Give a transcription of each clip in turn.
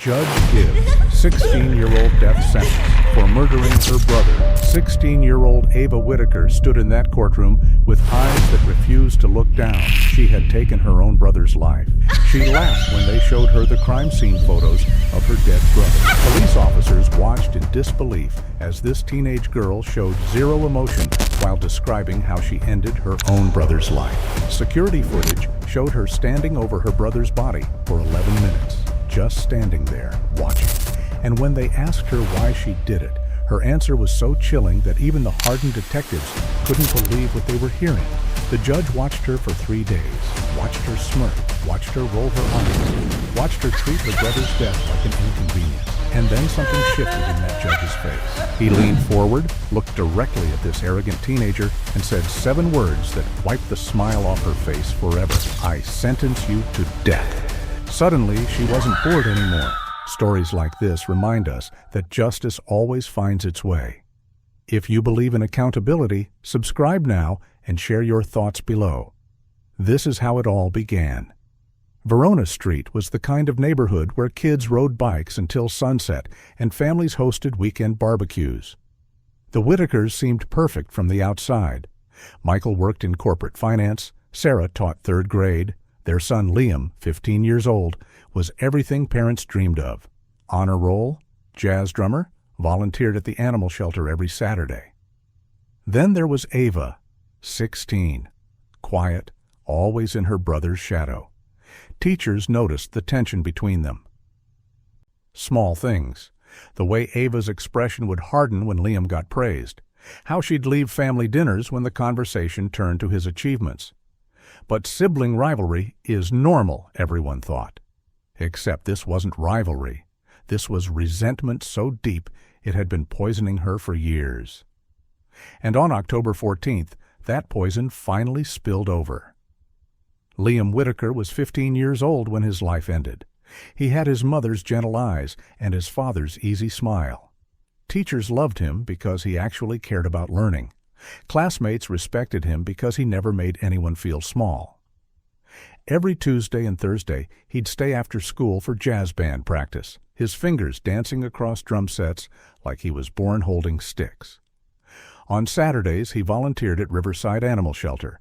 Judge gives 16-year-old death sentence for murdering her brother. 16-year-old Ava Whitaker stood in that courtroom with eyes that refused to look down. She had taken her own brother's life. She laughed when they showed her the crime scene photos of her dead brother. Police officers watched in disbelief as this teenage girl showed zero emotion while describing how she ended her own brother's life. Security footage showed her standing over her brother's body for 11 minutes. Just standing there, watching. And when they asked her why she did it, her answer was so chilling that even the hardened detectives couldn't believe what they were hearing. The judge watched her for 3 days, watched her smirk, watched her roll her eyes, watched her treat her brother's death like an inconvenience. And then something shifted in that judge's face. He leaned forward, looked directly at this arrogant teenager, and said 7 words that wiped the smile off her face forever. "I sentence you to death." Suddenly, she wasn't bored anymore. Stories like this remind us that justice always finds its way. If you believe in accountability, subscribe now and share your thoughts below. This is how it all began. Verona Street was the kind of neighborhood where kids rode bikes until sunset and families hosted weekend barbecues. The Whitakers seemed perfect from the outside. Michael worked in corporate finance, Sarah taught 3rd grade, their son Liam, 15 years old, was everything parents dreamed of. Honor roll, jazz drummer, volunteered at the animal shelter every Saturday. Then there was Ava, 16, quiet, always in her brother's shadow. Teachers noticed the tension between them. Small things. The way Ava's expression would harden when Liam got praised. How she'd leave family dinners when the conversation turned to his achievements. But sibling rivalry is normal, everyone thought. Except this wasn't rivalry. This was resentment so deep it had been poisoning her for years. And on October 14th, that poison finally spilled over. Liam Whitaker was 15 years old when his life ended. He had his mother's gentle eyes and his father's easy smile. Teachers loved him because he actually cared about learning. Classmates respected him because he never made anyone feel small. Every Tuesday and Thursday, he'd stay after school for jazz band practice, his fingers dancing across drum sets like he was born holding sticks. On Saturdays, he volunteered at Riverside Animal Shelter,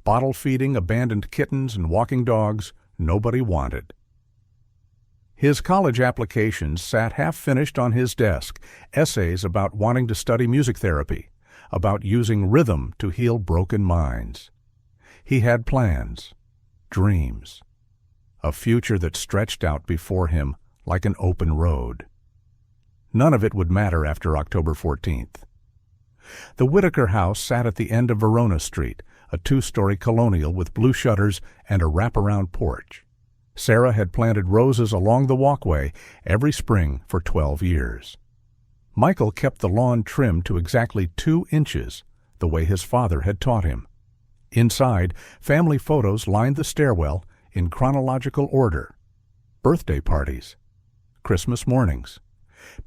bottle feeding abandoned kittens and walking dogs nobody wanted. His college applications sat half-finished on his desk, essays about wanting to study music therapy, about using rhythm to heal broken minds. He had plans, dreams, a future that stretched out before him like an open road. None of it would matter after October 14th. The Whitaker house sat at the end of Verona Street, a 2-story colonial with blue shutters and a wraparound porch. Sarah had planted roses along the walkway every spring for 12 years. Michael kept the lawn trimmed to exactly 2 inches, the way his father had taught him. Inside, family photos lined the stairwell in chronological order. Birthday parties, Christmas mornings,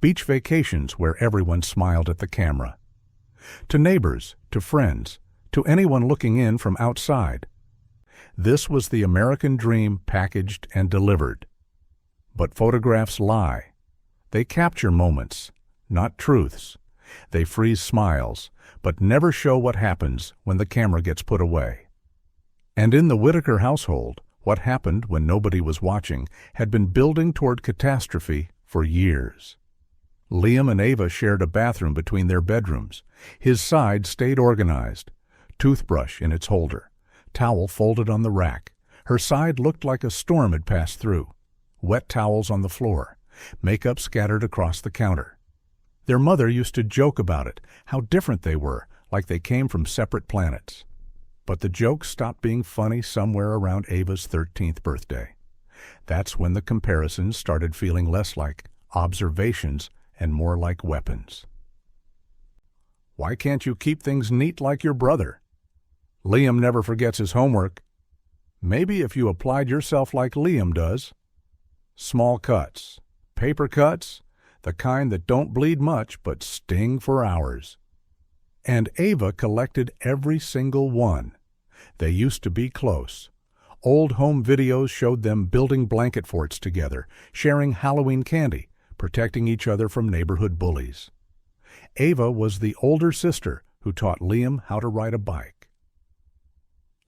beach vacations where everyone smiled at the camera. To neighbors, to friends, to anyone looking in from outside. This was the American dream packaged and delivered. But photographs lie. They capture moments, not truths. They freeze smiles, but never show what happens when the camera gets put away. And in the Whitaker household, what happened when nobody was watching had been building toward catastrophe for years. Liam and Ava shared a bathroom between their bedrooms. His side stayed organized, toothbrush in its holder, towel folded on the rack. Her side looked like a storm had passed through. Wet towels on the floor, makeup scattered across the counter. Their mother used to joke about it, how different they were, like they came from separate planets. But the jokes stopped being funny somewhere around Ava's 13th birthday. That's when the comparisons started feeling less like observations and more like weapons. Why can't you keep things neat like your brother? Liam never forgets his homework. Maybe if you applied yourself like Liam does. Small cuts, paper cuts, the kind that don't bleed much but sting for hours. And Ava collected every single one. They used to be close. Old home videos showed them building blanket forts together, sharing Halloween candy, protecting each other from neighborhood bullies. Ava was the older sister who taught Liam how to ride a bike.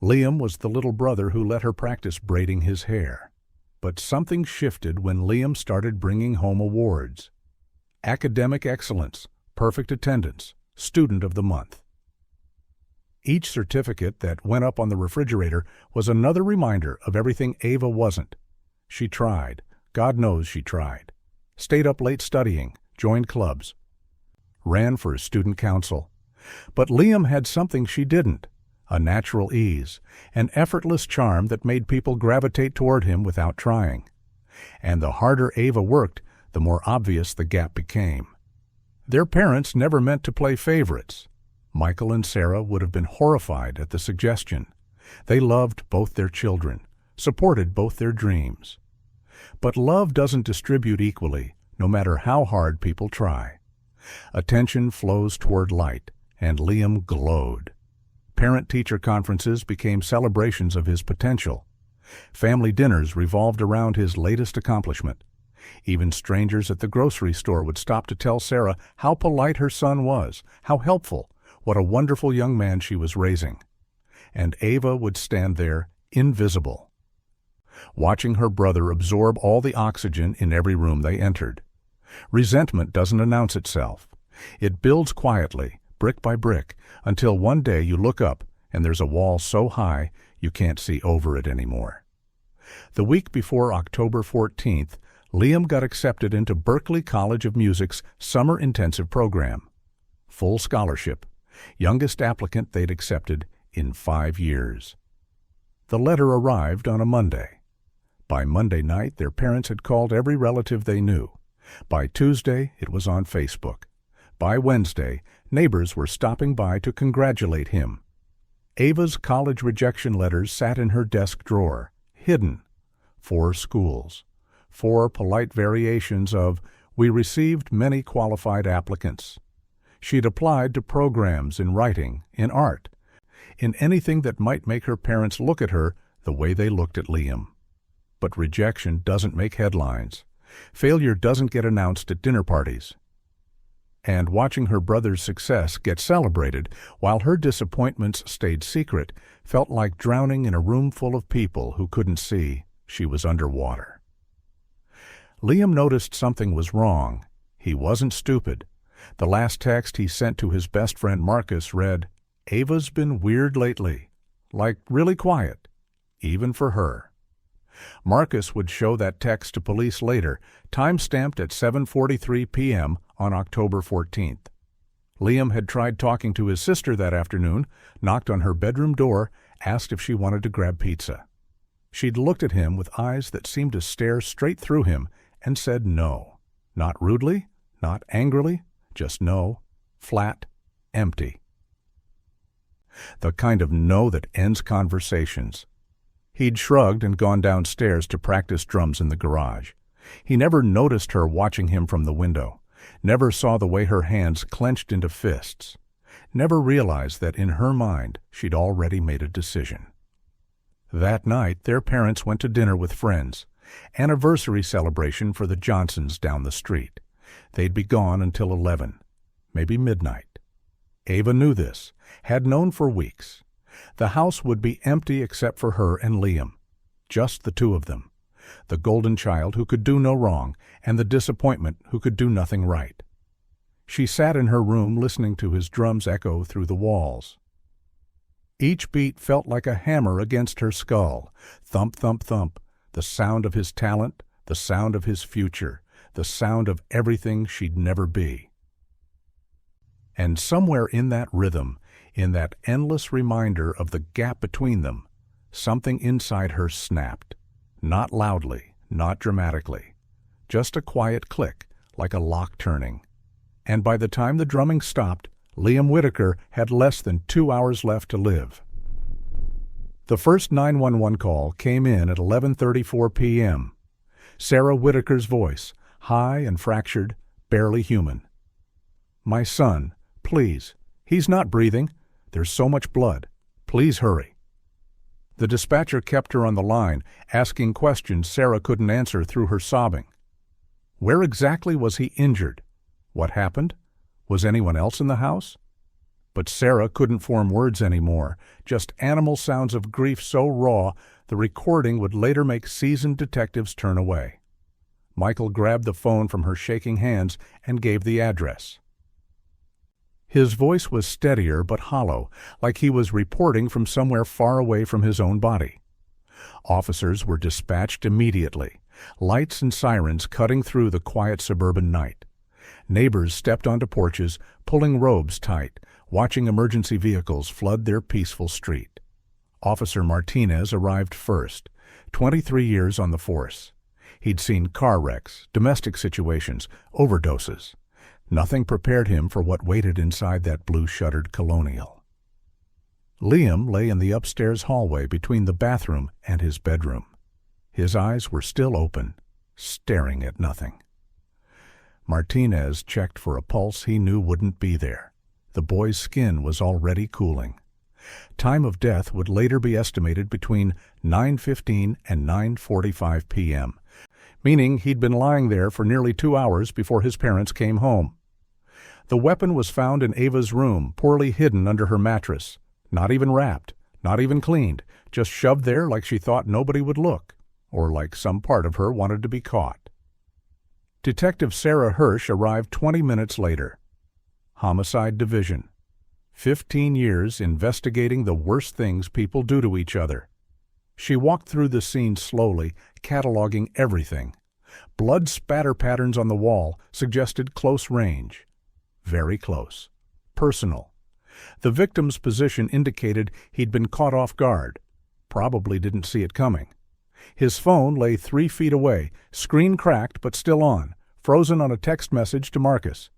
Liam was the little brother who let her practice braiding his hair. But something shifted when Liam started bringing home awards. Academic excellence, perfect attendance, student of the month. Each certificate that went up on the refrigerator was another reminder of everything Ava wasn't. She tried. God knows she tried. Stayed up late studying, joined clubs, ran for student council. But Liam had something she didn't, a natural ease, an effortless charm that made people gravitate toward him without trying. And the harder Ava worked, the more obvious the gap became. Their parents never meant to play favorites. Michael and Sarah would have been horrified at the suggestion. They loved both their children, supported both their dreams. But love doesn't distribute equally, no matter how hard people try. Attention flows toward light, and Liam glowed. Parent-teacher conferences became celebrations of his potential. Family dinners revolved around his latest accomplishment. Even strangers at the grocery store would stop to tell Sarah how polite her son was, how helpful, what a wonderful young man she was raising. And Ava would stand there, invisible, watching her brother absorb all the oxygen in every room they entered. Resentment doesn't announce itself. It builds quietly, brick by brick, until one day you look up and there's a wall so high you can't see over it anymore. The week before October 14th, Liam got accepted into Berklee College of Music's summer intensive program. Full scholarship, youngest applicant they'd accepted in 5 years. The letter arrived on a Monday. By Monday night, their parents had called every relative they knew. By Tuesday, it was on Facebook. By Wednesday, neighbors were stopping by to congratulate him. Ava's college rejection letters sat in her desk drawer, hidden. 4 schools. 4 polite variations of, "We received many qualified applicants." She'd applied to programs in writing, in art, in anything that might make her parents look at her the way they looked at Liam. But rejection doesn't make headlines. Failure doesn't get announced at dinner parties. And watching her brother's success get celebrated while her disappointments stayed secret felt like drowning in a room full of people who couldn't see she was underwater. Liam noticed something was wrong. He wasn't stupid. The last text he sent to his best friend Marcus read, "Ava's been weird lately, like really quiet, even for her." Marcus would show that text to police later, time-stamped at 7:43 p.m. on October 14th. Liam had tried talking to his sister that afternoon, knocked on her bedroom door, asked if she wanted to grab pizza. She'd looked at him with eyes that seemed to stare straight through him and said no. Not rudely, not angrily, just no, flat, empty. The kind of no that ends conversations. He'd shrugged and gone downstairs to practice drums in the garage. He never noticed her watching him from the window, never saw the way her hands clenched into fists, never realized that in her mind she'd already made a decision. That night, their parents went to dinner with friends, anniversary celebration for the Johnsons down the street. They'd be gone until 11, maybe midnight. Ava knew this, had known for weeks. The house would be empty except for her and Liam, just the two of them, the golden child who could do no wrong and the disappointment who could do nothing right. She sat in her room listening to his drums echo through the walls. Each beat felt like a hammer against her skull, thump, thump, thump, the sound of his talent, the sound of his future, the sound of everything she'd never be. And somewhere in that rhythm, in that endless reminder of the gap between them, something inside her snapped. Not loudly, not dramatically. Just a quiet click, like a lock turning. And by the time the drumming stopped, Liam Whitaker had less than 2 hours left to live. The first 911 call came in at 11:34 p.m. Sarah Whitaker's voice, high and fractured, barely human. "My son, please. He's not breathing. There's so much blood. Please hurry." The dispatcher kept her on the line, asking questions Sarah couldn't answer through her sobbing. Where exactly was he injured? What happened? Was anyone else in the house? But Sarah couldn't form words anymore, just animal sounds of grief so raw the recording would later make seasoned detectives turn away. Michael grabbed the phone from her shaking hands and gave the address. His voice was steadier but hollow, like he was reporting from somewhere far away from his own body. Officers were dispatched immediately, lights and sirens cutting through the quiet suburban night. Neighbors stepped onto porches, pulling robes tight, watching emergency vehicles flood their peaceful street. Officer Martinez arrived first, 23 years on the force. He'd seen car wrecks, domestic situations, overdoses. Nothing prepared him for what waited inside that blue-shuttered colonial. Liam lay in the upstairs hallway between the bathroom and his bedroom. His eyes were still open, staring at nothing. Martinez checked for a pulse he knew wouldn't be there. The boy's skin was already cooling. Time of death would later be estimated between 9:15 and 9:45 p.m., meaning he'd been lying there for nearly 2 hours before his parents came home. The weapon was found in Ava's room, poorly hidden under her mattress. Not even wrapped, not even cleaned, just shoved there like she thought nobody would look, or like some part of her wanted to be caught. Detective Sarah Hirsch arrived 20 minutes later. Homicide Division. 15 years investigating the worst things people do to each other. She walked through the scene slowly, cataloging everything. Blood spatter patterns on the wall suggested close range. Very close. Personal. The victim's position indicated he'd been caught off guard. Probably didn't see it coming. His phone lay 3 feet away, screen cracked but still on, frozen on a text message to Marcus.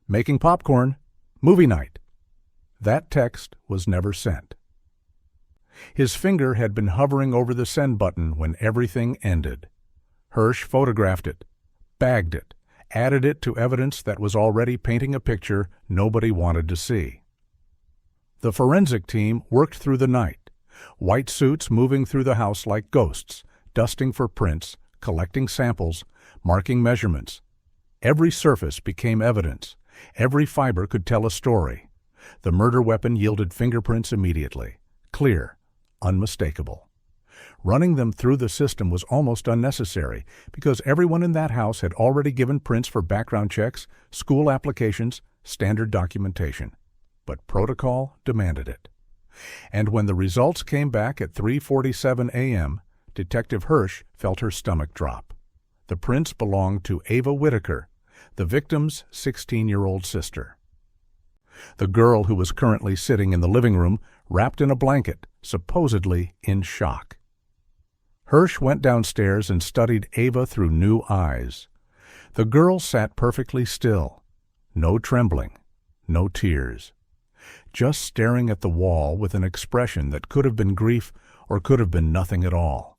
Making popcorn. Movie night. That text was never sent. His finger had been hovering over the send button when everything ended. Hirsch photographed it, bagged it, added it to evidence that was already painting a picture nobody wanted to see. The forensic team worked through the night, white suits moving through the house like ghosts, dusting for prints, collecting samples, marking measurements. Every surface became evidence. Every fiber could tell a story. The murder weapon yielded fingerprints immediately. Clear, unmistakable. Running them through the system was almost unnecessary because everyone in that house had already given prints for background checks, school applications, standard documentation. But protocol demanded it. And when the results came back at 3:47 a.m., Detective Hirsch felt her stomach drop. The prints belonged to Ava Whitaker, the victim's 16-year-old sister. The girl who was currently sitting in the living room, wrapped in a blanket, supposedly in shock. Hirsch went downstairs and studied Ava through new eyes. The girl sat perfectly still. No trembling, no tears. Just staring at the wall with an expression that could have been grief or could have been nothing at all.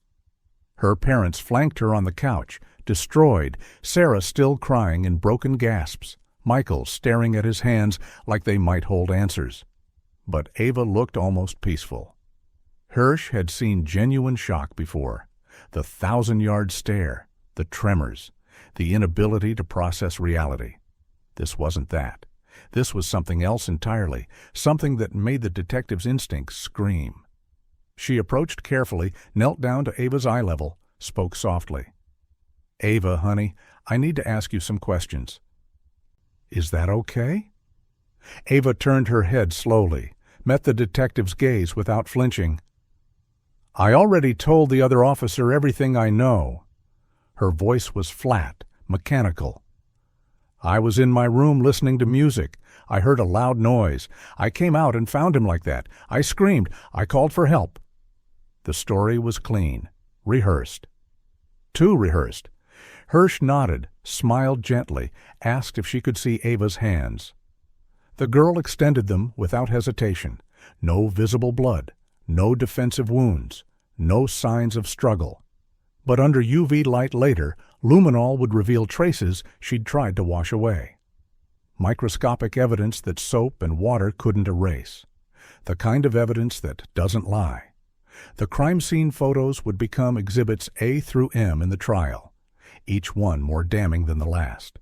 Her parents flanked her on the couch, destroyed, Sarah still crying in broken gasps, Michael staring at his hands like they might hold answers. But Ava looked almost peaceful. Hirsch had seen genuine shock before. The 1,000-yard stare, the tremors, the inability to process reality. This wasn't that. This was something else entirely, something that made the detective's instincts scream. She approached carefully, knelt down to Ava's eye level, spoke softly. "Ava, honey, I need to ask you some questions." "Is that okay?" Ava turned her head slowly, met the detective's gaze without flinching. "I already told the other officer everything I know." Her voice was flat, mechanical. "I was in my room listening to music. I heard a loud noise. I came out and found him like that. I screamed. I called for help." The story was clean, rehearsed. Too rehearsed. Hirsch nodded, smiled gently, asked if she could see Ava's hands. The girl extended them without hesitation. No visible blood, no defensive wounds, no signs of struggle. But under UV light later, luminol would reveal traces she'd tried to wash away. Microscopic evidence that soap and water couldn't erase. The kind of evidence that doesn't lie. The crime scene photos would become exhibits A through M in the trial, each one more damning than the last.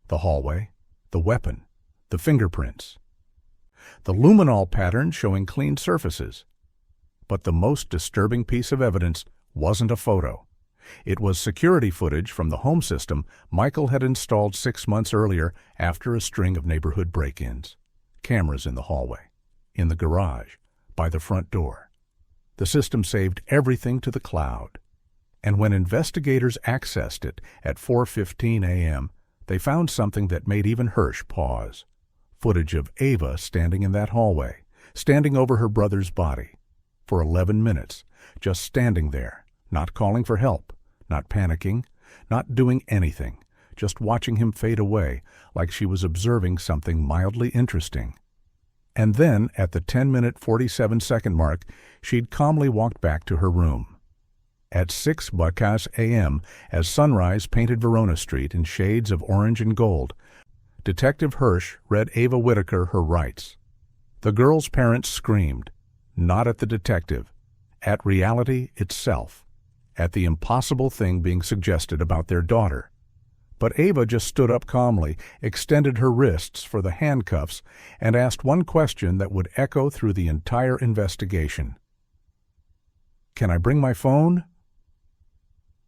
The hallway, the weapon, the fingerprints. The luminol pattern showing clean surfaces. But the most disturbing piece of evidence wasn't a photo. It was security footage from the home system Michael had installed 6 months earlier after a string of neighborhood break-ins. Cameras in the hallway, in the garage, by the front door. The system saved everything to the cloud. And when investigators accessed it at 4:15 a.m., they found something that made even Hirsch pause. Footage of Ava standing in that hallway, standing over her brother's body. For 11 minutes, just standing there, not calling for help, not panicking, not doing anything, just watching him fade away like she was observing something mildly interesting. And then, at the 10-minute 47-second mark, she'd calmly walked back to her room. At 6:00 a.m., as sunrise painted Verona Street in shades of orange and gold, Detective Hirsch read Ava Whitaker her rights. The girl's parents screamed, not at the detective, at reality itself, at the impossible thing being suggested about their daughter. But Ava just stood up calmly, extended her wrists for the handcuffs, and asked one question that would echo through the entire investigation. "Can I bring my phone?"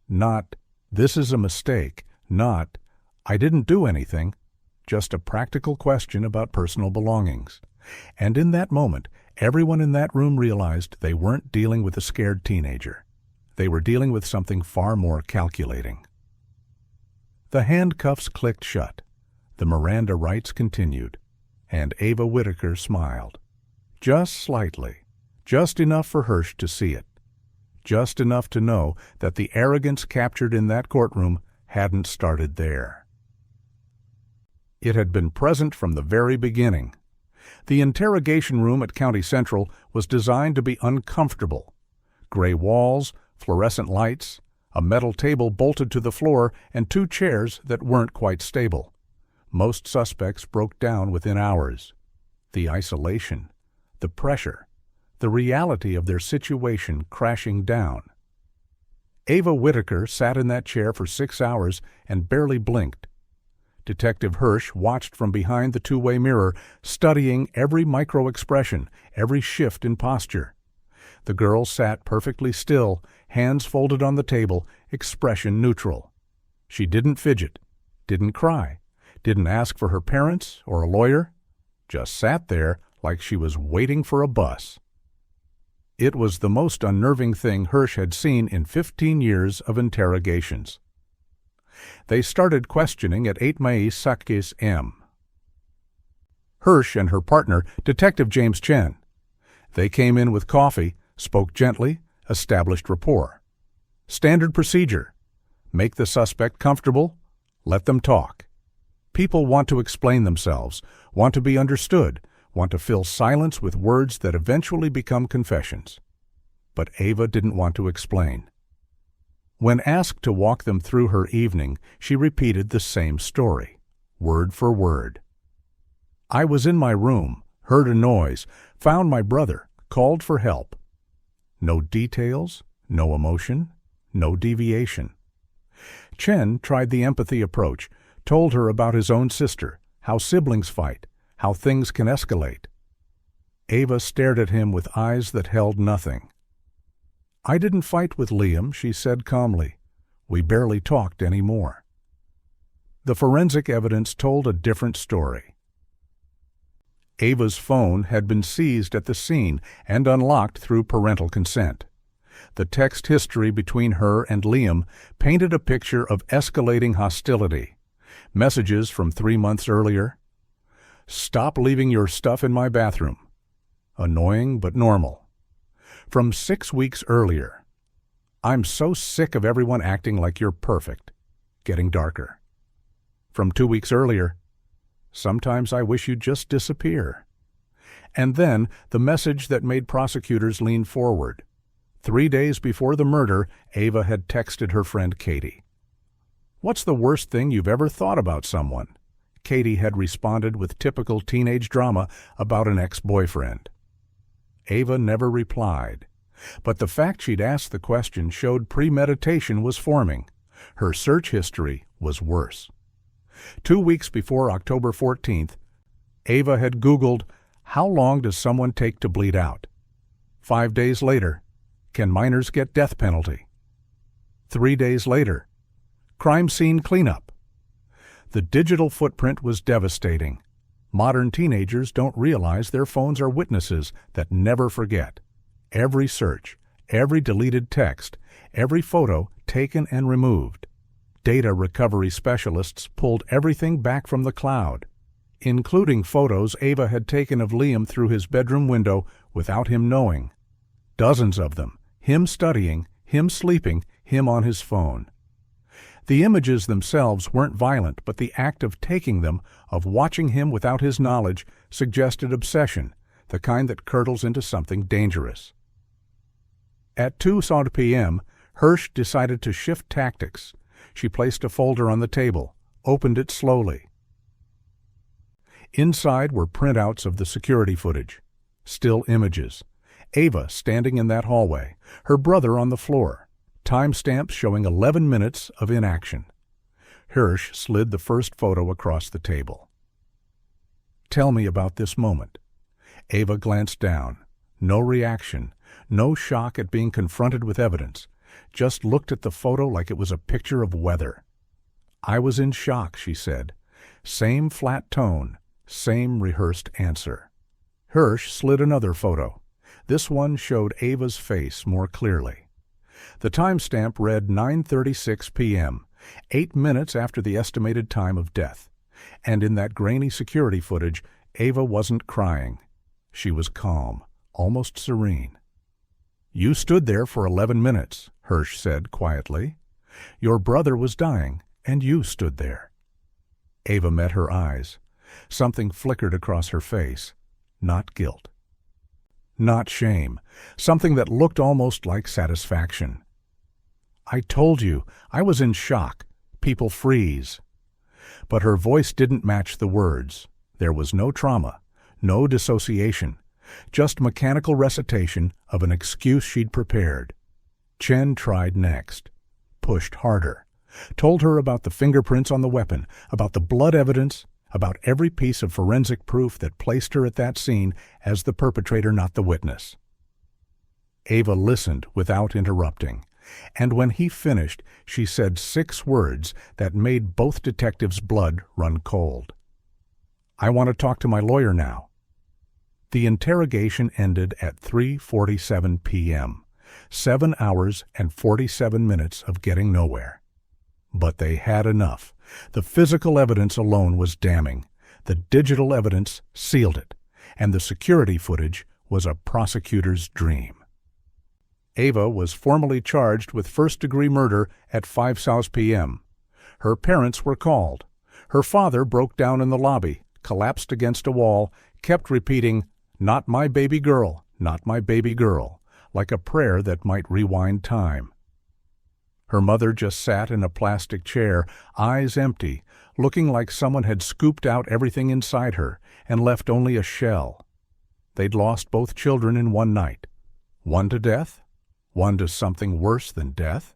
Not, "This is a mistake," not, "I didn't do anything," just a practical question about personal belongings. And in that moment, everyone in that room realized they weren't dealing with a scared teenager. They were dealing with something far more calculating. The handcuffs clicked shut. The Miranda rights continued. And Ava Whitaker smiled. Just slightly. Just enough for Hirsch to see it. Just enough to know that the arrogance captured in that courtroom hadn't started there. It had been present from the very beginning. The interrogation room at County Central was designed to be uncomfortable. Gray walls, fluorescent lights, a metal table bolted to the floor, and 2 chairs that weren't quite stable. Most suspects broke down within hours. The isolation, the pressure, the reality of their situation crashing down. Ava Whitaker sat in that chair for 6 hours and barely blinked. Detective Hirsch watched from behind the two-way mirror, studying every micro-expression, every shift in posture. The girl sat perfectly still, hands folded on the table, expression neutral. She didn't fidget, didn't cry, didn't ask for her parents or a lawyer, just sat there like she was waiting for a bus. It was the most unnerving thing Hirsch had seen in 15 years of interrogations. They started questioning at 8 M. Hirsch and her partner, Detective James Chen. They came in with coffee, spoke gently, established rapport. Standard procedure. Make the suspect comfortable, let them talk. People want to explain themselves, want to be understood, want to fill silence with words that eventually become confessions. But Ava didn't want to explain. When asked to walk them through her evening, she repeated the same story, word for word. "I was in my room, heard a noise, found my brother, called for help." No details, no emotion, no deviation. Chen tried the empathy approach, told her about his own sister, how siblings fight, how things can escalate. Ava stared at him with eyes that held nothing. "I didn't fight with Liam," she said calmly. "We barely talked anymore." The forensic evidence told a different story. Ava's phone had been seized at the scene and unlocked through parental consent. The text history between her and Liam painted a picture of escalating hostility. Messages from 3 months earlier. "Stop leaving your stuff in my bathroom." Annoying but normal. From 6 weeks earlier. "I'm so sick of everyone acting like you're perfect." Getting darker. From 2 weeks earlier. "Sometimes I wish you'd just disappear." And then the message that made prosecutors lean forward. 3 days before the murder, Ava had texted her friend Katie. "What's the worst thing you've ever thought about someone?" Katie had responded with typical teenage drama about an ex-boyfriend. Ava never replied. But the fact she'd asked the question showed premeditation was forming. Her search history was worse. 2 weeks before October 14th, Ava had Googled, "How long does someone take to bleed out?" 5 days later, "Can minors get death penalty?" 3 days later, "Crime scene cleanup." The digital footprint was devastating. Modern teenagers don't realize their phones are witnesses that never forget. Every search, every deleted text, every photo taken and removed. Data recovery specialists pulled everything back from the cloud, including photos Ava had taken of Liam through his bedroom window without him knowing. Dozens of them, him studying, him sleeping, him on his phone. The images themselves weren't violent, but the act of taking them, of watching him without his knowledge, suggested obsession, the kind that curdles into something dangerous. At 2:00 p.m., Hirsch decided to shift tactics. She placed a folder on the table, opened it slowly. Inside were printouts of the security footage, still images. Ava standing in that hallway, her brother on the floor, timestamps showing 11 minutes of inaction. Hirsch slid the first photo across the table. "Tell me about this moment." Ava glanced down. No reaction, no shock at being confronted with evidence, just looked at the photo like it was a picture of weather. "I was in shock," she said. Same flat tone, same rehearsed answer. Hirsch slid another photo. This one showed Ava's face more clearly. The timestamp read 9:36 p.m., 8 minutes after the estimated time of death. And in that grainy security footage, Ava wasn't crying. She was calm, almost serene. "You stood there for 11 minutes, Hirsch said quietly. "Your brother was dying, and you stood there." Ava met her eyes. Something flickered across her face. Not guilt. Not shame. Something that looked almost like satisfaction. "I told you, I was in shock. People freeze." But her voice didn't match the words. There was no trauma, no dissociation, just mechanical recitation of an excuse she'd prepared. Chen tried next, pushed harder, told her about the fingerprints on the weapon, about the blood evidence, about every piece of forensic proof that placed her at that scene as the perpetrator, not the witness. Ava listened without interrupting, and when he finished, she said 6 words that made both detectives' blood run cold. "I want to talk to my lawyer now." The interrogation ended at 3:47 p.m., 7 hours and 47 minutes of getting nowhere. But they had enough. The physical evidence alone was damning. The digital evidence sealed it, and the security footage was a prosecutor's dream. Ava was formally charged with first-degree murder at 5:00 p.m. Her parents were called. Her father broke down in the lobby, collapsed against a wall, kept repeating, "Not my baby girl, not my baby girl," like a prayer that might rewind time. Her mother just sat in a plastic chair, eyes empty, looking like someone had scooped out everything inside her and left only a shell. They'd lost both children in one night. One to death, one to something worse than death.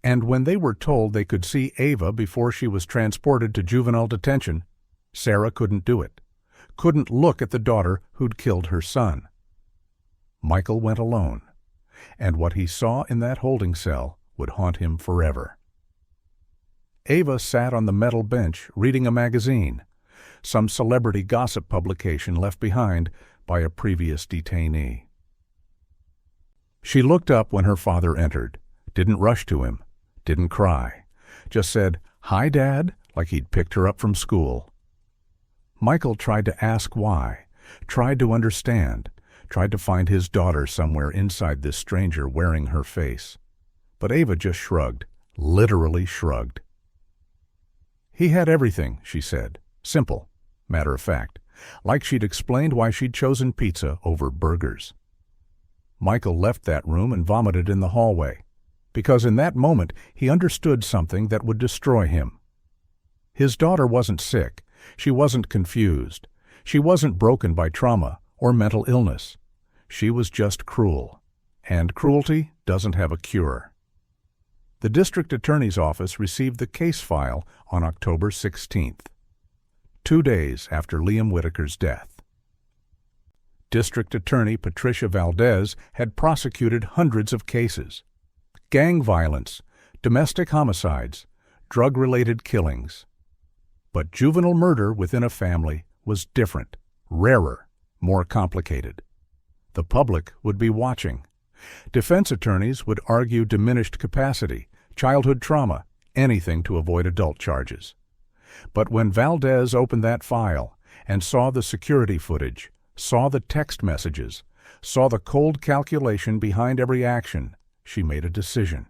And when they were told they could see Ava before she was transported to juvenile detention, Sarah couldn't do it, couldn't look at the daughter who'd killed her son. Michael went alone, and what he saw in that holding cell would haunt him forever. Ava sat on the metal bench reading a magazine, some celebrity gossip publication left behind by a previous detainee. She looked up when her father entered, didn't rush to him, didn't cry, just said, "Hi, Dad," like he'd picked her up from school. Michael tried to ask why, tried to understand, tried to find his daughter somewhere inside this stranger wearing her face. But Ava just shrugged, literally shrugged. "He had everything," she said. Simple, matter of fact, like she'd explained why she'd chosen pizza over burgers. Michael left that room and vomited in the hallway, because in that moment he understood something that would destroy him. His daughter wasn't sick, she wasn't confused, she wasn't broken by trauma or mental illness. She was just cruel, and cruelty doesn't have a cure. The district attorney's office received the case file on October 16th, 2 days after Liam Whitaker's death. District Attorney Patricia Valdez had prosecuted hundreds of cases: gang violence, domestic homicides, drug-related killings. But juvenile murder within a family was different, rarer, more complicated. The public would be watching. Defense attorneys would argue diminished capacity, childhood trauma, anything to avoid adult charges. But when Valdez opened that file and saw the security footage, saw the text messages, saw the cold calculation behind every action, she made a decision.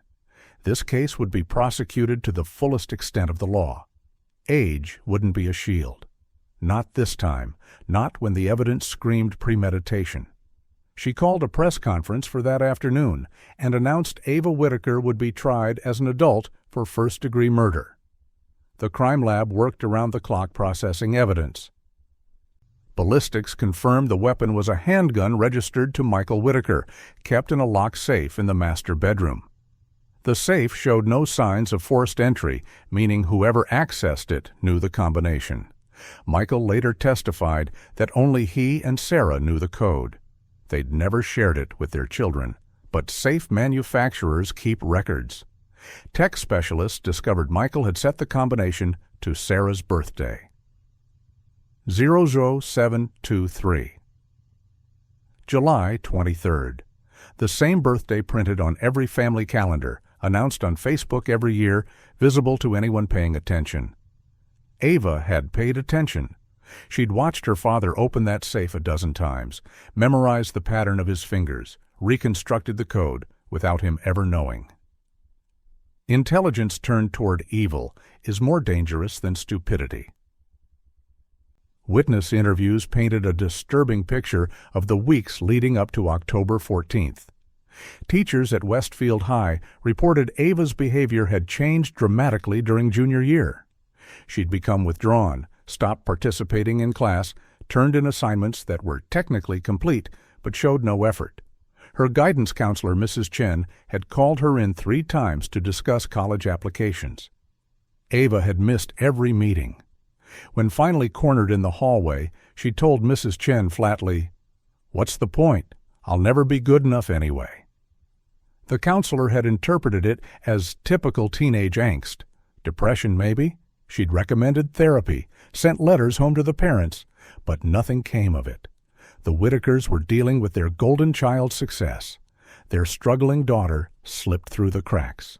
This case would be prosecuted to the fullest extent of the law. Age wouldn't be a shield. Not this time, not when the evidence screamed premeditation. She called a press conference for that afternoon and announced Ava Whitaker would be tried as an adult for first-degree murder. The crime lab worked around the clock processing evidence. Ballistics confirmed the weapon was a handgun registered to Michael Whitaker, kept in a locked safe in the master bedroom. The safe showed no signs of forced entry, meaning whoever accessed it knew the combination. Michael later testified that only he and Sarah knew the code. They'd never shared it with their children, but safe manufacturers keep records. Tech specialists discovered Michael had set the combination to Sarah's birthday. 00723. July 23rd. The same birthday printed on every family calendar, announced on Facebook every year, visible to anyone paying attention. Ava had paid attention. She'd watched her father open that safe a dozen times, memorized the pattern of his fingers, reconstructed the code without him ever knowing. Intelligence turned toward evil is more dangerous than stupidity. Witness interviews painted a disturbing picture of the weeks leading up to October 14th. Teachers at Westfield High reported Ava's behavior had changed dramatically during junior year. She'd become withdrawn, stopped participating in class, turned in assignments that were technically complete but showed no effort. Her guidance counselor, Mrs. Chen, had called her in 3 times to discuss college applications. Ava had missed every meeting. When finally cornered in the hallway, she told Mrs. Chen flatly, "What's the point? I'll never be good enough anyway." The counselor had interpreted it as typical teenage angst. Depression, maybe? She'd recommended therapy, sent letters home to the parents, but nothing came of it. The Whitakers were dealing with their golden child's success. Their struggling daughter slipped through the cracks.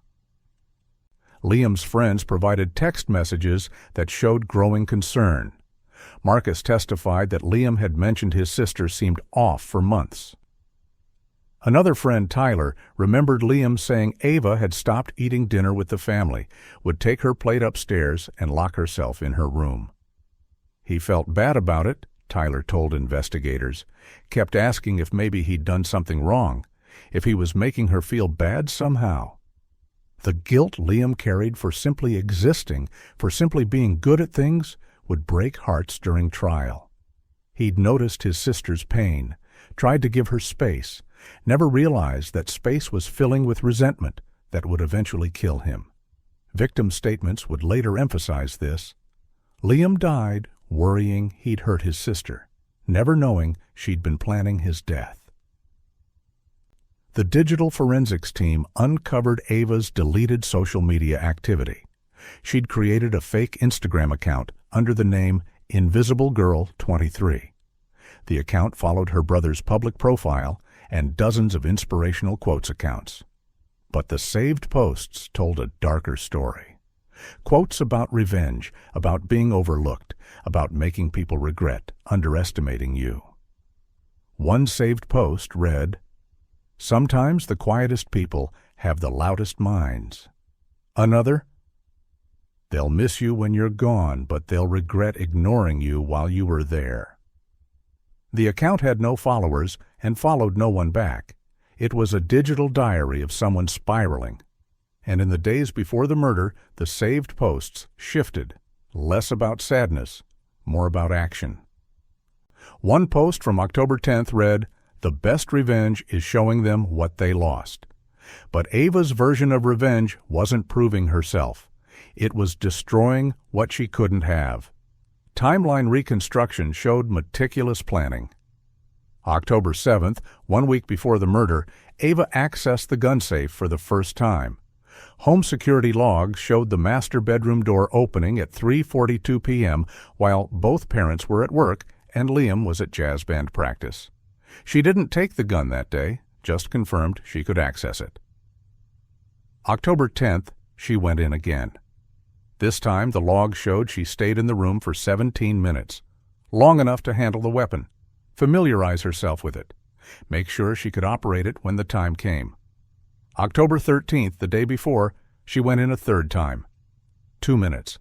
Liam's friends provided text messages that showed growing concern. Marcus testified that Liam had mentioned his sister seemed off for months. Another friend, Tyler, remembered Liam saying Ava had stopped eating dinner with the family, would take her plate upstairs and lock herself in her room. He felt bad about it, Tyler told investigators, kept asking if maybe he'd done something wrong, if he was making her feel bad somehow. The guilt Liam carried for simply existing, for simply being good at things, would break hearts during trial. He'd noticed his sister's pain, tried to give her space, never realized that space was filling with resentment that would eventually kill him. Victim statements would later emphasize this. Liam died worrying he'd hurt his sister, never knowing she'd been planning his death. The digital forensics team uncovered Ava's deleted social media activity. She'd created a fake Instagram account under the name Invisible Girl 23. The account followed her brother's public profile and dozens of inspirational quotes accounts. But the saved posts told a darker story. Quotes about revenge, about being overlooked, about making people regret underestimating you. One saved post read, "Sometimes the quietest people have the loudest minds." Another, "They'll miss you when you're gone, but they'll regret ignoring you while you were there." The account had no followers and followed no one back. It was a digital diary of someone spiraling. And in the days before the murder, the saved posts shifted, less about sadness, more about action. One post from October 10th read, The best revenge is showing them what they lost. But Ava's version of revenge wasn't proving herself. It was destroying what she couldn't have. Timeline reconstruction showed meticulous planning. October 7th, 1 week before the murder, Ava accessed the gun safe for the first time. Home security logs showed the master bedroom door opening at 3:42 p.m. while both parents were at work and Liam was at jazz band practice. She didn't take the gun that day, just confirmed she could access it. October 10th, she went in again. This time, the log showed she stayed in the room for 17 minutes, long enough to handle the weapon, familiarize herself with it, make sure she could operate it when the time came. October 13th, the day before, she went in a third time. 2 minutes.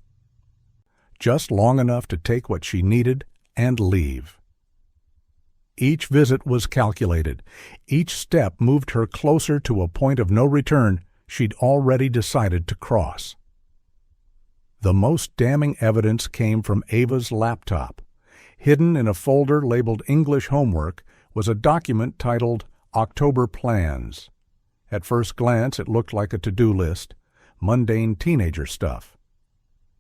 Just long enough to take what she needed and leave. Each visit was calculated. Each step moved her closer to a point of no return she'd already decided to cross. The most damning evidence came from Ava's laptop. Hidden in a folder labeled English Homework was a document titled October Plans. At first glance, it looked like a to-do list, mundane teenager stuff.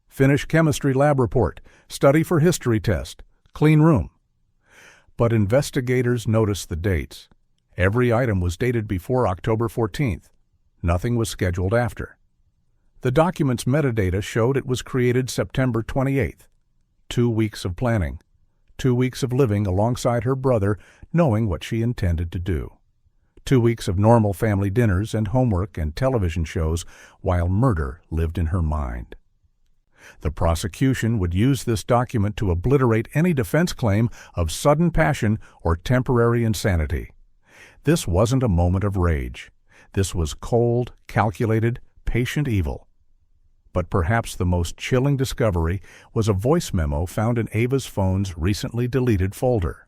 Finish chemistry lab report, study for history test, clean room. But investigators noticed the dates. Every item was dated before October 14th. Nothing was scheduled after. The document's metadata showed it was created September 28th. 2 weeks of planning. 2 weeks of living alongside her brother, knowing what she intended to do. 2 weeks of normal family dinners and homework and television shows while murder lived in her mind. The prosecution would use this document to obliterate any defense claim of sudden passion or temporary insanity. This wasn't a moment of rage. This was cold, calculated, patient evil. But perhaps the most chilling discovery was a voice memo found in Ava's phone's recently deleted folder,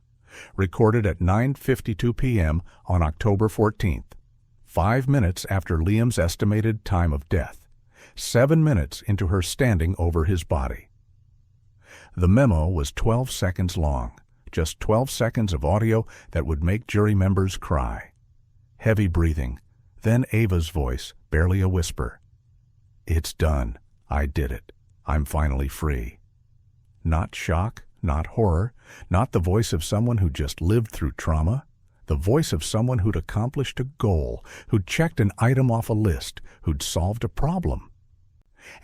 recorded at 9:52 p.m. on October 14th, 5 minutes after Liam's estimated time of death, 7 minutes into her standing over his body. The memo was 12 seconds long, just 12 seconds of audio that would make jury members cry. Heavy breathing, then Ava's voice, barely a whisper. "It's done. I did it. I'm finally free." Not shock, not horror, not the voice of someone who just lived through trauma. The voice of someone who'd accomplished a goal, who'd checked an item off a list, who'd solved a problem.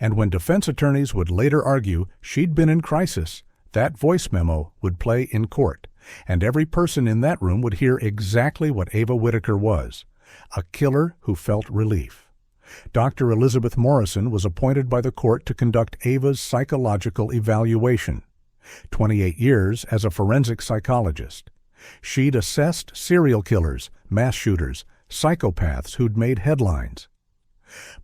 And when defense attorneys would later argue she'd been in crisis, that voice memo would play in court, and every person in that room would hear exactly what Ava Whitaker was, a killer who felt relief. Dr. Elizabeth Morrison was appointed by the court to conduct Ava's psychological evaluation. 28 years as a forensic psychologist. She'd assessed serial killers, mass shooters, psychopaths who'd made headlines.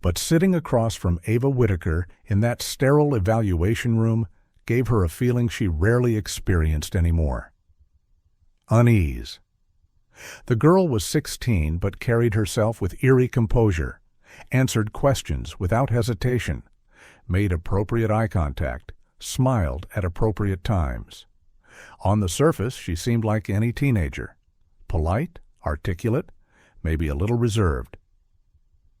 But sitting across from Ava Whitaker in that sterile evaluation room gave her a feeling she rarely experienced anymore. Unease. The girl was 16 but carried herself with eerie composure, answered questions without hesitation, made appropriate eye contact, smiled at appropriate times. On the surface, she seemed like any teenager. Polite, articulate, maybe a little reserved.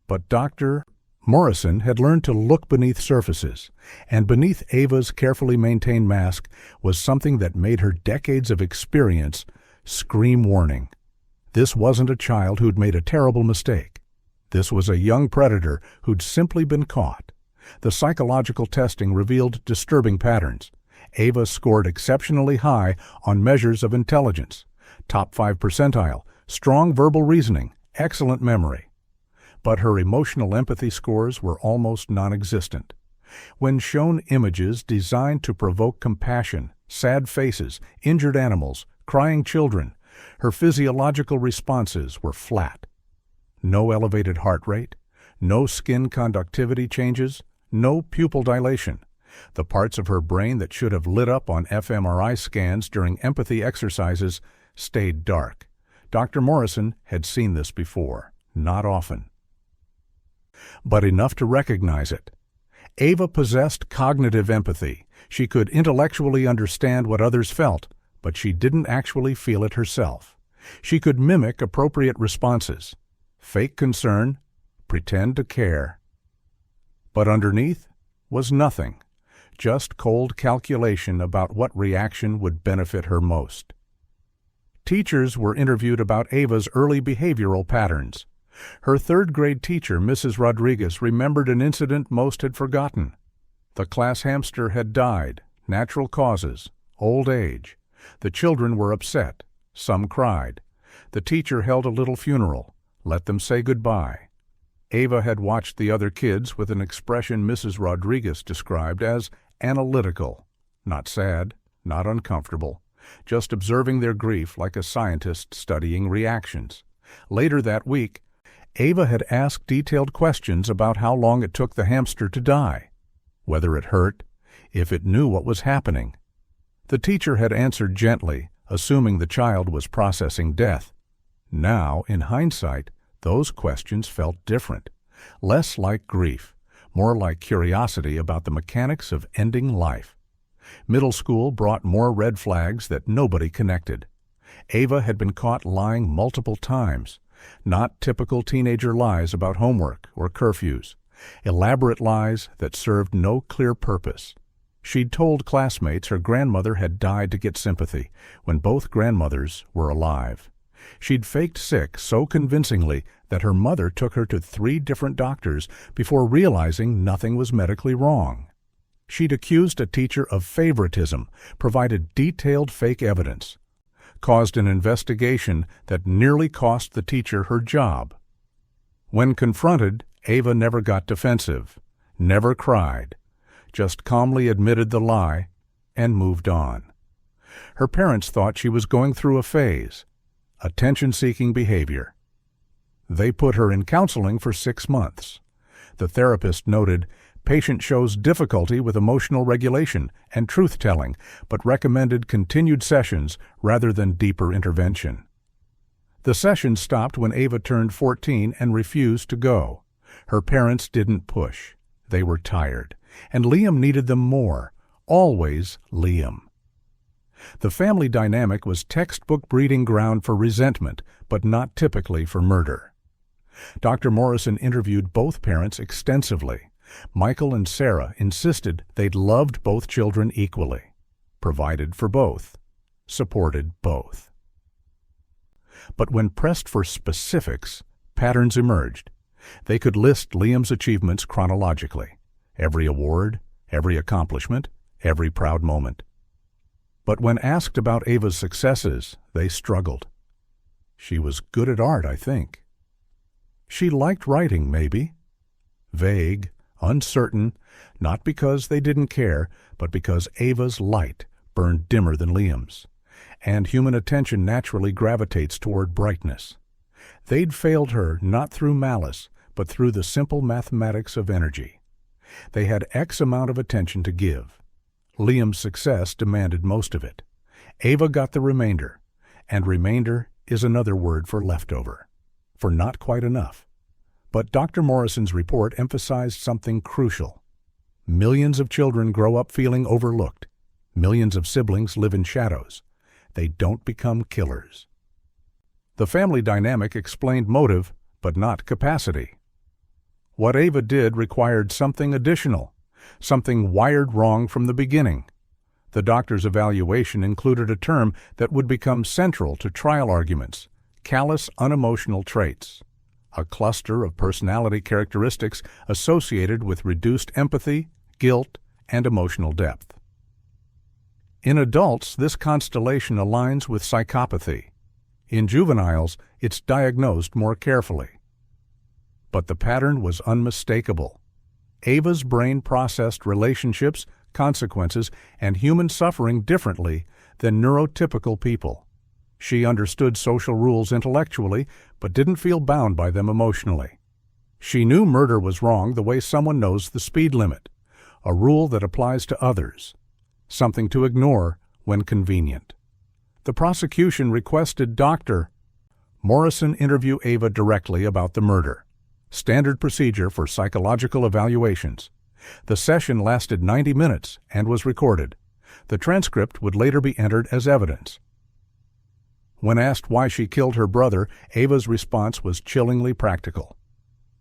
But Dr. Morrison had learned to look beneath surfaces, and beneath Ava's carefully maintained mask was something that made her decades of experience scream warning. This wasn't a child who'd made a terrible mistake. This was a young predator who'd simply been caught. The psychological testing revealed disturbing patterns. Ava scored exceptionally high on measures of intelligence, top 5 percentile, strong verbal reasoning, excellent memory. But her emotional empathy scores were almost non-existent. When shown images designed to provoke compassion, sad faces, injured animals, crying children, her physiological responses were flat. No elevated heart rate, no skin conductivity changes, no pupil dilation. The parts of her brain that should have lit up on fMRI scans during empathy exercises stayed dark. Dr. Morrison had seen this before, not often, but enough to recognize it. Ava possessed cognitive empathy. She could intellectually understand what others felt, but she didn't actually feel it herself. She could mimic appropriate responses, fake concern, pretend to care. But underneath was nothing, just cold calculation about what reaction would benefit her most. Teachers were interviewed about Ava's early behavioral patterns. Her third-grade teacher, Mrs. Rodriguez, remembered an incident most had forgotten. The class hamster had died, natural causes, old age. The children were upset. Some cried. The teacher held a little funeral, let them say goodbye. Ava had watched the other kids with an expression Mrs. Rodriguez described as analytical, not sad, not uncomfortable, just observing their grief like a scientist studying reactions. Later that week, Ava had asked detailed questions about how long it took the hamster to die, whether it hurt, if it knew what was happening. The teacher had answered gently, assuming the child was processing death. Now, in hindsight, those questions felt different, less like grief, more like curiosity about the mechanics of ending life. Middle school brought more red flags that nobody connected. Ava had been caught lying multiple times, not typical teenager lies about homework or curfews, elaborate lies that served no clear purpose. She'd told classmates her grandmother had died to get sympathy when both grandmothers were alive. She'd faked sick so convincingly that her mother took her to 3 different doctors before realizing nothing was medically wrong. She'd accused a teacher of favoritism, provided detailed fake evidence, caused an investigation that nearly cost the teacher her job. When confronted, Ava never got defensive, never cried, just calmly admitted the lie and moved on. Her parents thought she was going through a phase, attention-seeking behavior. They put her in counseling for 6 months. The therapist noted, patient shows difficulty with emotional regulation and truth-telling, but recommended continued sessions rather than deeper intervention. The session stopped when Ava turned 14 and refused to go. Her parents didn't push. They were tired, and Liam needed them more, always Liam. The family dynamic was textbook breeding ground for resentment, but not typically for murder. Dr. Morrison interviewed both parents extensively. Michael and Sarah insisted they'd loved both children equally, provided for both, supported both. But when pressed for specifics, patterns emerged. They could list Liam's achievements chronologically, every award, every accomplishment, every proud moment. But when asked about Ava's successes, they struggled. She was good at art, I think. She liked writing, maybe. Vague, uncertain, not because they didn't care, but because Ava's light burned dimmer than Liam's, and human attention naturally gravitates toward brightness. They'd failed her not through malice, but through the simple mathematics of energy. They had X amount of attention to give. Liam's success demanded most of it. Ava got the remainder, and remainder is another word for leftover, for not quite enough. But Dr. Morrison's report emphasized something crucial. Millions of children grow up feeling overlooked. Millions of siblings live in shadows. They don't become killers. The family dynamic explained motive, but not capacity. What Ava did required something additional, something wired wrong from the beginning. The doctor's evaluation included a term that would become central to trial arguments: callous unemotional traits, a cluster of personality characteristics associated with reduced empathy, guilt, and emotional depth. In adults, this constellation aligns with psychopathy. In juveniles, it's diagnosed more carefully. But the pattern was unmistakable. Ava's brain processed relationships, consequences, and human suffering differently than neurotypical people. She understood social rules intellectually, but didn't feel bound by them emotionally. She knew murder was wrong the way someone knows the speed limit, a rule that applies to others, something to ignore when convenient. The prosecution requested Dr. Morrison interview Ava directly about the murder. Standard procedure for psychological evaluations. The session lasted 90 minutes and was recorded. The transcript would later be entered as evidence. When asked why she killed her brother, Ava's response was chillingly practical.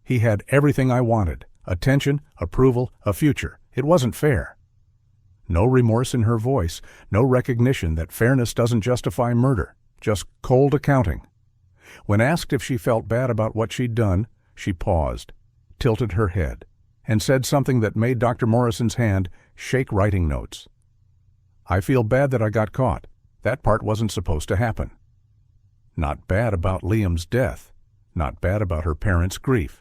"He had everything I wanted: attention, approval, a future. It wasn't fair." No remorse in her voice, no recognition that fairness doesn't justify murder, just cold accounting. When asked if she felt bad about what she'd done, she paused, tilted her head, and said something that made Dr. Morrison's hand shake writing notes. "I feel bad that I got caught. That part wasn't supposed to happen." Not bad about Liam's death, not bad about her parents' grief,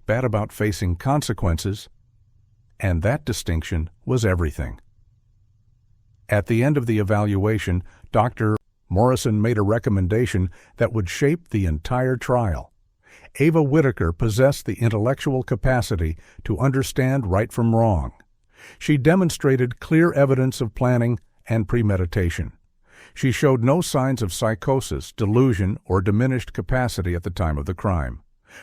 bad about facing consequences, and that distinction was everything. At the end of the evaluation, Dr. Morrison made a recommendation that would shape the entire trial. Ava Whitaker possessed the intellectual capacity to understand right from wrong. She demonstrated clear evidence of planning and premeditation. She showed no signs of psychosis, delusion, or diminished capacity at the time of the crime.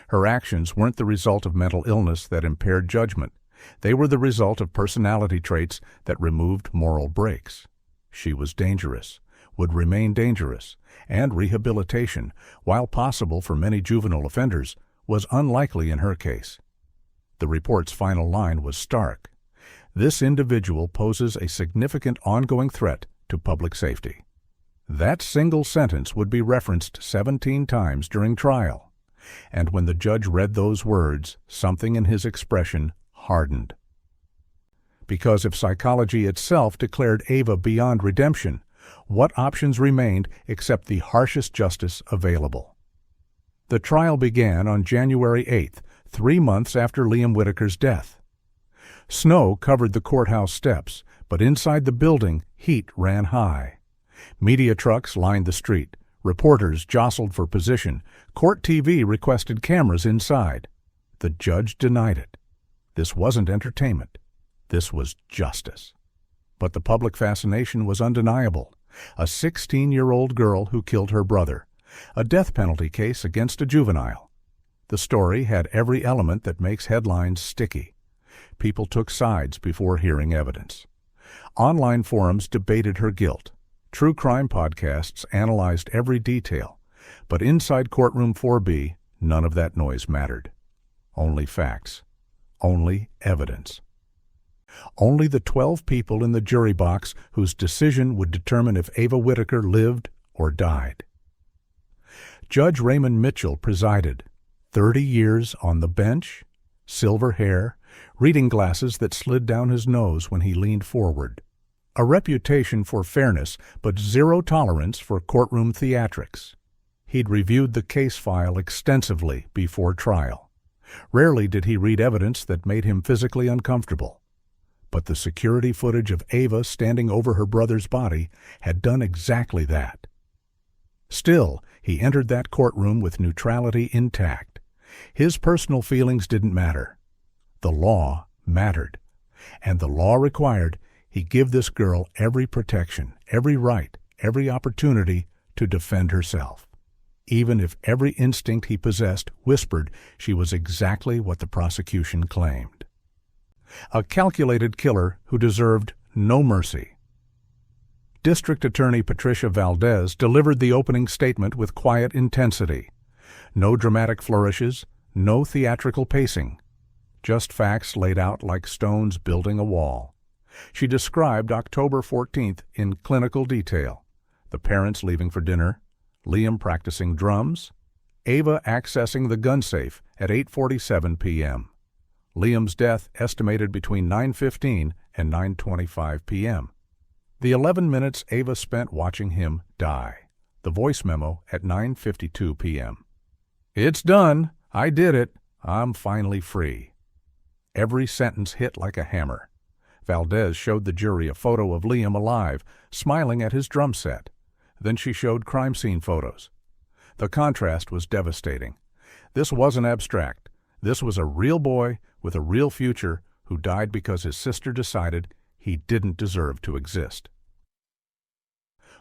Her actions weren't the result of mental illness that impaired judgment. They were the result of personality traits that removed moral brakes. She was dangerous, would remain dangerous, and rehabilitation, while possible for many juvenile offenders, was unlikely in her case. The report's final line was stark. "This individual poses a significant ongoing threat to public safety." That single sentence would be referenced 17 times during trial, and when the judge read those words, something in his expression hardened. Because if psychology itself declared Ava beyond redemption, what options remained except the harshest justice available? The trial began on January 8th, 3 months after Liam Whitaker's death. Snow covered the courthouse steps, but inside the building, heat ran high. Media trucks lined the street. Reporters jostled for position. Court TV requested cameras inside. The judge denied it. This wasn't entertainment. This was justice. But the public fascination was undeniable. A 16-year-old girl who killed her brother. A death penalty case against a juvenile. The story had every element that makes headlines sticky. People took sides before hearing evidence. Online forums debated her guilt. True crime podcasts analyzed every detail. But inside Courtroom 4B, none of that noise mattered. Only facts. Only evidence. Only the 12 people in the jury box whose decision would determine if Ava Whitaker lived or died. Judge Raymond Mitchell presided. 30 years on the bench, silver hair, reading glasses that slid down his nose when he leaned forward. A reputation for fairness, but zero tolerance for courtroom theatrics. He'd reviewed the case file extensively before trial. Rarely did he read evidence that made him physically uncomfortable. But the security footage of Ava standing over her brother's body had done exactly that. Still, he entered that courtroom with neutrality intact. His personal feelings didn't matter. The law mattered, and the law required he give this girl every protection, every right, every opportunity to defend herself, even if every instinct he possessed whispered she was exactly what the prosecution claimed. A calculated killer who deserved no mercy. District Attorney Patricia Valdez delivered the opening statement with quiet intensity. No dramatic flourishes, no theatrical pacing. Just facts laid out like stones building a wall. She described October 14th in clinical detail. The parents leaving for dinner, Liam practicing drums, Ava accessing the gun safe at 8:47 p.m. Liam's death estimated between 9:15 and 9:25 p.m. The 11 minutes Ava spent watching him die. The voice memo at 9:52 p.m. "It's done. I did it. I'm finally free." Every sentence hit like a hammer. Valdez showed the jury a photo of Liam alive, smiling at his drum set. Then she showed crime scene photos. The contrast was devastating. This wasn't abstract. This was a real boy with a real future who died because his sister decided he didn't deserve to exist.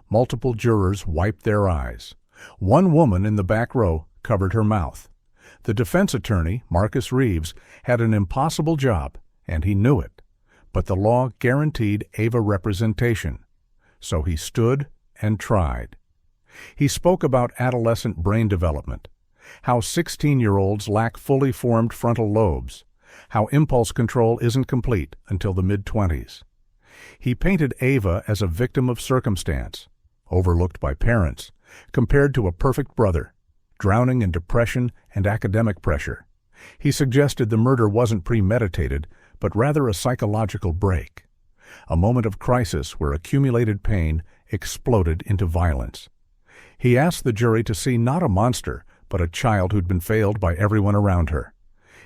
Multiple jurors wiped their eyes. One woman in the back row covered her mouth. The defense attorney, Marcus Reeves, had an impossible job, and he knew it. But the law guaranteed Ava representation. So he stood and tried. He spoke about adolescent brain development, how 16-year-olds lack fully formed frontal lobes, how impulse control isn't complete until the mid-20s. He painted Ava as a victim of circumstance, overlooked by parents, compared to a perfect brother, drowning in depression and academic pressure. He suggested the murder wasn't premeditated, but rather a psychological break, a moment of crisis where accumulated pain exploded into violence. He asked the jury to see not a monster, but a child who'd been failed by everyone around her.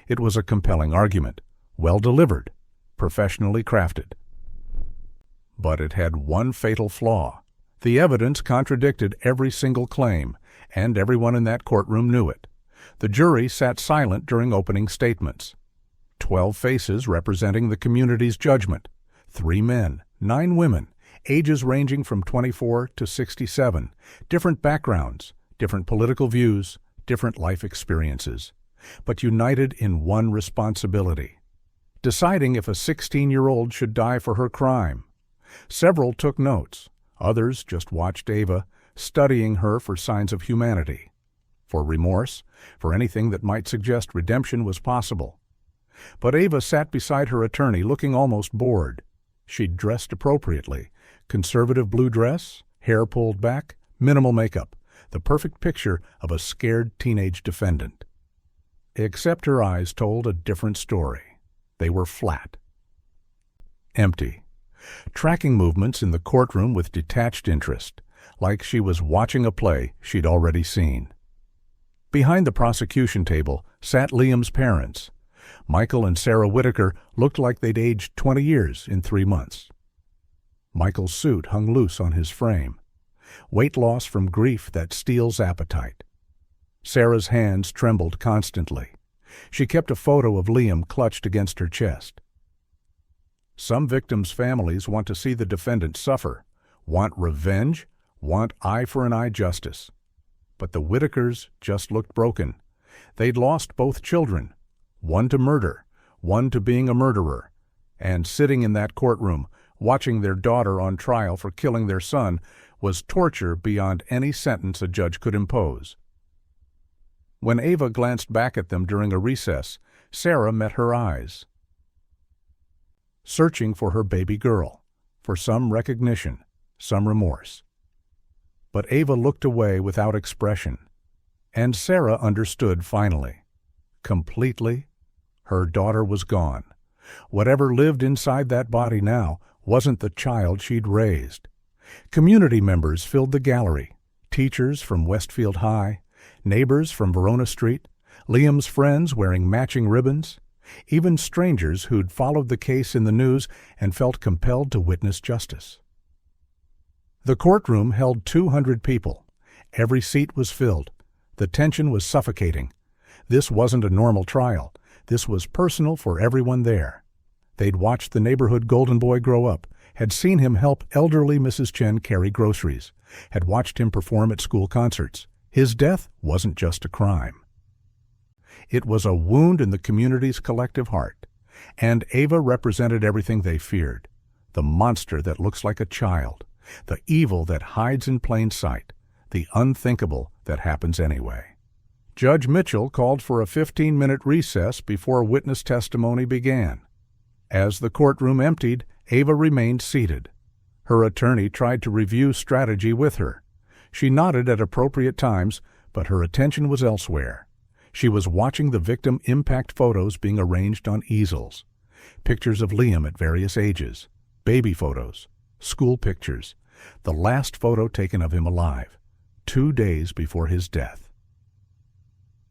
It was a compelling argument, well delivered, professionally crafted. But it had one fatal flaw. The evidence contradicted every single claim, and everyone in that courtroom knew it. The jury sat silent during opening statements. 12 faces representing the community's judgment. 3 men, 9 women, ages ranging from 24 to 67, different backgrounds, different political views, different life experiences, but united in one responsibility: deciding if a 16-year-old should die for her crime. Several took notes. Others just watched Ava, studying her for signs of humanity, for remorse, for anything that might suggest redemption was possible. But Ava sat beside her attorney looking almost bored. She'd dressed appropriately. Conservative blue dress, hair pulled back, minimal makeup, the perfect picture of a scared teenage defendant. Except her eyes told a different story. They were flat. Empty. Tracking movements in the courtroom with detached interest, like she was watching a play she'd already seen. Behind the prosecution table sat Liam's parents. Michael and Sarah Whitaker looked like they'd aged 20 years in 3 months. Michael's suit hung loose on his frame. Weight loss from grief that steals appetite. Sarah's hands trembled constantly. She kept a photo of Liam clutched against her chest. Some victims' families want to see the defendant suffer, want revenge, want eye for an eye justice. But the Whitakers just looked broken. They'd lost both children, one to murder, one to being a murderer, and sitting in that courtroom, watching their daughter on trial for killing their son, was torture beyond any sentence a judge could impose. When Ava glanced back at them during a recess, Sarah met her eyes, searching for her baby girl, for some recognition, some remorse. But Ava looked away without expression, and Sarah understood finally. Completely, her daughter was gone. Whatever lived inside that body now wasn't the child she'd raised. Community members filled the gallery, teachers from Westfield High, neighbors from Verona Street, Liam's friends wearing matching ribbons, even strangers who'd followed the case in the news and felt compelled to witness justice. The courtroom held 200 people. Every seat was filled. The tension was suffocating. This wasn't a normal trial. This was personal for everyone there. They'd watched the neighborhood golden boy grow up, had seen him help elderly Mrs. Chen carry groceries, had watched him perform at school concerts. His death wasn't just a crime. It was a wound in the community's collective heart, and Ava represented everything they feared: the monster that looks like a child, the evil that hides in plain sight, the unthinkable that happens anyway. Judge Mitchell called for a 15-minute recess before witness testimony began. As the courtroom emptied, Ava remained seated. Her attorney tried to review strategy with her. She nodded at appropriate times, but her attention was elsewhere. She was watching the victim impact photos being arranged on easels. Pictures of Liam at various ages, baby photos, school pictures, the last photo taken of him alive, 2 days before his death.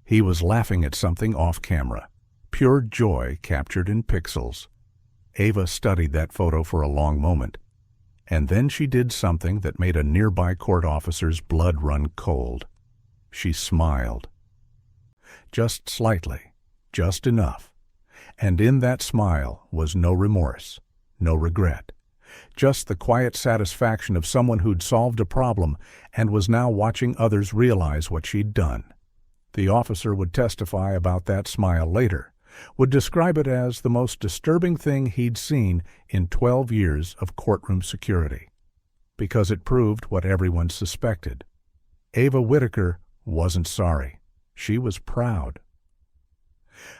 He was laughing at something off camera, pure joy captured in pixels. Ava studied that photo for a long moment, and then she did something that made a nearby court officer's blood run cold. She smiled. Just slightly, just enough. And in that smile was no remorse, no regret, just the quiet satisfaction of someone who'd solved a problem and was now watching others realize what she'd done. The officer would testify about that smile later, would describe it as the most disturbing thing he'd seen in 12 years of courtroom security, because it proved what everyone suspected. Ava Whitaker wasn't sorry. She was proud.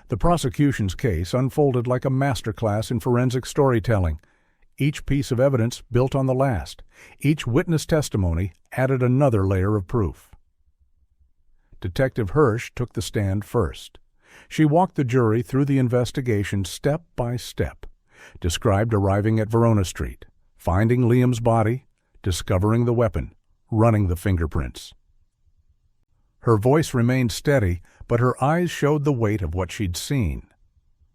The prosecution's case unfolded like a masterclass in forensic storytelling. Each piece of evidence built on the last. Each witness testimony added another layer of proof. Detective Hirsch took the stand first. She walked the jury through the investigation step by step, described arriving at Verona Street, finding Liam's body, discovering the weapon, running the fingerprints. Her voice remained steady, but her eyes showed the weight of what she'd seen.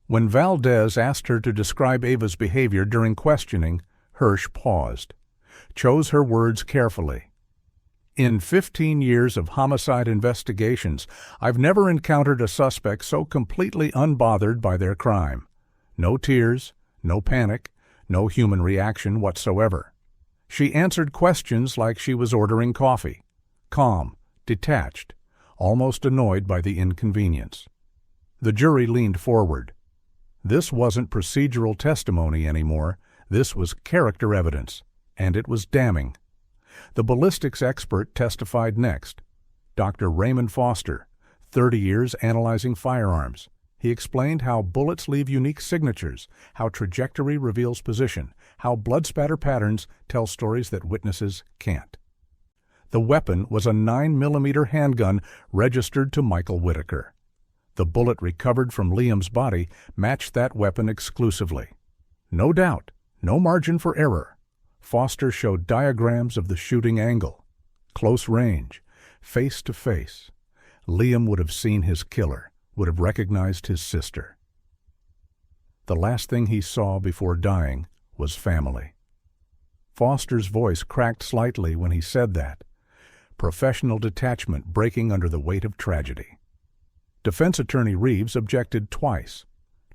When Valdez asked her to describe Ava's behavior during questioning, Hirsch paused, chose her words carefully. In 15 years of homicide investigations, I've never encountered a suspect so completely unbothered by their crime. No tears, no panic, no human reaction whatsoever. She answered questions like she was ordering coffee, calm, detached, almost annoyed by the inconvenience. The jury leaned forward. This wasn't procedural testimony anymore. This was character evidence, and it was damning. The ballistics expert testified next. Dr. Raymond Foster, 30 years analyzing firearms. He explained how bullets leave unique signatures, how trajectory reveals position, how blood spatter patterns tell stories that witnesses can't. The weapon was a 9mm handgun registered to Michael Whitaker. The bullet recovered from Liam's body matched that weapon exclusively. No doubt, no margin for error. Foster showed diagrams of the shooting angle, close range, face to face. Liam would have seen his killer, would have recognized his sister. The last thing he saw before dying was family. Foster's voice cracked slightly when he said that, professional detachment breaking under the weight of tragedy. Defense attorney Reeves objected twice,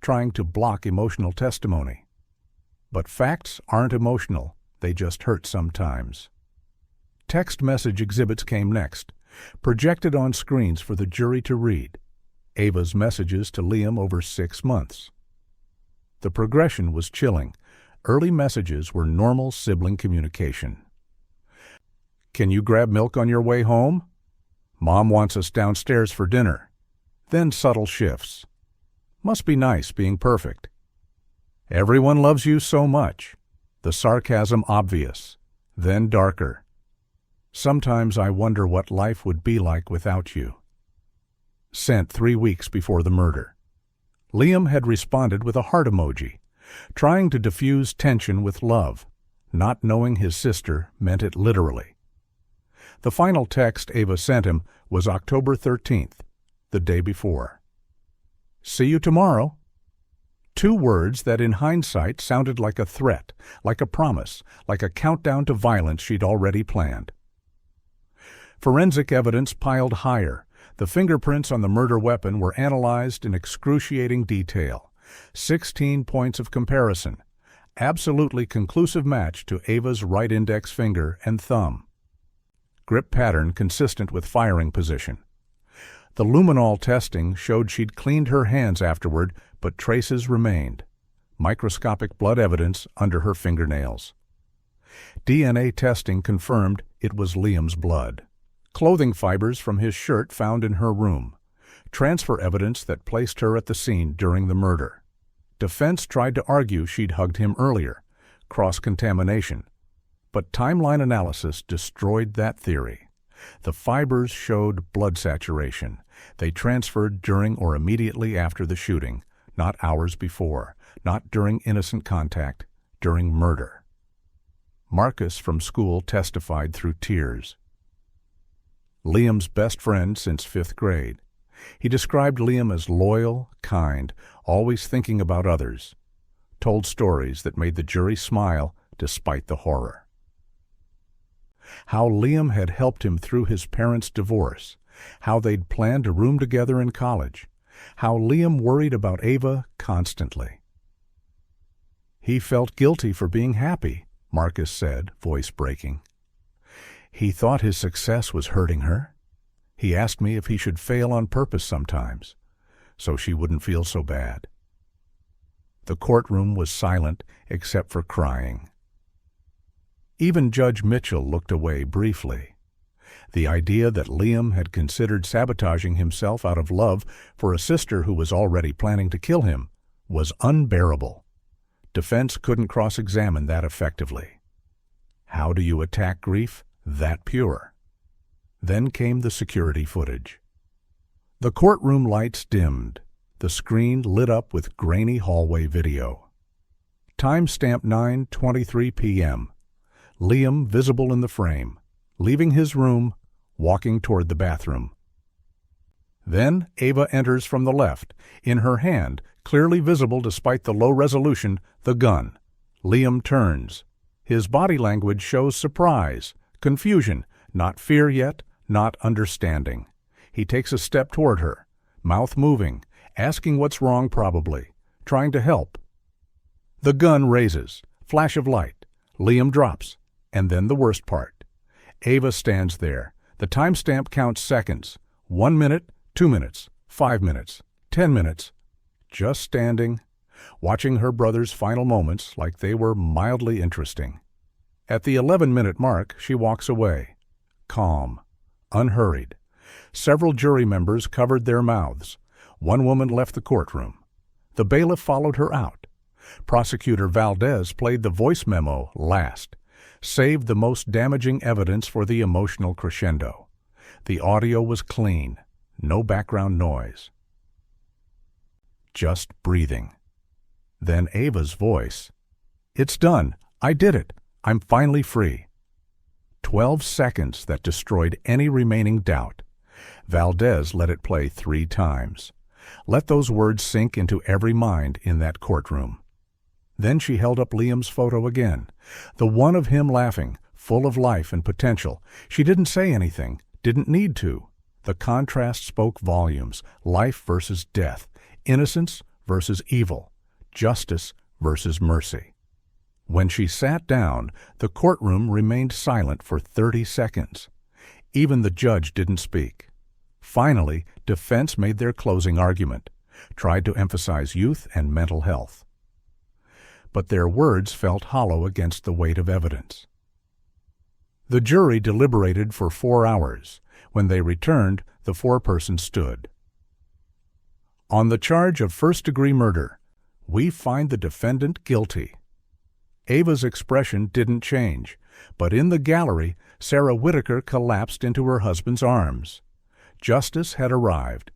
trying to block emotional testimony. But facts aren't emotional. They just hurt sometimes. Text message exhibits came next, projected on screens for the jury to read. Ava's messages to Liam over 6 months. The progression was chilling. Early messages were normal sibling communication. Can you grab milk on your way home? Mom wants us downstairs for dinner. Then subtle shifts. Must be nice being perfect. Everyone loves you so much. The sarcasm obvious, then darker. Sometimes I wonder what life would be like without you. Sent 3 weeks before the murder. Liam had responded with a heart emoji, trying to diffuse tension with love, not knowing his sister meant it literally. The final text Ava sent him was October 13th, the day before. See you tomorrow. 2 words that in hindsight sounded like a threat, like a promise, like a countdown to violence she'd already planned. Forensic evidence piled higher. The fingerprints on the murder weapon were analyzed in excruciating detail. 16 points of comparison. Absolutely conclusive match to Ava's right index finger and thumb. Grip pattern consistent with firing position. The luminol testing showed she'd cleaned her hands afterward, but traces remained. Microscopic blood evidence under her fingernails. DNA testing confirmed it was Liam's blood. Clothing fibers from his shirt found in her room. Transfer evidence that placed her at the scene during the murder. Defense tried to argue she'd hugged him earlier. Cross-contamination. But timeline analysis destroyed that theory. The fibers showed blood saturation. They transferred during or immediately after the shooting, not hours before, not during innocent contact, during murder. Marcus from school testified through tears. Liam's best friend since 5th grade. He described Liam as loyal, kind, always thinking about others. Told stories that made the jury smile despite the horror. How Liam had helped him through his parents' divorce, how they'd planned a room together in college, how Liam worried about Ava constantly. He felt guilty for being happy, Marcus said, voice breaking. He thought his success was hurting her. He asked me if he should fail on purpose sometimes, so she wouldn't feel so bad. The courtroom was silent except for crying. Even Judge Mitchell looked away briefly. The idea that Liam had considered sabotaging himself out of love for a sister who was already planning to kill him was unbearable. Defense couldn't cross-examine that effectively. How do you attack grief that pure? Then came the security footage. The courtroom lights dimmed. The screen lit up with grainy hallway video. Timestamp 9:23 p.m. Liam visible in the frame, leaving his room, walking toward the bathroom. Then Ava enters from the left, in her hand, clearly visible despite the low resolution, the gun. Liam turns. His body language shows surprise, confusion, not fear yet, not understanding. He takes a step toward her, mouth moving, asking what's wrong probably, trying to help. The gun raises, flash of light. Liam drops, and then the worst part. Ava stands there. The timestamp counts seconds. 1 minute, 2 minutes, 5 minutes, 10 minutes. Just standing, watching her brother's final moments like they were mildly interesting. At the 11-minute mark, she walks away. Calm, unhurried. Several jury members covered their mouths. One woman left the courtroom. The bailiff followed her out. Prosecutor Valdez played the voice memo last, saved the most damaging evidence for the emotional crescendo. The audio was clean, no background noise. Just breathing. Then Ava's voice. "It's done. I did it. I'm finally free." 12 seconds that destroyed any remaining doubt. Valdez let it play 3 times. Let those words sink into every mind in that courtroom. Then she held up Liam's photo again, the one of him laughing, full of life and potential. She didn't say anything, didn't need to. The contrast spoke volumes, life versus death, innocence versus evil, justice versus mercy. When she sat down, the courtroom remained silent for 30 seconds. Even the judge didn't speak. Finally, defense made their closing argument, tried to emphasize youth and mental health. But their words felt hollow against the weight of evidence. The jury deliberated for 4 hours. When they returned, the foreperson stood. "On the charge of first-degree murder, we find the defendant guilty." Ava's expression didn't change, but in the gallery, Sarah Whitaker collapsed into her husband's arms. Justice had arrived,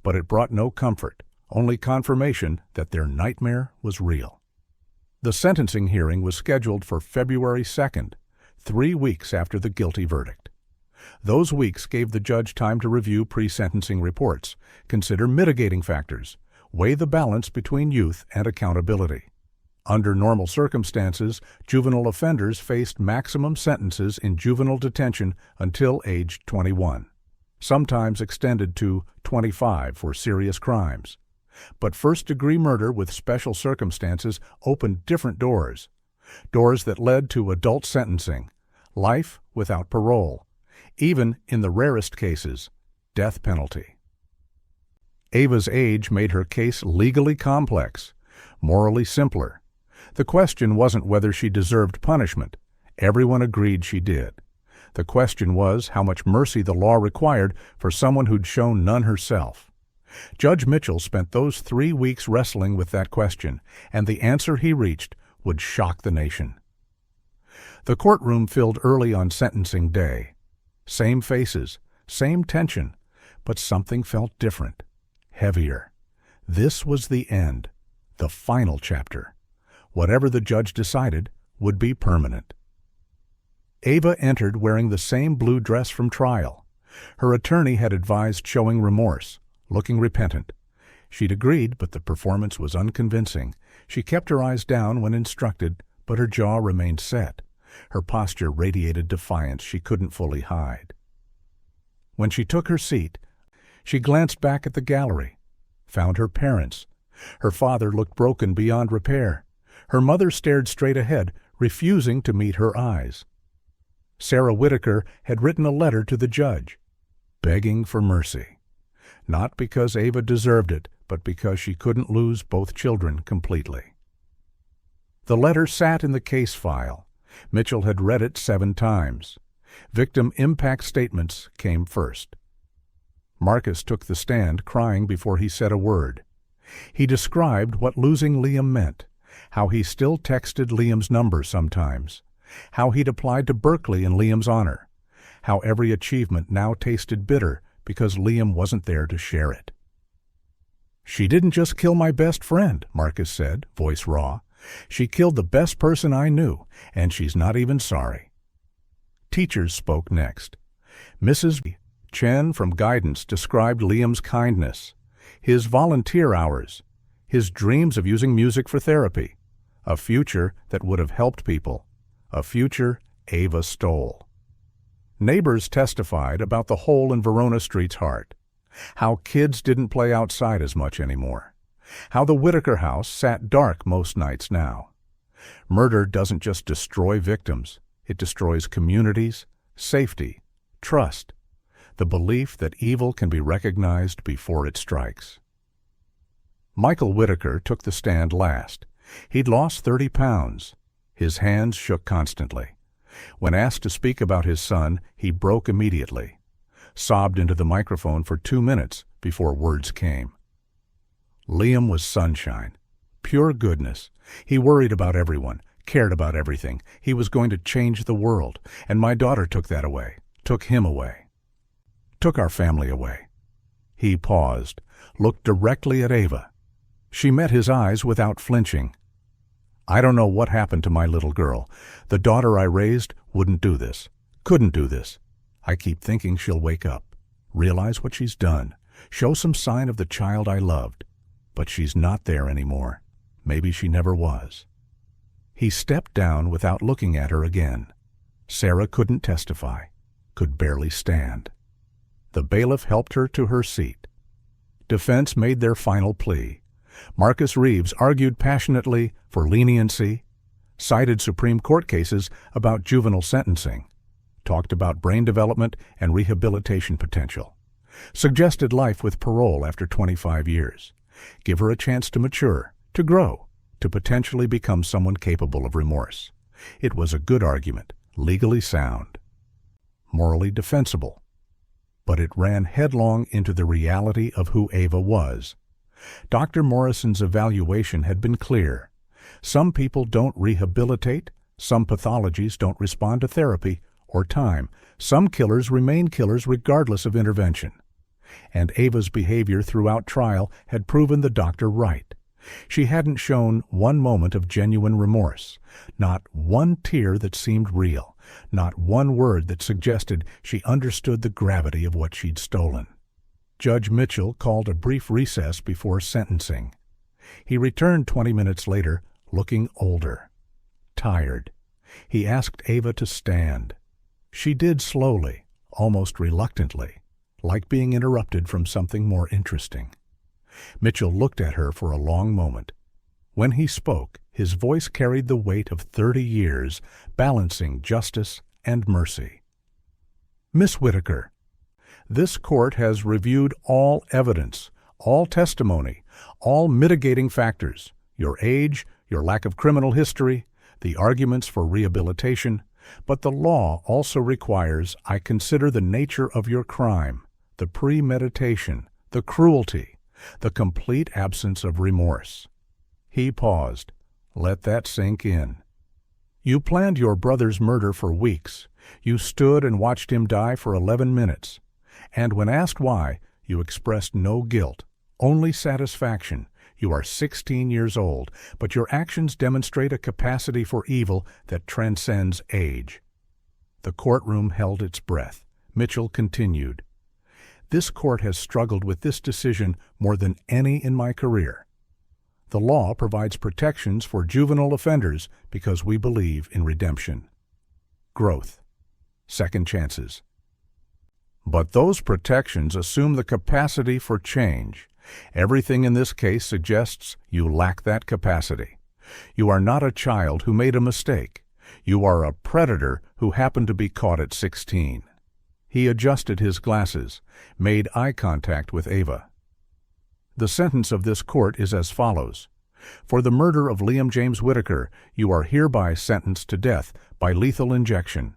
but it brought no comfort, only confirmation that their nightmare was real. The sentencing hearing was scheduled for February 2nd, 3 weeks after the guilty verdict. Those weeks gave the judge time to review pre-sentencing reports, consider mitigating factors, weigh the balance between youth and accountability. Under normal circumstances, juvenile offenders faced maximum sentences in juvenile detention until age 21, sometimes extended to 25 for serious crimes. But first-degree murder with special circumstances opened different doors that led to adult sentencing, life without parole, even in the rarest cases, death penalty. Ava's age made her case legally complex, morally simpler. The question wasn't whether she deserved punishment. Everyone agreed she did. The question was how much mercy the law required for someone who'd shown none herself. Judge Mitchell spent those 3 weeks wrestling with that question, and the answer he reached would shock the nation. The courtroom filled early on sentencing day. Same faces, same tension, but something felt different, heavier. This was the end, the final chapter. Whatever the judge decided would be permanent. Ava entered wearing the same blue dress from trial. Her attorney had advised showing remorse, looking repentant. She'd agreed, but the performance was unconvincing. She kept her eyes down when instructed, but her jaw remained set. Her posture radiated defiance she couldn't fully hide. When she took her seat, she glanced back at the gallery, found her parents. Her father looked broken beyond repair. Her mother stared straight ahead, refusing to meet her eyes. Sarah Whitaker had written a letter to the judge, begging for mercy. Not because Ava deserved it, but because she couldn't lose both children completely. The letter sat in the case file. Mitchell had read it 7 times. Victim impact statements came first. Marcus took the stand, crying before he said a word. He described what losing Liam meant, how he still texted Liam's number sometimes, how he'd applied to Berkeley in Liam's honor, how every achievement now tasted bitter because Liam wasn't there to share it. "She didn't just kill my best friend," Marcus said, voice raw. "She killed the best person I knew, and she's not even sorry." Teachers spoke next. Mrs. Chen from Guidance described Liam's kindness, his volunteer hours, his dreams of using music for therapy, a future that would have helped people, a future Ava stole. Neighbors testified about the hole in Verona Street's heart, how kids didn't play outside as much anymore, how the Whitaker house sat dark most nights now. Murder doesn't just destroy victims, it destroys communities, safety, trust, the belief that evil can be recognized before it strikes. Michael Whitaker took the stand last. He'd lost 30 pounds. His hands shook constantly. When asked to speak about his son, he broke immediately, sobbed into the microphone for 2 minutes before words came. Liam was sunshine, pure goodness. He worried about everyone, cared about everything. He was going to change the world, and my daughter took that away, took him away, took our family away. He paused, looked directly at Ava. She met his eyes without flinching. "I don't know what happened to my little girl. The daughter I raised wouldn't do this, couldn't do this. I keep thinking she'll wake up, realize what she's done, show some sign of the child I loved. But she's not there anymore. Maybe she never was." He stepped down without looking at her again. Sarah couldn't testify, could barely stand. The bailiff helped her to her seat. Defense made their final plea. Marcus Reeves argued passionately for leniency, cited Supreme Court cases about juvenile sentencing, talked about brain development and rehabilitation potential, suggested life with parole after 25 years, give her a chance to mature, to grow, to potentially become someone capable of remorse. It was a good argument, legally sound, morally defensible, but it ran headlong into the reality of who Ava was. Dr. Morrison's evaluation had been clear. Some people don't rehabilitate, some pathologies don't respond to therapy or time, some killers remain killers regardless of intervention. And Ava's behavior throughout trial had proven the doctor right. She hadn't shown one moment of genuine remorse, not one tear that seemed real, not one word that suggested she understood the gravity of what she'd stolen. Judge Mitchell called a brief recess before sentencing. He returned 20 minutes later, looking older, tired. He asked Ava to stand. She did slowly, almost reluctantly, like being interrupted from something more interesting. Mitchell looked at her for a long moment. When he spoke, his voice carried the weight of 30 years, balancing justice and mercy. "Miss Whitaker, this court has reviewed all evidence, all testimony, all mitigating factors, your age, your lack of criminal history, the arguments for rehabilitation, but the law also requires I consider the nature of your crime, the premeditation, the cruelty, the complete absence of remorse." He paused. Let that sink in. "You planned your brother's murder for weeks. You stood and watched him die for 11 minutes. And when asked why, you expressed no guilt, only satisfaction. You are 16 years old, but your actions demonstrate a capacity for evil that transcends age." The courtroom held its breath. Mitchell continued, "This court has struggled with this decision more than any in my career. The law provides protections for juvenile offenders because we believe in redemption, growth, second chances. But those protections assume the capacity for change. Everything in this case suggests you lack that capacity. You are not a child who made a mistake. You are a predator who happened to be caught at 16. He adjusted his glasses, made eye contact with Ava. "The sentence of this court is as follows. For the murder of Liam James Whitaker, you are hereby sentenced to death by lethal injection.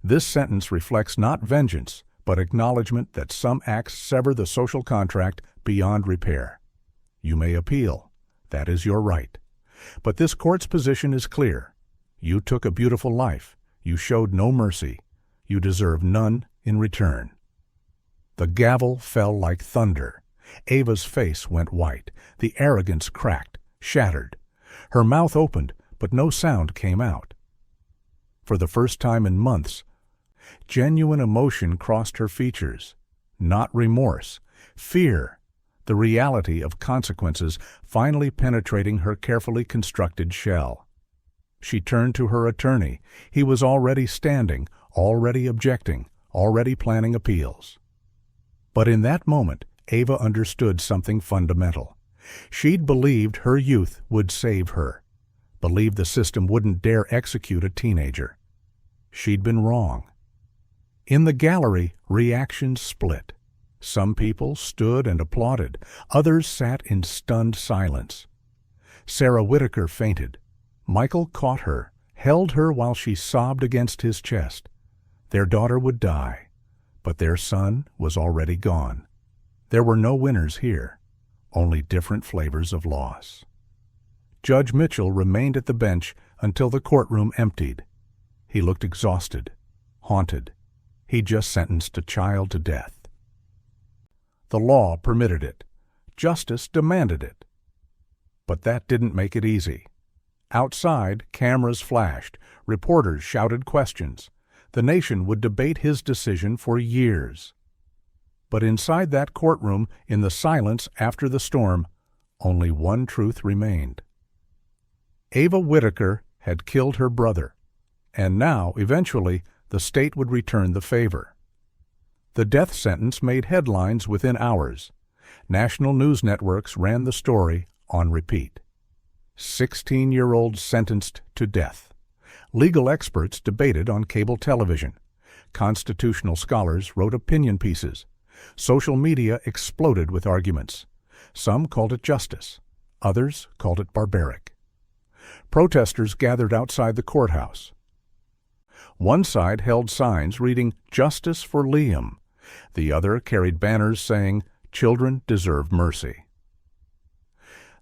This sentence reflects not vengeance, but acknowledgement that some acts sever the social contract beyond repair. You may appeal. That is your right. But this court's position is clear. You took a beautiful life. You showed no mercy. You deserve none in return. The gavel fell like thunder. Ava's face went white. The arrogance cracked, shattered. Her mouth opened, but no sound came out. For the first time in months, genuine emotion crossed her features. Not remorse, fear, the reality of consequences finally penetrating her carefully constructed shell. She turned to her attorney. He was already standing, already objecting, already planning appeals. But in that moment, Ava understood something fundamental. She'd believed her youth would save her, believed the system wouldn't dare execute a teenager. She'd been wrong. In the gallery, reactions split. Some people stood and applauded. Others sat in stunned silence. Sarah Whitaker fainted. Michael caught her, held her while she sobbed against his chest. Their daughter would die, but their son was already gone. There were no winners here, only different flavors of loss. Judge Mitchell remained at the bench until the courtroom emptied. He looked exhausted, haunted. He just sentenced a child to death. The law permitted it. Justice demanded it. But that didn't make it easy. Outside, cameras flashed. Reporters shouted questions. The nation would debate his decision for years. But inside that courtroom, in the silence after the storm, only one truth remained. Ava Whitaker had killed her brother, and now, eventually, the state would return the favor. The death sentence made headlines within hours. National news networks ran the story on repeat. 16-year-old sentenced to death. Legal experts debated on cable television. Constitutional scholars wrote opinion pieces. Social media exploded with arguments. Some called it justice. Others called it barbaric. Protesters gathered outside the courthouse. One side held signs reading, "Justice for Liam." The other carried banners saying, "Children deserve mercy."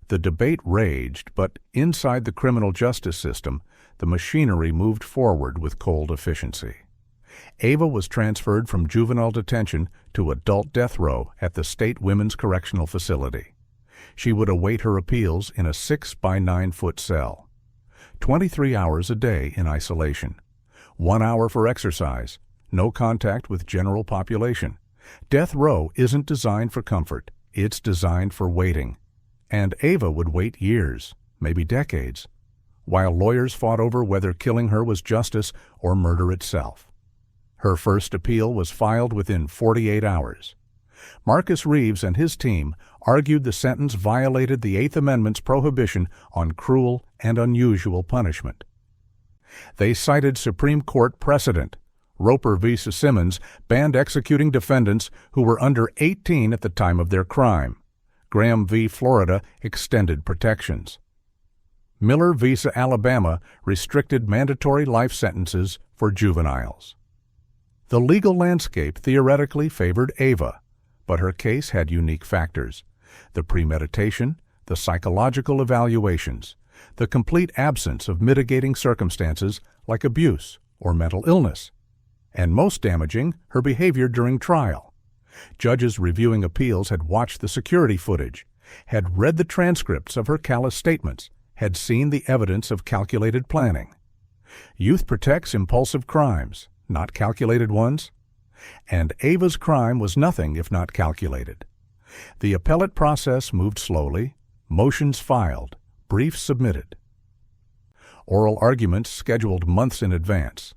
The debate raged, but inside the criminal justice system, the machinery moved forward with cold efficiency. Ava was transferred from juvenile detention to adult death row at the State Women's Correctional Facility. She would await her appeals in a 6 by 9 foot cell. 23 hours a day in isolation. 1 hour for exercise. No contact with general population. Death row isn't designed for comfort. It's designed for waiting. And Ava would wait years, maybe decades, while lawyers fought over whether killing her was justice or murder itself. Her first appeal was filed within 48 hours. Marcus Reeves and his team argued the sentence violated the Eighth Amendment's prohibition on cruel and unusual punishment. They cited Supreme Court precedent. Roper v. Simmons banned executing defendants who were under 18 at the time of their crime. Graham v. Florida extended protections. Miller v. Alabama restricted mandatory life sentences for juveniles. The legal landscape theoretically favored Ava, but her case had unique factors: the premeditation, the psychological evaluations, the complete absence of mitigating circumstances like abuse or mental illness, and most damaging, her behavior during trial. Judges reviewing appeals had watched the security footage, had read the transcripts of her callous statements, had seen the evidence of calculated planning. Youth protects impulsive crimes, not calculated ones. And Ava's crime was nothing if not calculated. The appellate process moved slowly, motions filed, briefs submitted. Oral arguments scheduled months in advance.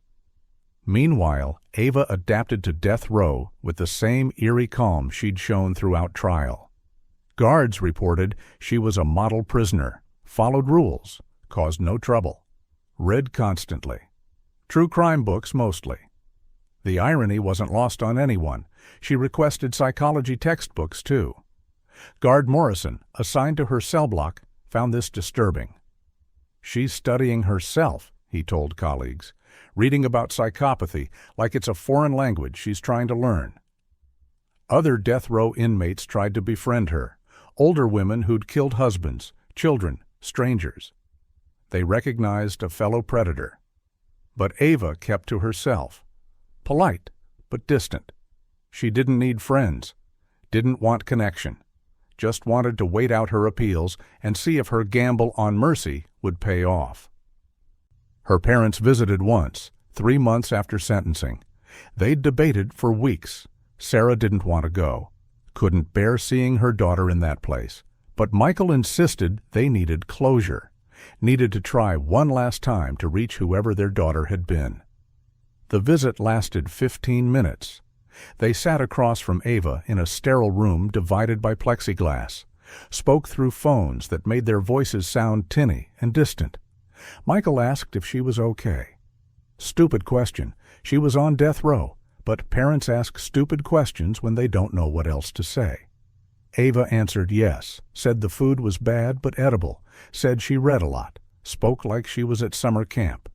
Meanwhile, Ava adapted to death row with the same eerie calm she'd shown throughout trial. Guards reported she was a model prisoner, followed rules, caused no trouble, read constantly. True crime books mostly. The irony wasn't lost on anyone. She requested psychology textbooks, too. Guard Morrison, assigned to her cell block, found this disturbing. "She's studying herself," he told colleagues. reading about psychopathy like it's a foreign language she's trying to learn. Other death row inmates tried to befriend her, older women who'd killed husbands, children, strangers. They recognized a fellow predator. But Ava kept to herself, polite but distant. She didn't need friends, didn't want connection, just wanted to wait out her appeals and see if her gamble on mercy would pay off. Her parents visited once, 3 months after sentencing. They'd debated for weeks. Sarah didn't want to go, couldn't bear seeing her daughter in that place. But Michael insisted they needed closure, needed to try one last time to reach whoever their daughter had been. The visit lasted 15 minutes. They sat across from Ava in a sterile room divided by plexiglass, spoke through phones that made their voices sound tinny and distant. Michael asked if she was okay. Stupid question. She was on death row, but parents ask stupid questions when they don't know what else to say. Ava answered yes, said the food was bad but edible, said she read a lot, spoke like she was at summer camp.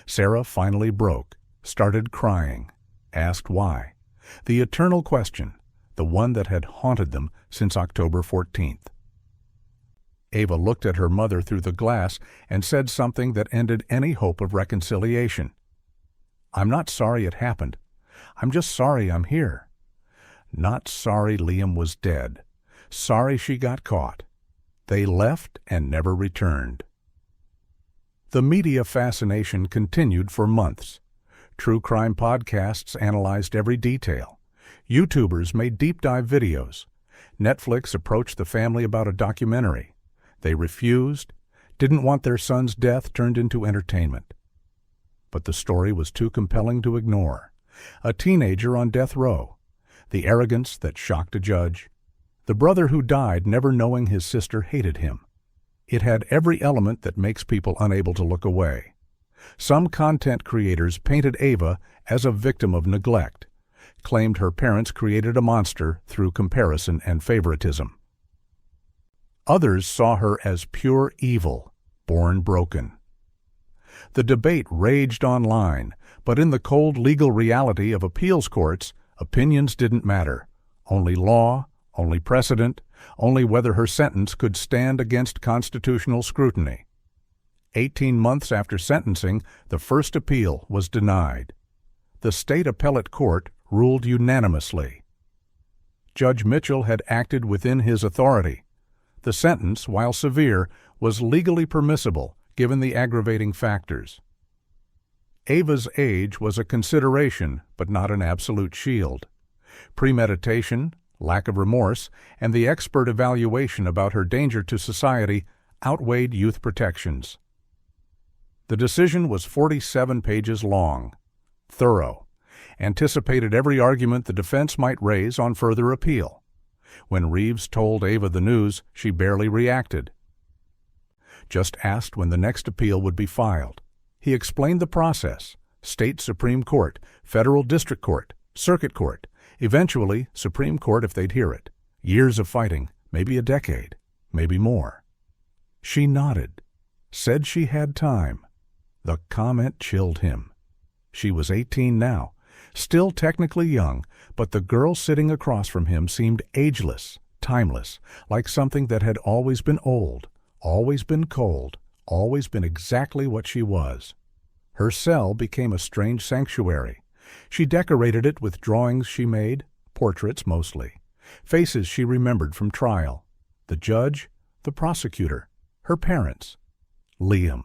Sarah finally broke, started crying, asked why. The eternal question, the one that had haunted them since October 14th. Ava looked at her mother through the glass and said something that ended any hope of reconciliation. "I'm not sorry it happened. I'm just sorry I'm here. Not sorry Liam was dead. Sorry she got caught. They left and never returned." The media fascination continued for months. True crime podcasts analyzed every detail. YouTubers made deep-dive videos. Netflix approached the family about a documentary. They refused, didn't want their son's death turned into entertainment. But the story was too compelling to ignore. A teenager on death row, the arrogance that shocked a judge, the brother who died never knowing his sister hated him. It had every element that makes people unable to look away. Some content creators painted Ava as a victim of neglect, claimed her parents created a monster through comparison and favoritism. Others saw her as pure evil, born broken. The debate raged online, but in the cold legal reality of appeals courts, opinions didn't matter. Only law, only precedent, only whether her sentence could stand against constitutional scrutiny. 18 months after sentencing, the first appeal was denied. The state appellate court ruled unanimously. Judge Mitchell had acted within his authority. The sentence, while severe, was legally permissible given the aggravating factors. Ava's age was a consideration, but not an absolute shield. Premeditation, lack of remorse, and the expert evaluation about her danger to society outweighed youth protections. The decision was 47 pages long, thorough, anticipated every argument the defense might raise on further appeal. When Reeves told Ava the news, she barely reacted. Just asked when the next appeal would be filed. He explained the process: state Supreme Court, federal district court, circuit court, eventually Supreme Court if they'd hear it. Years of fighting, maybe a decade, maybe more. She nodded, said she had time. The comment chilled him. She was 18 now, still technically young, but the girl sitting across from him seemed ageless, timeless, like something that had always been old, always been cold, always been exactly what she was. Her cell became a strange sanctuary. She decorated it with drawings she made, portraits mostly, faces she remembered from trial, the judge, the prosecutor, her parents, Liam.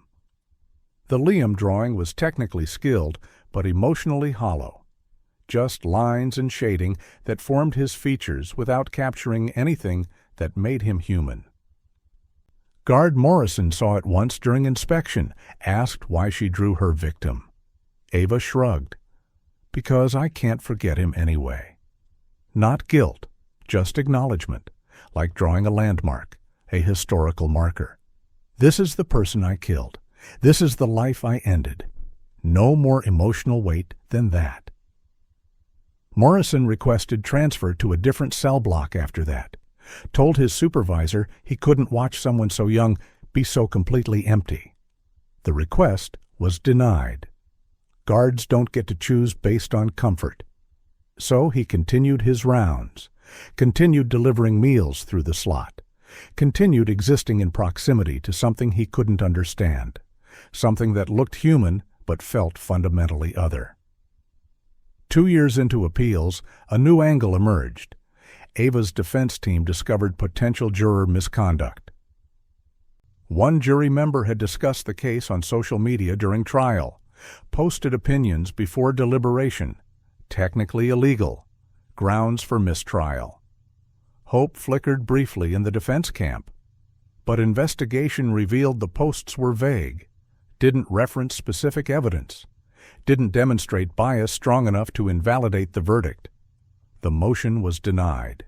The Liam drawing was technically skilled, but emotionally hollow. Just lines and shading that formed his features without capturing anything that made him human. Guard Morrison saw it once during inspection, asked why she drew her victim. Ava shrugged. "Because I can't forget him anyway." Not guilt, just acknowledgement, like drawing a landmark, a historical marker. This is the person I killed. This is the life I ended. No more emotional weight than that. Morrison requested transfer to a different cell block after that. Told his supervisor he couldn't watch someone so young be so completely empty. The request was denied. Guards don't get to choose based on comfort. So he continued his rounds, continued delivering meals through the slot, continued existing in proximity to something he couldn't understand, something that looked human but felt fundamentally other. 2 years into appeals, a new angle emerged. Ava's defense team discovered potential juror misconduct. One jury member had discussed the case on social media during trial, posted opinions before deliberation, technically illegal, grounds for mistrial. Hope flickered briefly in the defense camp, but investigation revealed the posts were vague, didn't reference specific evidence, didn't demonstrate bias strong enough to invalidate the verdict. The motion was denied.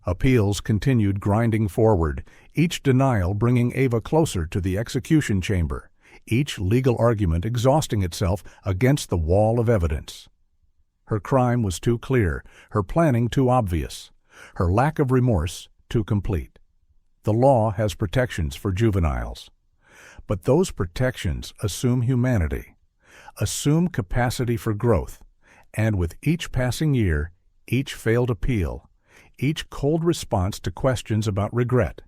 Appeals continued grinding forward, each denial bringing Ava closer to the execution chamber, each legal argument exhausting itself against the wall of evidence. Her crime was too clear, her planning too obvious, her lack of remorse too complete. The law has protections for juveniles, but those protections assume humanity, assume capacity for growth, and with each passing year, each failed appeal, each cold response to questions about regret,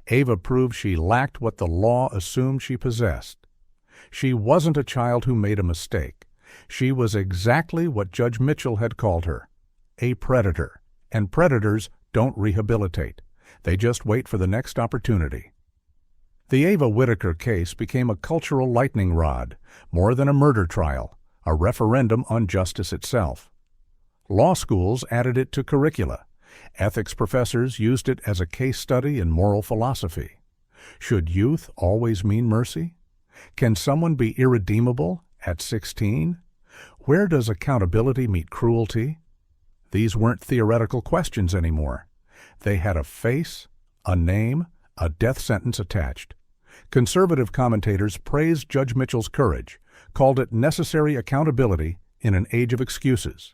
Ava proved she lacked what the law assumed she possessed. She wasn't a child who made a mistake. She was exactly what Judge Mitchell had called her, a predator. And predators don't rehabilitate. They just wait for the next opportunity. The Ava Whitaker case became a cultural lightning rod, more than a murder trial, a referendum on justice itself. Law schools added it to curricula. Ethics professors used it as a case study in moral philosophy. Should youth always mean mercy? Can someone be irredeemable at 16? Where does accountability meet cruelty? These weren't theoretical questions anymore. They had a face, a name, a death sentence attached. Conservative commentators praised Judge Mitchell's courage, called it necessary accountability in an age of excuses.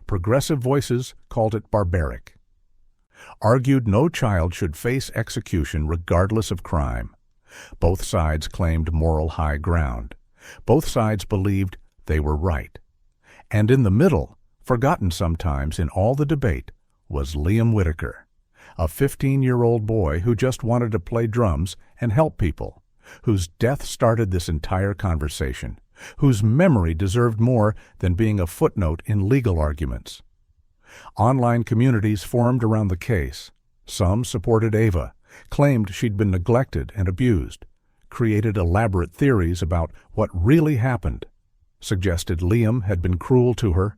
Progressive voices called it barbaric. Argued no child should face execution regardless of crime. Both sides claimed moral high ground. Both sides believed they were right. And in the middle, forgotten sometimes in all the debate, was Liam Whitaker, a 15-year-old boy who just wanted to play drums and help people, whose death started this entire conversation, whose memory deserved more than being a footnote in legal arguments. Online communities formed around the case. Some supported Ava, claimed she'd been neglected and abused, created elaborate theories about what really happened, suggested Liam had been cruel to her,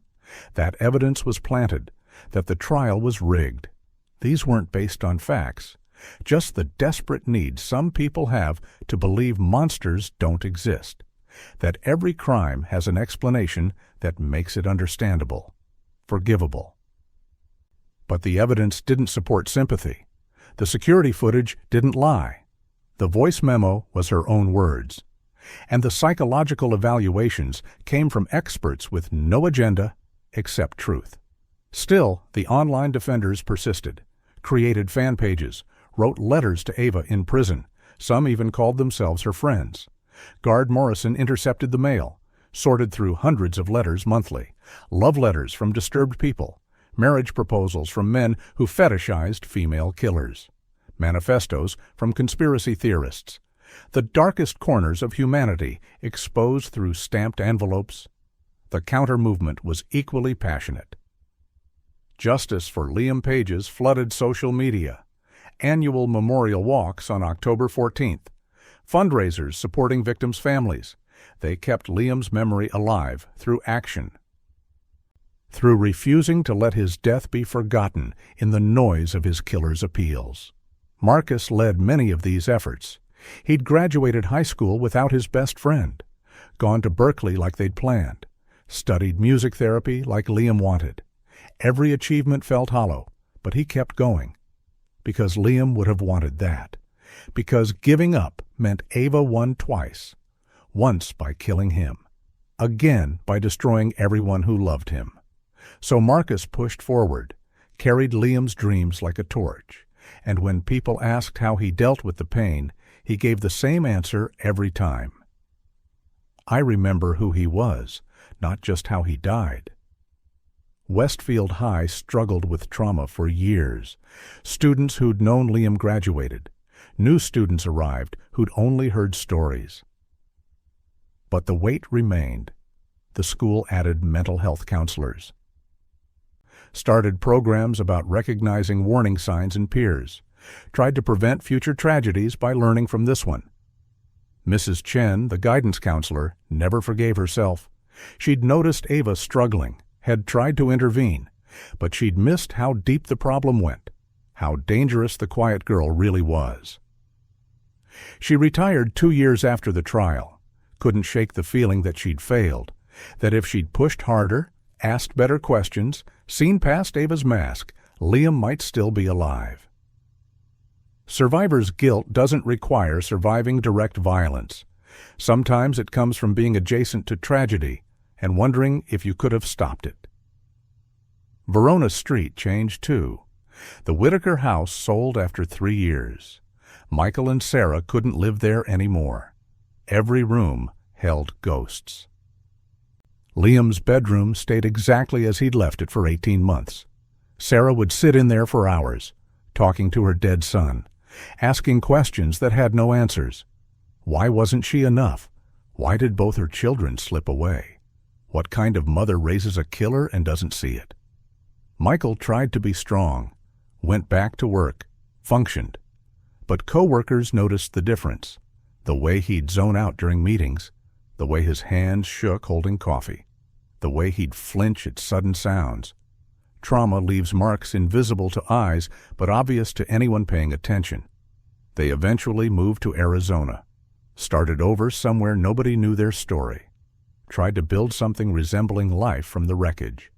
that evidence was planted, that the trial was rigged. These weren't based on facts, just the desperate need some people have to believe monsters don't exist, that every crime has an explanation that makes it understandable, forgivable. But the evidence didn't support sympathy. The security footage didn't lie. The voice memo was her own words. And the psychological evaluations came from experts with no agenda except truth. Still, the online defenders persisted, created fan pages, wrote letters to Ava in prison. Some even called themselves her friends. Guard Morrison intercepted the mail, sorted through hundreds of letters monthly, love letters from disturbed people, marriage proposals from men who fetishized female killers, manifestos from conspiracy theorists, the darkest corners of humanity exposed through stamped envelopes. The counter-movement was equally passionate. Justice for Liam Pages flooded social media. Annual memorial walks on October 14th. Fundraisers supporting victims' families. They kept Liam's memory alive through action. Through refusing to let his death be forgotten in the noise of his killer's appeals. Marcus led many of these efforts. He'd graduated high school without his best friend, gone to Berkeley like they'd planned, studied music therapy like Liam wanted. Every achievement felt hollow, but he kept going. Because Liam would have wanted that. Because giving up meant Ava won twice. Once by killing him. Again by destroying everyone who loved him. So Marcus pushed forward, carried Liam's dreams like a torch, and when people asked how he dealt with the pain, he gave the same answer every time. I remember who he was, not just how he died. Westfield High struggled with trauma for years. Students who'd known Liam graduated. New students arrived who'd only heard stories. But the weight remained. The school added mental health counselors. Started programs about recognizing warning signs in peers. Tried to prevent future tragedies by learning from this one. Mrs. Chen, the guidance counselor, never forgave herself. She'd noticed Ava struggling, had tried to intervene, but she'd missed how deep the problem went, how dangerous the quiet girl really was. She retired 2 years after the trial, couldn't shake the feeling that she'd failed, that if she'd pushed harder, asked better questions, seen past Ava's mask, Liam might still be alive. Survivor's guilt doesn't require surviving direct violence. Sometimes it comes from being adjacent to tragedy and wondering if you could have stopped it. Verona Street changed too. The Whitaker house sold after 3 years. Michael and Sarah couldn't live there anymore. Every room held ghosts. Liam's bedroom stayed exactly as he'd left it for 18 months. Sarah would sit in there for hours, talking to her dead son, asking questions that had no answers. Why wasn't she enough? Why did both her children slip away? What kind of mother raises a killer and doesn't see it? Michael tried to be strong, went back to work, functioned. But co-workers noticed the difference. The way he'd zone out during meetings, the way his hands shook holding coffee, the way he'd flinch at sudden sounds. Trauma leaves marks invisible to eyes but obvious to anyone paying attention. They eventually moved to Arizona, started over somewhere nobody knew their story, tried to build something resembling life from the wreckage.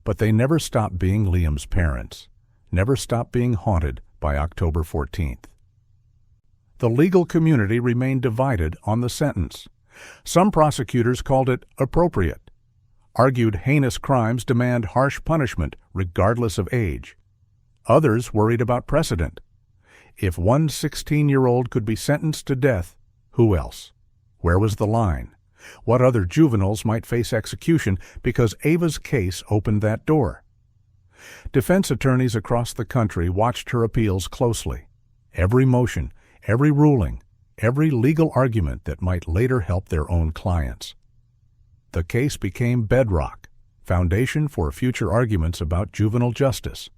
But they never stopped being Liam's parents, never stopped being haunted by October 14th. The legal community remained divided on the sentence. Some prosecutors called it appropriate, argued heinous crimes demand harsh punishment regardless of age. Others worried about precedent. If one 16-year-old could be sentenced to death, who else? Where was the line? What other juveniles might face execution because Ava's case opened that door? Defense attorneys across the country watched her appeals closely. Every motion, every ruling, every legal argument that might later help their own clients. The case became bedrock, foundation for future arguments about juvenile justice.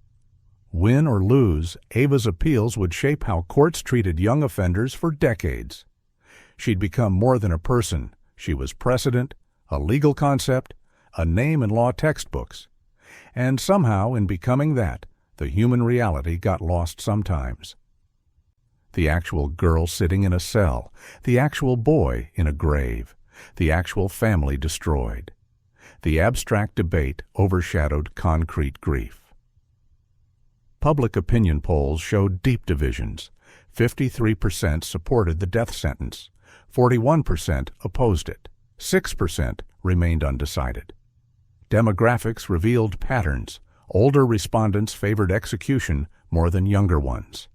Win or lose, Ava's appeals would shape how courts treated young offenders for decades. She'd become more than a person. She was precedent, a legal concept, a name in law textbooks. And somehow, in becoming that, the human reality got lost sometimes. The actual girl sitting in a cell, the actual boy in a grave, the actual family destroyed. The abstract debate overshadowed concrete grief. Public opinion polls showed deep divisions. 53% supported the death sentence, 41% opposed it, 6% remained undecided. Demographics revealed patterns. Older respondents favored execution more than younger ones.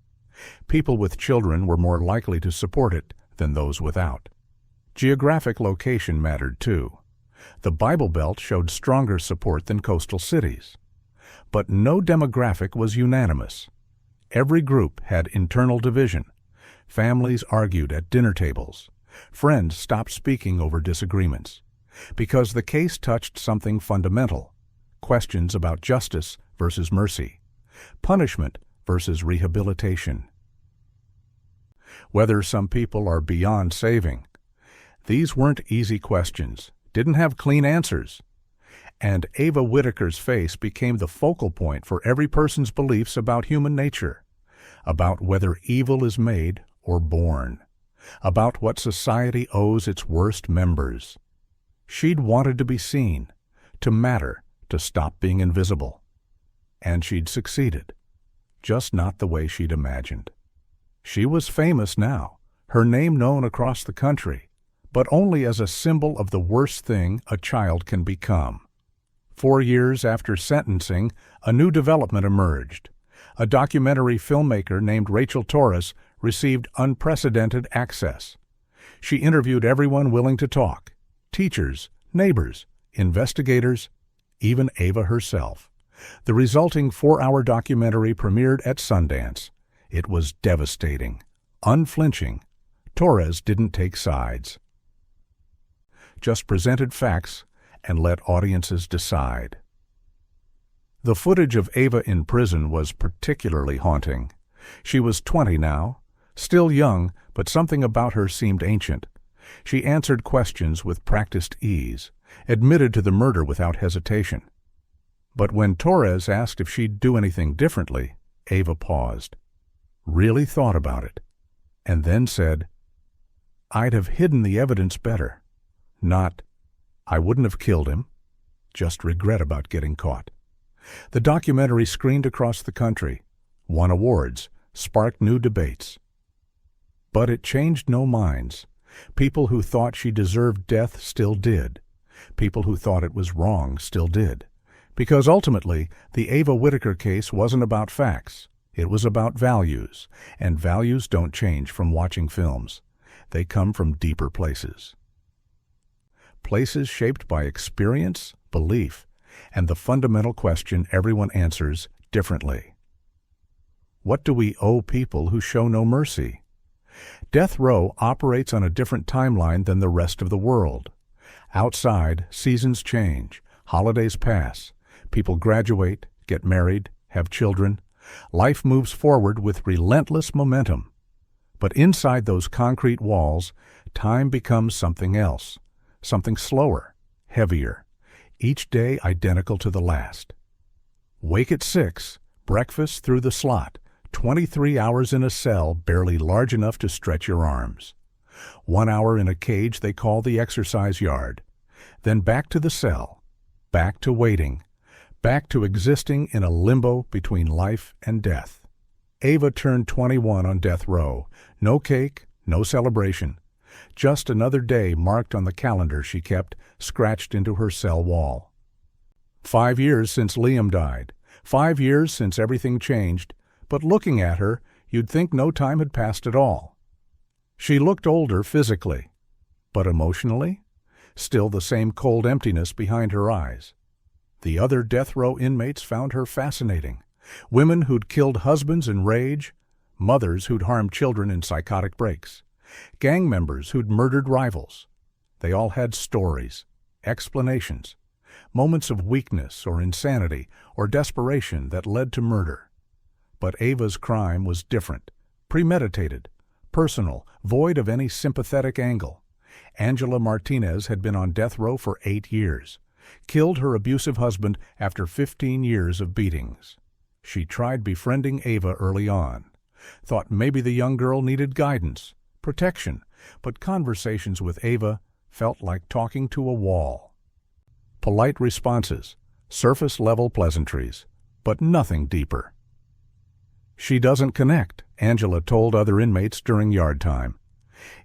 People with children were more likely to support it than those without. Geographic location mattered too. The Bible Belt showed stronger support than coastal cities. But no demographic was unanimous. Every group had internal division. Families argued at dinner tables. Friends stopped speaking over disagreements. Because the case touched something fundamental. Questions about justice versus mercy. Punishment versus rehabilitation. Whether some people are beyond saving. These weren't easy questions, didn't have clean answers. And Ava Whitaker's face became the focal point for every person's beliefs about human nature, about whether evil is made or born, about what society owes its worst members. She'd wanted to be seen, to matter, to stop being invisible. And she'd succeeded, just not the way she'd imagined. She was famous now, her name known across the country, but only as a symbol of the worst thing a child can become. 4 years after sentencing, a new development emerged. A documentary filmmaker named Rachel Torres received unprecedented access. She interviewed everyone willing to talk, teachers, neighbors, investigators, even Ava herself. The resulting 4-hour documentary premiered at Sundance. It was devastating, unflinching. Torres didn't take sides, just presented facts and let audiences decide. The footage of Ava in prison was particularly haunting. She was 20 now, still young, but something about her seemed ancient. She answered questions with practiced ease, admitted to the murder without hesitation. But when Torres asked if she'd do anything differently, Ava paused, really thought about it, and then said, "I'd have hidden the evidence better. Not, I wouldn't have killed him, just regret about getting caught." The documentary screened across the country, won awards, sparked new debates. But it changed no minds. People who thought she deserved death still did. People who thought it was wrong still did. Because ultimately, the Ava Whittaker case wasn't about facts. It was about values, and values don't change from watching films. They come from deeper places. Places shaped by experience, belief, and the fundamental question everyone answers differently. What do we owe people who show no mercy? Death row operates on a different timeline than the rest of the world. Outside, seasons change, holidays pass, people graduate, get married, have children. Life moves forward with relentless momentum. But inside those concrete walls, time becomes something else, something slower, heavier, each day identical to the last. Wake at 6, breakfast through the slot, 23 hours in a cell barely large enough to stretch your arms. 1 hour in a cage they call the exercise yard. Then back to the cell, back to waiting, back to existing in a limbo between life and death. Ava turned 21 on death row. No cake, no celebration. Just another day marked on the calendar she kept scratched into her cell wall. 5 years since Liam died. 5 years since everything changed, but looking at her, you'd think no time had passed at all. She looked older physically, but emotionally, still the same cold emptiness behind her eyes. The other death row inmates found her fascinating. Women who'd killed husbands in rage, mothers who'd harmed children in psychotic breaks, gang members who'd murdered rivals. They all had stories, explanations, moments of weakness or insanity or desperation that led to murder. But Ava's crime was different, premeditated, personal, void of any sympathetic angle. Angela Martinez had been on death row for 8 years, killed her abusive husband after 15 years of beatings. She tried befriending Ava early on, thought maybe the young girl needed guidance, protection, but conversations with Ava felt like talking to a wall. Polite responses, surface-level pleasantries, but nothing deeper. "She doesn't connect," Angela told other inmates during yard time.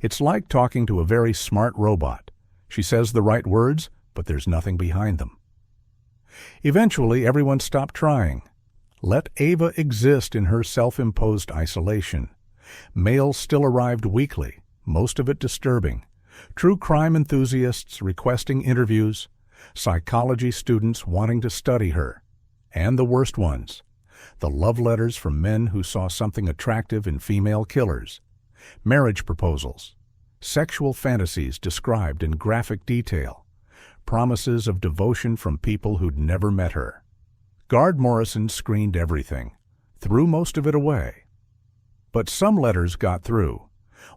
"It's like talking to a very smart robot. She says the right words, but there's nothing behind them." Eventually, everyone stopped trying. Let Ava exist in her self-imposed isolation. Mail still arrived weekly, most of it disturbing. True crime enthusiasts requesting interviews, psychology students wanting to study her, and the worst ones, the love letters from men who saw something attractive in female killers, marriage proposals, sexual fantasies described in graphic detail, promises of devotion from people who'd never met her. Guard Morrison screened everything, threw most of it away. But some letters got through.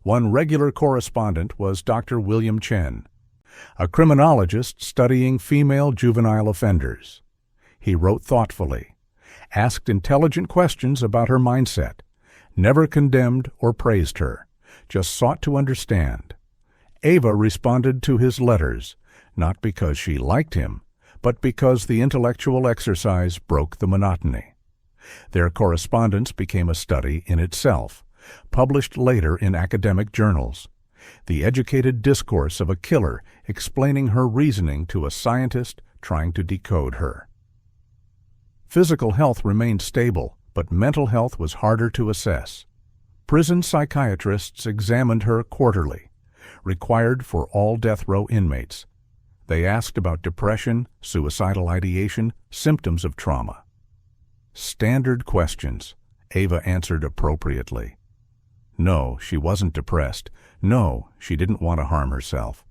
One regular correspondent was Dr. William Chen, a criminologist studying female juvenile offenders. He wrote thoughtfully, asked intelligent questions about her mindset, never condemned or praised her, just sought to understand. Ava responded to his letters, not because she liked him, but because the intellectual exercise broke the monotony. Their correspondence became a study in itself, published later in academic journals. The educated discourse of a killer explaining her reasoning to a scientist trying to decode her. Physical health remained stable, but mental health was harder to assess. Prison psychiatrists examined her quarterly, required for all death row inmates, They asked about depression, suicidal ideation, symptoms of trauma. Standard questions. Ava answered appropriately. No, she wasn't depressed. No, she didn't want to harm herself.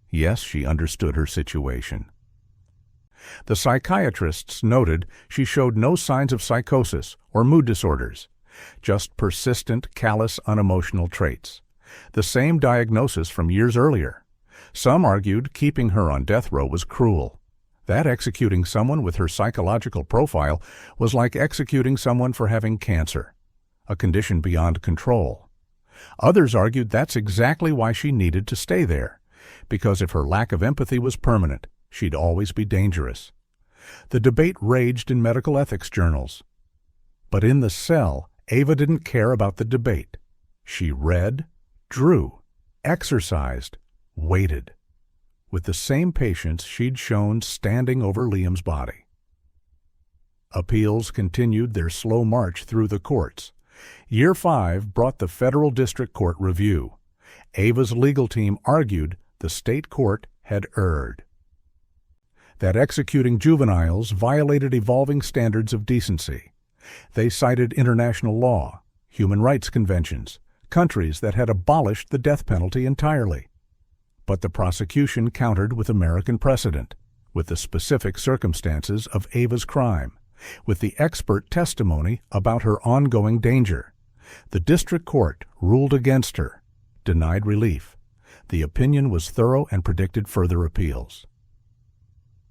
Yes, she understood her situation. The psychiatrists noted she showed no signs of psychosis or mood disorders, just persistent, callous, unemotional traits. The same diagnosis from years earlier. Some argued keeping her on death row was cruel. That executing someone with her psychological profile was like executing someone for having cancer, a condition beyond control. Others argued that's exactly why she needed to stay there, because if her lack of empathy was permanent, she'd always be dangerous. The debate raged in medical ethics journals. But in the cell, Ava didn't care about the debate. She read, drew, exercised, waited, with the same patience she'd shown standing over Liam's body. Appeals continued their slow march through the courts. Year 5 brought the federal district court review. Ava's legal team argued the state court had erred, that executing juveniles violated evolving standards of decency. They cited international law, human rights conventions, countries that had abolished the death penalty entirely. But the prosecution countered with American precedent, with the specific circumstances of Ava's crime, with the expert testimony about her ongoing danger. The district court ruled against her, denied relief. The opinion was thorough and predicted further appeals.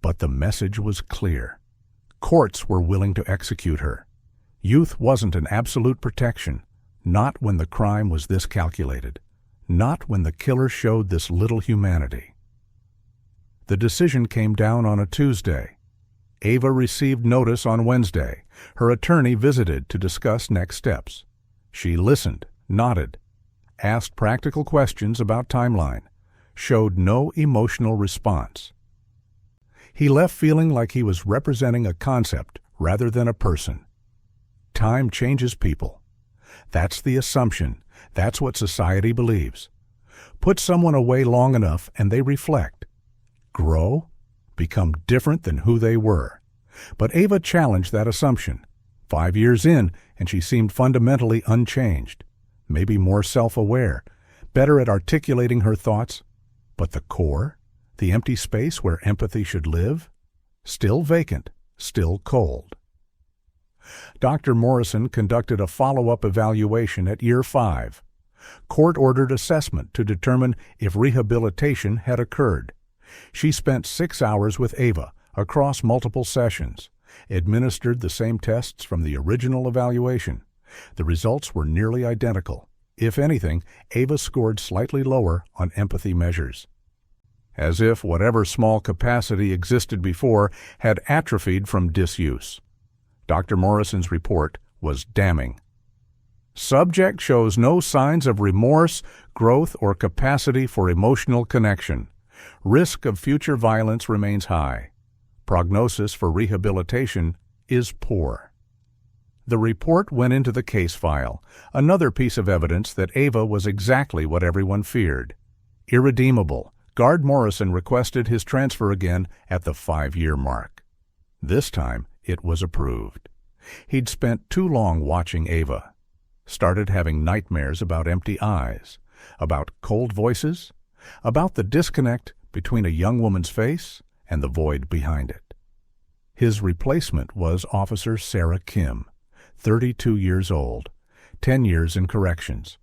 But the message was clear. Courts were willing to execute her. Youth wasn't an absolute protection, not when the crime was this calculated, not when the killer showed this little humanity. The decision came down on a Tuesday. Ava received notice on Wednesday. Her attorney visited to discuss next steps. She listened, nodded, asked practical questions about timeline, showed no emotional response. He left feeling like he was representing a concept rather than a person. Time changes people. That's the assumption. That's what society believes. Put someone away long enough and they reflect, grow, become different than who they were. But Ava challenged that assumption. 5 years in, and she seemed fundamentally unchanged, maybe more self-aware, better at articulating her thoughts. But the core, the empty space where empathy should live, still vacant, still cold. Dr. Morrison conducted a follow-up evaluation at Year 5. Court-ordered assessment to determine if rehabilitation had occurred. She spent 6 hours with Ava across multiple sessions, administered the same tests from the original evaluation. The results were nearly identical. If anything, Ava scored slightly lower on empathy measures. As if whatever small capacity existed before had atrophied from disuse. Dr. Morrison's report was damning. Subject shows no signs of remorse, growth, or capacity for emotional connection. Risk of future violence remains high. Prognosis for rehabilitation is poor. The report went into the case file, another piece of evidence that Ava was exactly what everyone feared. Irredeemable, Guard Morrison requested his transfer again at the 5-year mark. This time, it was approved. He'd spent too long watching Ava. Started having nightmares about empty eyes, about cold voices, about the disconnect between a young woman's face and the void behind it. His replacement was Officer Sarah Kim, 32 years old, 10 years in corrections.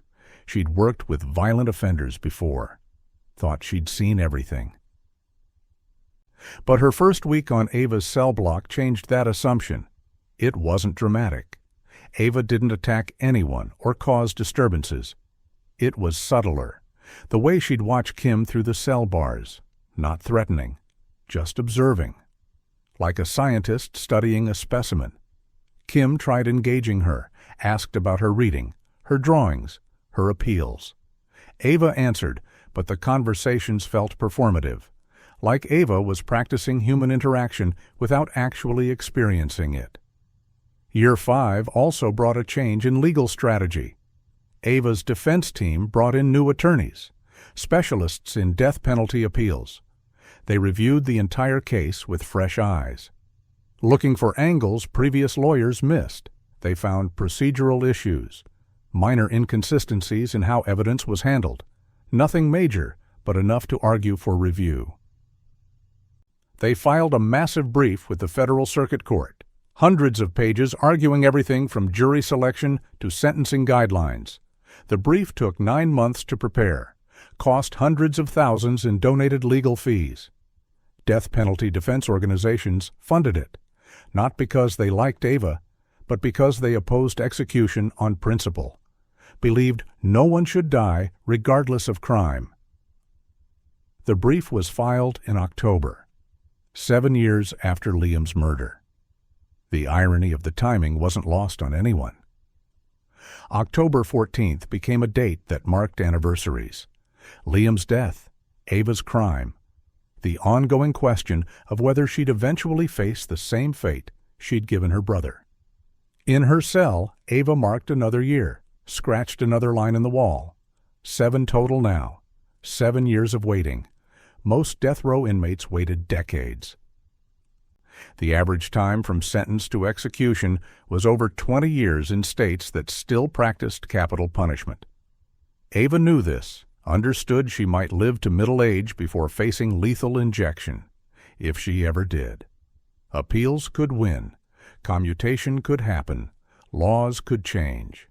She'd worked with violent offenders before, thought she'd seen everything. But her first week on Ava's cell block changed that assumption. It wasn't dramatic. Ava didn't attack anyone or cause disturbances. It was subtler, the way she'd watch Kim through the cell bars, not threatening, just observing. Like a scientist studying a specimen. Kim tried engaging her, asked about her reading, her drawings, her appeals. Ava answered, but the conversations felt performative, like Ava was practicing human interaction without actually experiencing it. Year 5 also brought a change in legal strategy. Ava's defense team brought in new attorneys, specialists in death penalty appeals. They reviewed the entire case with fresh eyes. Looking for angles previous lawyers missed, they found procedural issues, minor inconsistencies in how evidence was handled. Nothing major, but enough to argue for review. They filed a massive brief with the Federal Circuit Court, hundreds of pages arguing everything from jury selection to sentencing guidelines. The brief took 9 months to prepare, cost hundreds of thousands in donated legal fees. Death penalty defense organizations funded it, not because they liked Ava, but because they opposed execution on principle, believed no one should die regardless of crime. The brief was filed in October, 7 years after Liam's murder. The irony of the timing wasn't lost on anyone. October 14th became a date that marked anniversaries. Liam's death, Ava's crime, the ongoing question of whether she'd eventually face the same fate she'd given her brother. In her cell, Ava marked another year, scratched another line in the wall. 7 total now. 7 years of waiting. Most death row inmates waited decades. The average time from sentence to execution was over 20 years in states that still practiced capital punishment. Ava knew this, understood she might live to middle age before facing lethal injection, if she ever did. Appeals could win, commutation could happen, laws could change.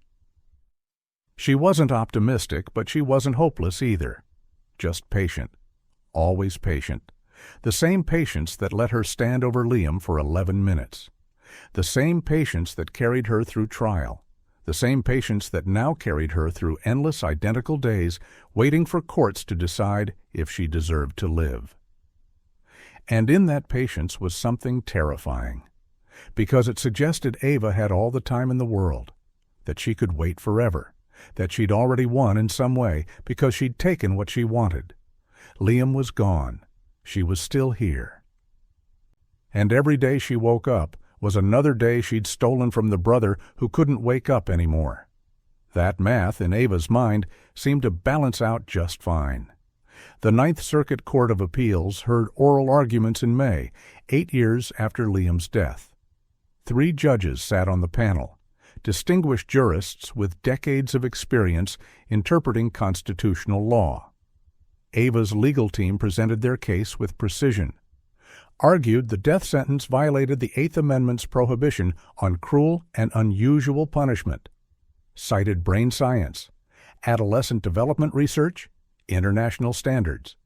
She wasn't optimistic, but she wasn't hopeless either. Just patient, always patient. The same patience that let her stand over Liam for 11 minutes. The same patience that carried her through trial. The same patience that now carried her through endless identical days waiting for courts to decide if she deserved to live. And in that patience was something terrifying, because it suggested Ava had all the time in the world, that she could wait forever, that she'd already won in some way because she'd taken what she wanted. Liam was gone. She was still here. And every day she woke up was another day she'd stolen from the brother who couldn't wake up anymore. That math, in Ava's mind, seemed to balance out just fine. The Ninth Circuit Court of Appeals heard oral arguments in May, 8 years after Liam's death. 3 judges sat on the panel, distinguished jurists with decades of experience interpreting constitutional law. Ava's legal team presented their case with precision, argued the death sentence violated the Eighth Amendment's prohibition on cruel and unusual punishment, cited brain science, adolescent development research, international standards.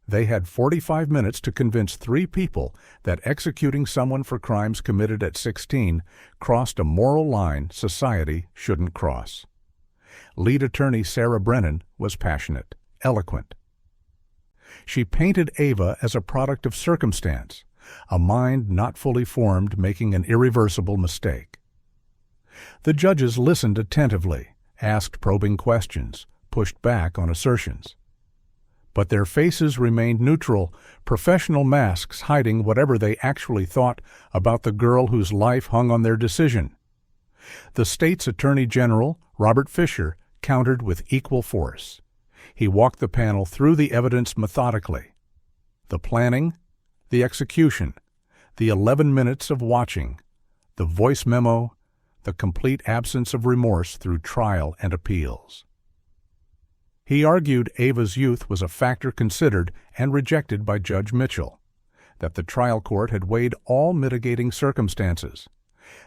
They had 45 minutes to convince 3 people that executing someone for crimes committed at 16 crossed a moral line society shouldn't cross. Lead attorney Sarah Brennan was passionate, eloquent. She painted Ava as a product of circumstance, a mind not fully formed making an irreversible mistake. The judges listened attentively, asked probing questions, pushed back on assertions. But their faces remained neutral, professional masks hiding whatever they actually thought about the girl whose life hung on their decision. The state's Attorney General, Robert Fisher, countered with equal force. He walked the panel through the evidence methodically. The planning, the execution, the 11 minutes of watching, the voice memo, the complete absence of remorse through trial and appeals. He argued Ava's youth was a factor considered and rejected by Judge Mitchell, that the trial court had weighed all mitigating circumstances,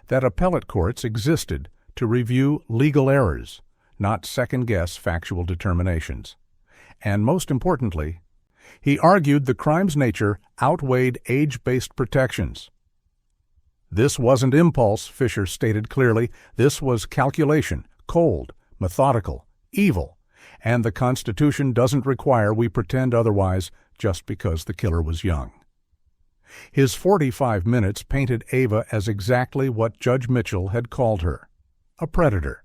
that appellate courts existed to review legal errors, not second-guess factual determinations. And most importantly, he argued the crime's nature outweighed age-based protections. This wasn't impulse, Fisher stated clearly. This was calculation, cold, methodical, evil, and the Constitution doesn't require we pretend otherwise just because the killer was young. His 45 minutes painted Ava as exactly what Judge Mitchell had called her, a predator,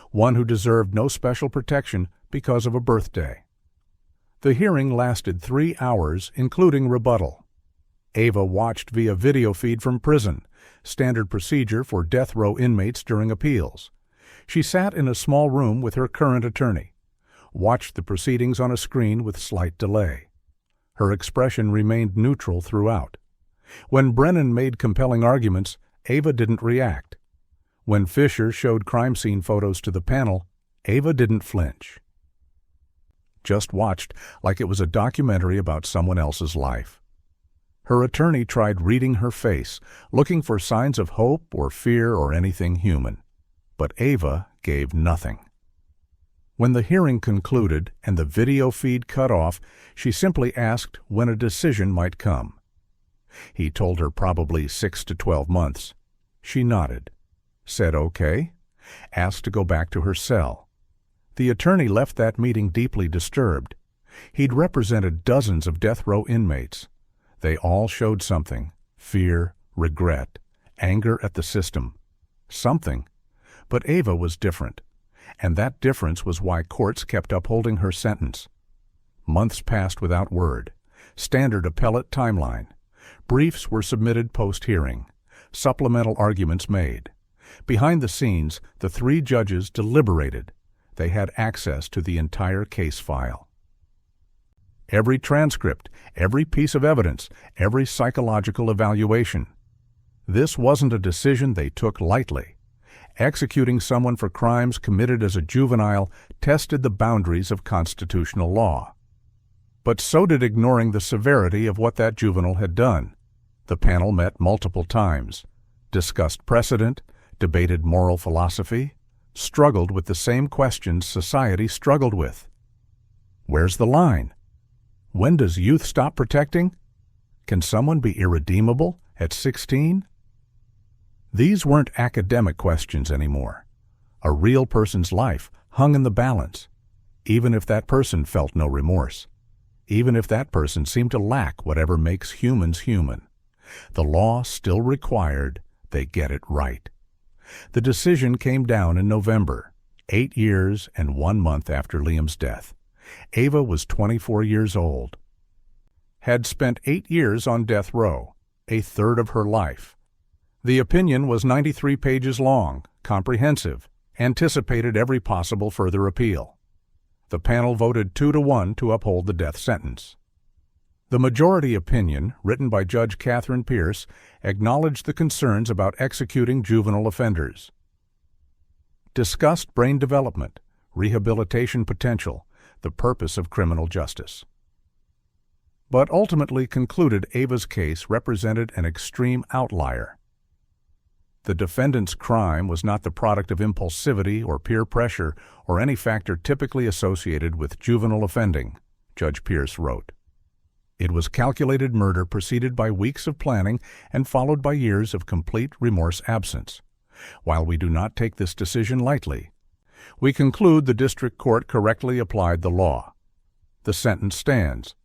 one who deserved no special protection because of a birthday. The hearing lasted 3 hours, including rebuttal. Ava watched via video feed from prison, standard procedure for death row inmates during appeals. She sat in a small room with her current attorney, watched the proceedings on a screen with slight delay. Her expression remained neutral throughout. When Brennan made compelling arguments, Ava didn't react. When Fisher showed crime scene photos to the panel, Ava didn't flinch. Just watched like it was a documentary about someone else's life. Her attorney tried reading her face, looking for signs of hope or fear or anything human. But Ava gave nothing. When the hearing concluded and the video feed cut off, she simply asked when a decision might come. He told her probably 6 to 12 months. She nodded, said okay, asked to go back to her cell. The attorney left that meeting deeply disturbed. He'd represented dozens of death row inmates. They all showed something: fear, regret, anger at the system. Something. But Ava was different, and that difference was why courts kept upholding her sentence. Months passed without word. Standard appellate timeline. Briefs were submitted post-hearing. Supplemental arguments made. Behind the scenes, the 3 judges deliberated. They had access to the entire case file. Every transcript, every piece of evidence, every psychological evaluation. This wasn't a decision they took lightly. Executing someone for crimes committed as a juvenile tested the boundaries of constitutional law. But so did ignoring the severity of what that juvenile had done. The panel met multiple times, discussed precedent, debated moral philosophy, struggled with the same questions society struggled with. Where's the line? When does youth stop protecting? Can someone be irredeemable at 16? These weren't academic questions anymore. A real person's life hung in the balance, even if that person felt no remorse, even if that person seemed to lack whatever makes humans human. The law still required they get it right. The decision came down in November, 8 years and 1 month after Liam's death. Ava was 24 years old. Had spent 8 years on death row, a third of her life. The opinion was 93 pages long, comprehensive, anticipated every possible further appeal. The panel voted 2-1 to uphold the death sentence. The majority opinion, written by Judge Catherine Pierce, acknowledged the concerns about executing juvenile offenders. Discussed brain development, rehabilitation potential, the purpose of criminal justice. But ultimately concluded Ava's case represented an extreme outlier. The defendant's crime was not the product of impulsivity or peer pressure or any factor typically associated with juvenile offending, Judge Pierce wrote. It was calculated murder preceded by weeks of planning and followed by years of complete remorse absence. While we do not take this decision lightly, we conclude the district court correctly applied the law. The sentence stands.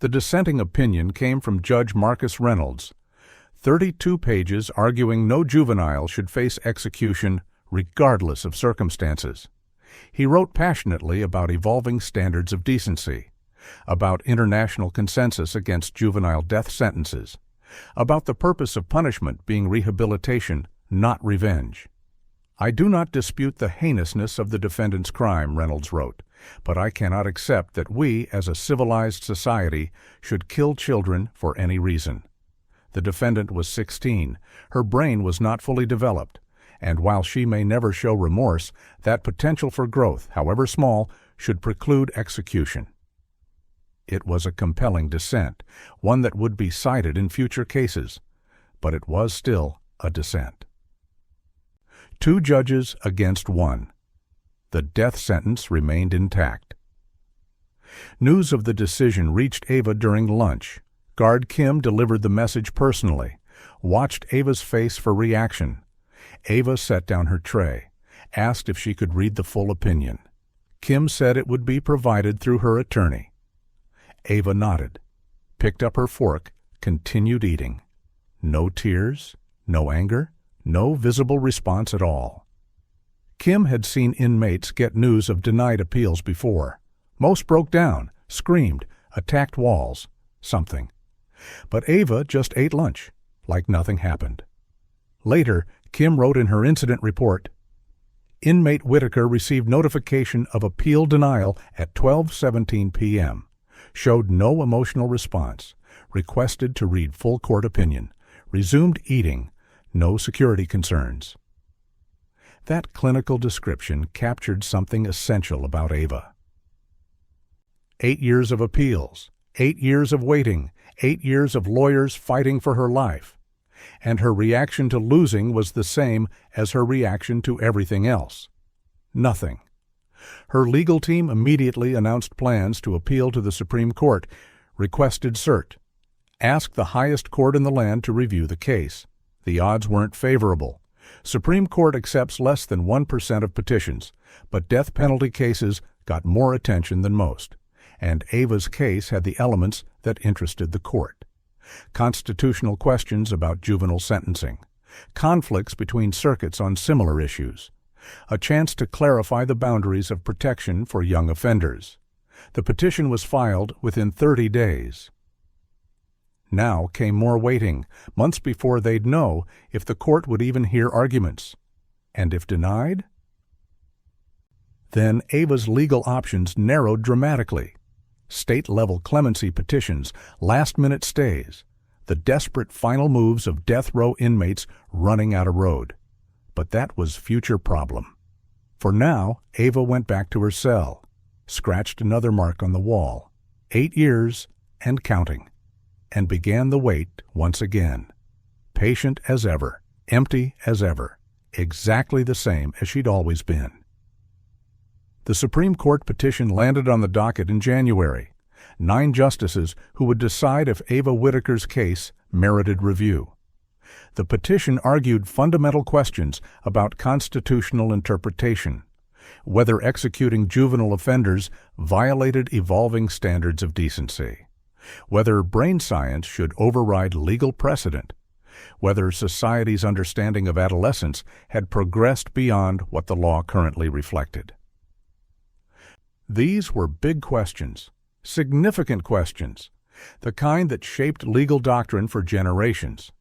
The dissenting opinion came from Judge Marcus Reynolds, 32 pages arguing no juvenile should face execution regardless of circumstances. He wrote passionately about evolving standards of decency, about international consensus against juvenile death sentences, about the purpose of punishment being rehabilitation, not revenge. I do not dispute the heinousness of the defendant's crime, Reynolds wrote, but I cannot accept that we, as a civilized society, should kill children for any reason. The defendant was 16. Her brain was not fully developed, and while she may never show remorse, that potential for growth, however small, should preclude execution. It was a compelling dissent, one that would be cited in future cases, but it was still a dissent. 2 judges against 1. The death sentence remained intact. News of the decision reached Ava during lunch. Guard Kim delivered the message personally, watched Ava's face for reaction. Ava set down her tray, asked if she could read the full opinion. Kim said it would be provided through her attorney. Ava nodded, picked up her fork, continued eating. No tears, no anger, no visible response at all. Kim had seen inmates get news of denied appeals before. Most broke down, screamed, attacked walls, something. But Ava just ate lunch, like nothing happened. Later, Kim wrote in her incident report, "Inmate Whitaker received notification of appeal denial at 12:17 p.m. showed no emotional response, requested to read full court opinion, resumed eating, no security concerns. That clinical description captured something essential about Ava. 8 years of appeals, 8 years of waiting, 8 years of lawyers fighting for her life. And her reaction to losing was the same as her reaction to everything else. Nothing. Her legal team immediately announced plans to appeal to the Supreme Court, requested cert, asked the highest court in the land to review the case. The odds weren't favorable. Supreme Court accepts less than 1% of petitions, but death penalty cases got more attention than most, and Ava's case had the elements that interested the court. Constitutional questions about juvenile sentencing, conflicts between circuits on similar issues, a chance to clarify the boundaries of protection for young offenders. The petition was filed within 30 days. Now came more waiting, months before they'd know if the court would even hear arguments. And if denied? Then Ava's legal options narrowed dramatically. State-level clemency petitions, last-minute stays, the desperate final moves of death row inmates running out of road. But that was future problem. For now, Ava went back to her cell, scratched another mark on the wall, 8 years and counting, and began the wait once again. Patient as ever, empty as ever, exactly the same as she'd always been. The Supreme Court petition landed on the docket in January. 9 justices who would decide if Ava Whitaker's case merited review. The petition argued fundamental questions about constitutional interpretation, whether executing juvenile offenders violated evolving standards of decency, whether brain science should override legal precedent, whether society's understanding of adolescence had progressed beyond what the law currently reflected. These were big questions, significant questions, the kind that shaped legal doctrine for generations.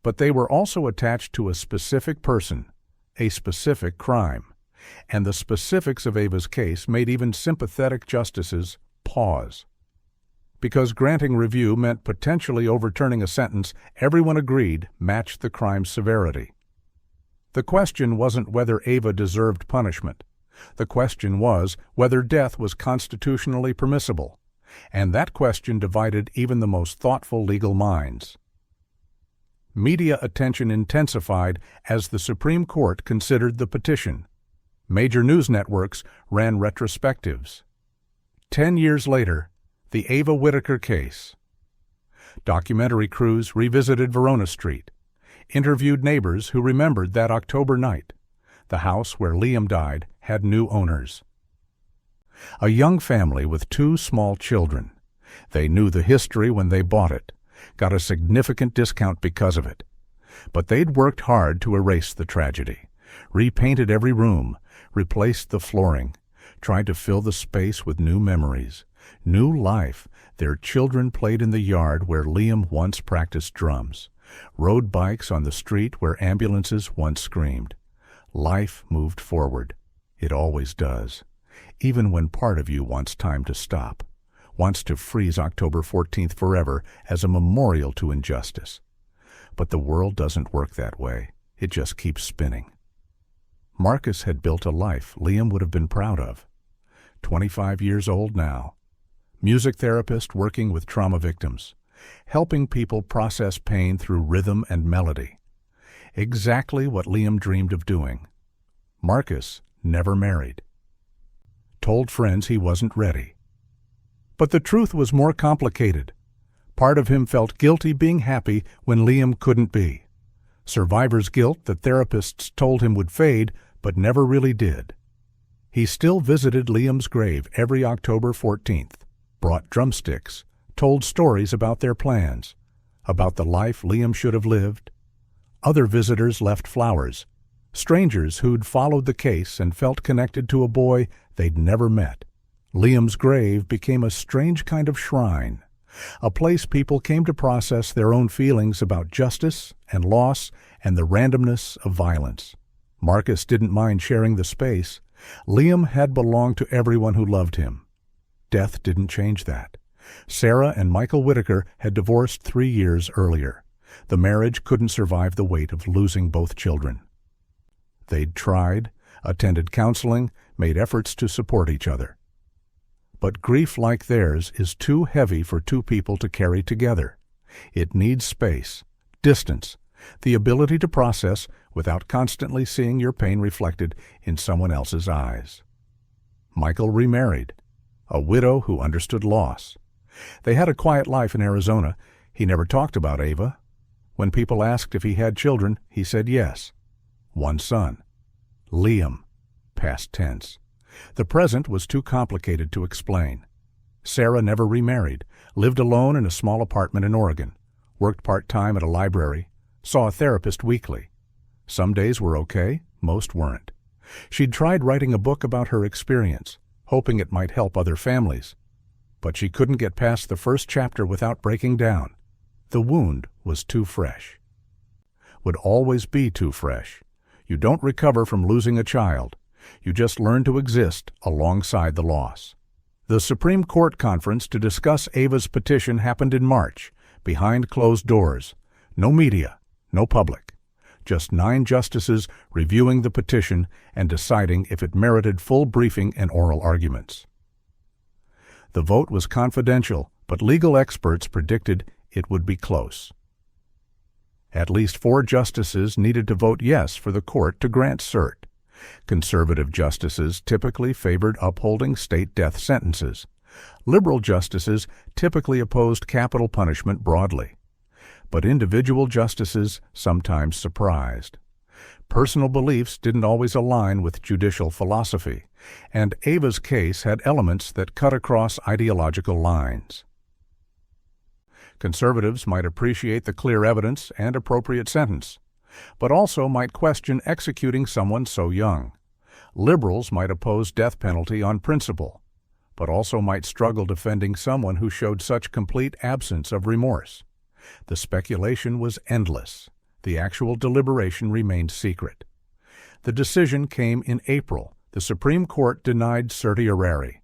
But they were also attached to a specific person, a specific crime, and the specifics of Ava's case made even sympathetic justices pause. Because granting review meant potentially overturning a sentence everyone agreed matched the crime's severity. The question wasn't whether Ava deserved punishment. The question was whether death was constitutionally permissible, and that question divided even the most thoughtful legal minds. Media attention intensified as the Supreme Court considered the petition. Major news networks ran retrospectives. 10 years later, the Ava Whitaker case. Documentary crews revisited Verona Street, interviewed neighbors who remembered that October night. The house where Liam died had new owners. A young family with 2 small children. They knew the history when they bought it, got a significant discount because of it. But they'd worked hard to erase the tragedy, repainted every room, replaced the flooring, tried to fill the space with new memories, new life. Their children played in the yard where Liam once practiced drums, rode bikes on the street where ambulances once screamed. Life moved forward. It always does, even when part of you wants time to stop, wants to freeze October 14th forever as a memorial to injustice. But the world doesn't work that way. It just keeps spinning. Marcus had built a life Liam would have been proud of. 25 years old now. Music therapist working with trauma victims, helping people process pain through rhythm and melody. Exactly what Liam dreamed of doing. Marcus never married. Told friends he wasn't ready. But the truth was more complicated. Part of him felt guilty being happy when Liam couldn't be. Survivor's guilt that therapists told him would fade, but never really did. He still visited Liam's grave every October 14th, brought drumsticks, told stories about their plans, about the life Liam should have lived. Other visitors left flowers, strangers who'd followed the case and felt connected to a boy they'd never met. Liam's grave became a strange kind of shrine, a place people came to process their own feelings about justice and loss and the randomness of violence. Marcus didn't mind sharing the space. Liam had belonged to everyone who loved him. Death didn't change that. Sarah and Michael Whitaker had divorced 3 years earlier. The marriage couldn't survive the weight of losing both children. They'd tried, attended counseling, made efforts to support each other. But grief like theirs is too heavy for two people to carry together. It needs space, distance, the ability to process without constantly seeing your pain reflected in someone else's eyes. Michael remarried, a widow who understood loss. They had a quiet life in Arizona. He never talked about Ava. When people asked if he had children, he said yes. One son. Liam. Past tense. The present was too complicated to explain. Sarah never remarried, lived alone in a small apartment in Oregon, worked part-time at a library, saw a therapist weekly. Some days were okay, most weren't. She'd tried writing a book about her experience, hoping it might help other families. But she couldn't get past the first chapter without breaking down. The wound was too fresh. Would always be too fresh. You don't recover from losing a child. You just learn to exist alongside the loss. The Supreme Court conference to discuss Ava's petition happened in March, behind closed doors. No media, no public. Just 9 justices reviewing the petition and deciding if it merited full briefing and oral arguments. The vote was confidential, but legal experts predicted it would be close. At least 4 justices needed to vote yes for the court to grant cert. Conservative justices typically favored upholding state death sentences. Liberal justices typically opposed capital punishment broadly. But individual justices sometimes surprised. Personal beliefs didn't always align with judicial philosophy, and Ava's case had elements that cut across ideological lines. Conservatives might appreciate the clear evidence and appropriate sentence, but also might question executing someone so young. Liberals might oppose death penalty on principle, but also might struggle defending someone who showed such complete absence of remorse. The speculation was endless. The actual deliberation remained secret. The decision came in April. The Supreme Court denied certiorari,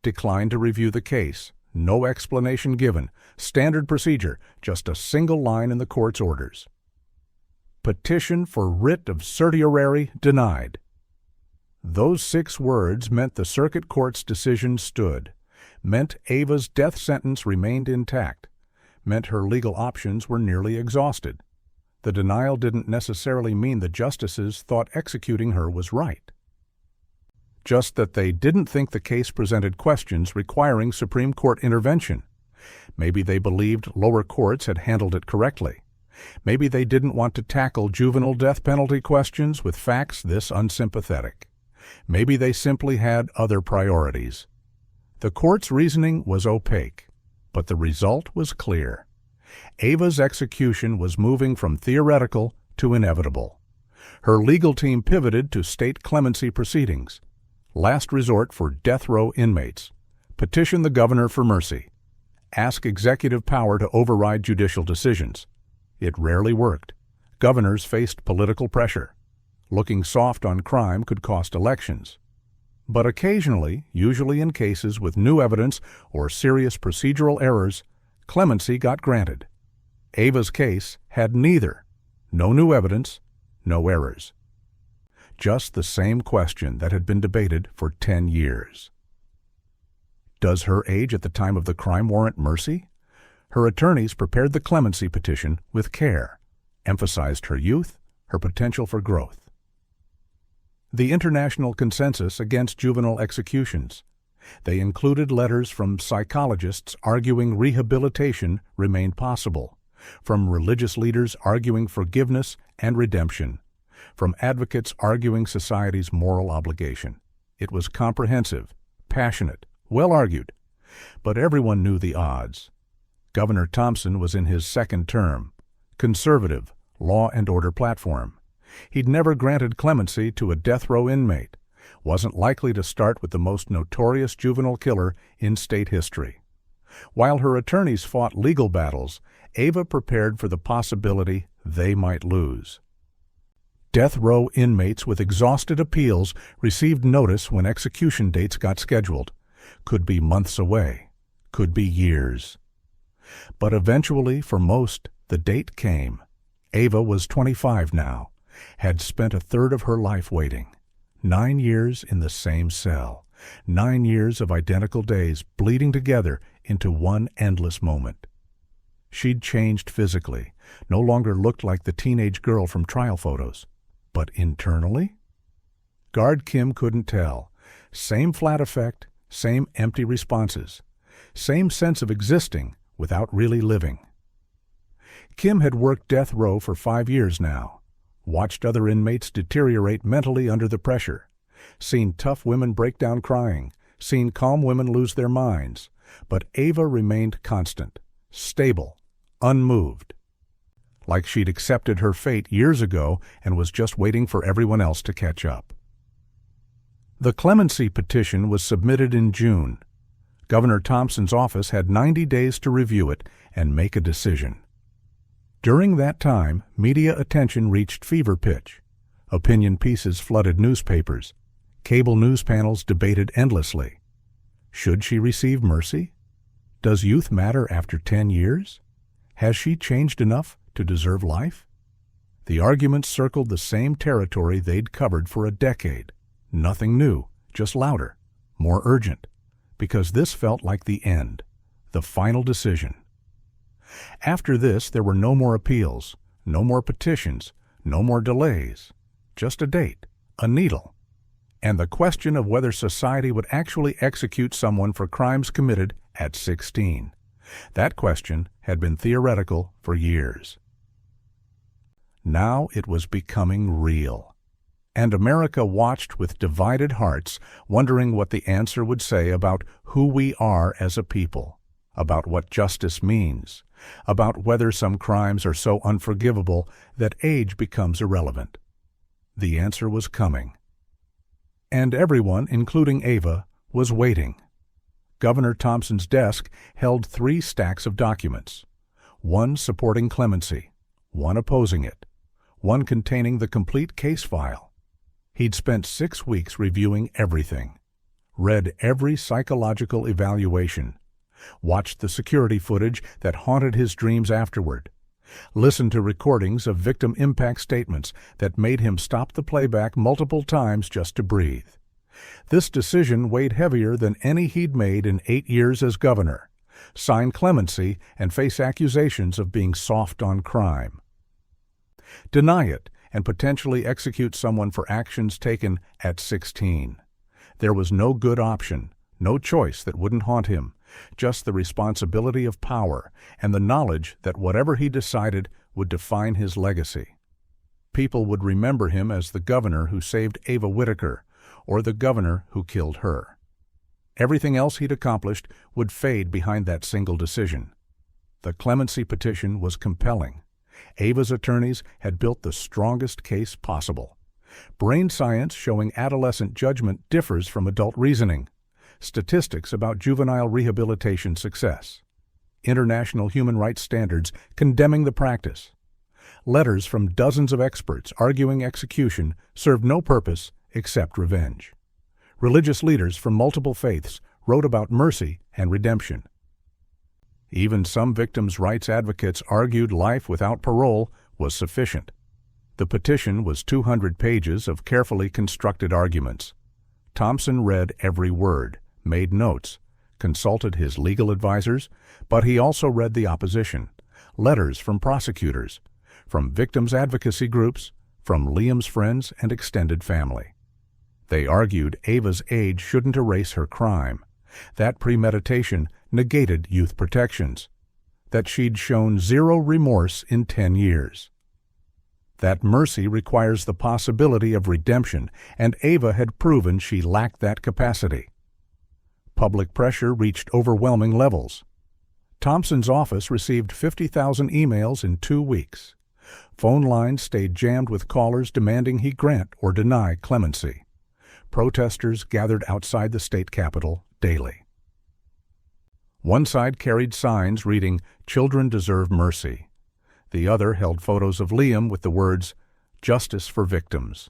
declined to review the case. No explanation given. Standard procedure, just a single line in the court's orders. Petition for writ of certiorari denied. Those 6 words meant the circuit court's decision stood, meant Ava's death sentence remained intact, meant her legal options were nearly exhausted. The denial didn't necessarily mean the justices thought executing her was right. Just that they didn't think the case presented questions requiring Supreme Court intervention. Maybe they believed lower courts had handled it correctly. Maybe they didn't want to tackle juvenile death penalty questions with facts this unsympathetic. Maybe they simply had other priorities. The court's reasoning was opaque, but the result was clear. Ava's execution was moving from theoretical to inevitable. Her legal team pivoted to state clemency proceedings. Last resort for death row inmates. Petition the governor for mercy. Ask executive power to override judicial decisions. It rarely worked. Governors faced political pressure. Looking soft on crime could cost elections. But occasionally, usually in cases with new evidence or serious procedural errors, clemency got granted. Ava's case had neither. No new evidence, no errors. Just the same question that had been debated for 10 years. Does her age at the time of the crime warrant mercy? Her attorneys prepared the clemency petition with care, emphasized her youth, her potential for growth. The international consensus against juvenile executions. They included letters from psychologists arguing rehabilitation remained possible, from religious leaders arguing forgiveness and redemption, from advocates arguing society's moral obligation. It was comprehensive, passionate, well argued, but everyone knew the odds. Governor Thompson was in his 2nd term, conservative, law and order platform. He'd never granted clemency to a death row inmate, wasn't likely to start with the most notorious juvenile killer in state history. While her attorneys fought legal battles, Ava prepared for the possibility they might lose. Death row inmates with exhausted appeals received notice when execution dates got scheduled. could be months away, could be years. But eventually, for most, the date came. Ava was 25 now, had spent a third of her life waiting. 9 years in the same cell. 9 years of identical days bleeding together into one endless moment. She'd changed physically, no longer looked like the teenage girl from trial photos. But internally? Guard Kim couldn't tell. Same flat effect, same empty responses, same sense of existing without really living. Kim had worked death row for 5 years now, watched other inmates deteriorate mentally under the pressure, seen tough women break down crying, seen calm women lose their minds, but Ava remained constant, stable, unmoved. Like she'd accepted her fate years ago and was just waiting for everyone else to catch up. The clemency petition was submitted in June. Governor Thompson's office had 90 days to review it and make a decision. During that time, media attention reached fever pitch. Opinion pieces flooded newspapers. Cable news panels debated endlessly. Should she receive mercy? Does youth matter after 10 years? Has she changed enough to deserve life? The arguments circled the same territory they'd covered for a decade. Nothing new, just louder, more urgent, because this felt like the end, the final decision. After this, there were no more appeals, no more petitions, no more delays, just a date, a needle, and the question of whether society would actually execute someone for crimes committed at 16. That question had been theoretical for years. Now it was becoming real. And America watched with divided hearts, wondering what the answer would say about who we are as a people, about what justice means, about whether some crimes are so unforgivable that age becomes irrelevant. The answer was coming. And everyone, including Ava, was waiting. Governor Thompson's desk held 3 stacks of documents, one supporting clemency, one opposing it, one containing the complete case file. He'd spent 6 weeks reviewing everything, read every psychological evaluation, watched the security footage that haunted his dreams afterward, listened to recordings of victim impact statements that made him stop the playback multiple times just to breathe. This decision weighed heavier than any he'd made in 8 years as governor: sign clemency and face accusations of being soft on crime. Deny it and potentially execute someone for actions taken at 16. There was no good option, no choice that wouldn't haunt him, just the responsibility of power and the knowledge that whatever he decided would define his legacy. People would remember him as the governor who saved Ava Whitaker, or the governor who killed her. Everything else he'd accomplished would fade behind that single decision. The clemency petition was compelling. Ava's attorneys had built the strongest case possible. Brain science showing adolescent judgment differs from adult reasoning. Statistics about juvenile rehabilitation success. International human rights standards condemning the practice. Letters from dozens of experts arguing execution served no purpose except revenge. Religious leaders from multiple faiths wrote about mercy and redemption. Even some victims' rights advocates argued life without parole was sufficient. The petition was 200 pages of carefully constructed arguments. Thompson read every word, made notes, consulted his legal advisors, but he also read the opposition, letters from prosecutors, from victims' advocacy groups, from Liam's friends and extended family. They argued Ava's age shouldn't erase her crime, that premeditation negated youth protections, that she'd shown 0 remorse in 10 years. That mercy requires the possibility of redemption, and Ava had proven she lacked that capacity. Public pressure reached overwhelming levels. Thompson's office received 50,000 emails in 2 weeks. Phone lines stayed jammed with callers demanding he grant or deny clemency. Protesters gathered outside the state capitol daily. One side carried signs reading, "Children deserve mercy." The other held photos of Liam with the words, "Justice for victims."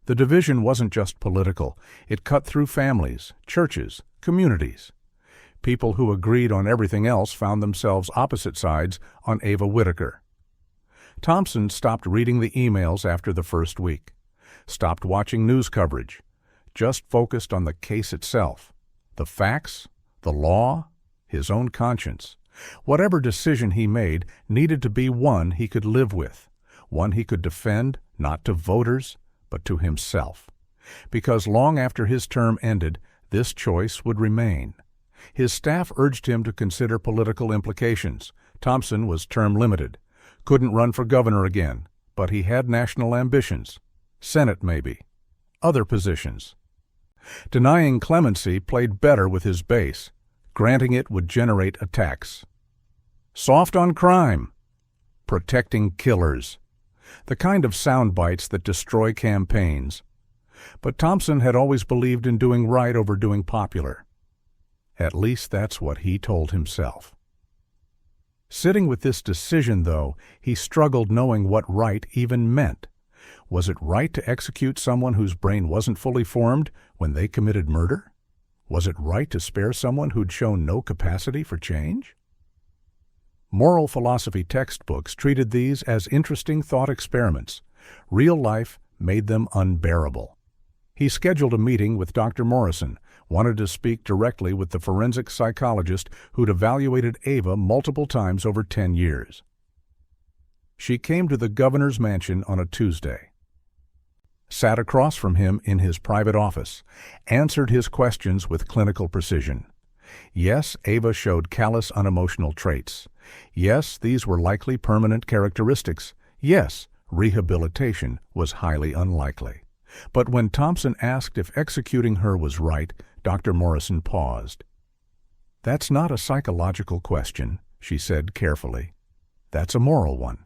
The division wasn't just political. It cut through families, churches, communities. People who agreed on everything else found themselves opposite sides on Ava Whittaker. Thompson stopped reading the emails after the first week, stopped watching news coverage, just focused on the case itself, the facts, the law, his own conscience. Whatever decision he made needed to be one he could live with, one he could defend, not to voters, but to himself. Because long after his term ended, this choice would remain. His staff urged him to consider political implications. Thompson was term limited, couldn't run for governor again, but he had national ambitions. Senate, maybe. Other positions. Denying clemency played better with his base. Granting it would generate attacks. Soft on crime. Protecting killers. The kind of sound bites that destroy campaigns. But Thompson had always believed in doing right over doing popular. At least that's what he told himself. Sitting with this decision, though, he struggled knowing what right even meant. Was it right to execute someone whose brain wasn't fully formed when they committed murder? Was it right to spare someone who'd shown no capacity for change? Moral philosophy textbooks treated these as interesting thought experiments. Real life made them unbearable. He scheduled a meeting with Dr. Morrison, wanted to speak directly with the forensic psychologist who'd evaluated Ava multiple times over 10 years. She came to the governor's mansion on a Tuesday, sat across from him in his private office, answered his questions with clinical precision. Yes, Ava showed callous, unemotional traits. Yes, these were likely permanent characteristics. Yes, rehabilitation was highly unlikely. But when Thompson asked if executing her was right, Dr. Morrison paused. "That's not a psychological question," she said carefully. "That's a moral one.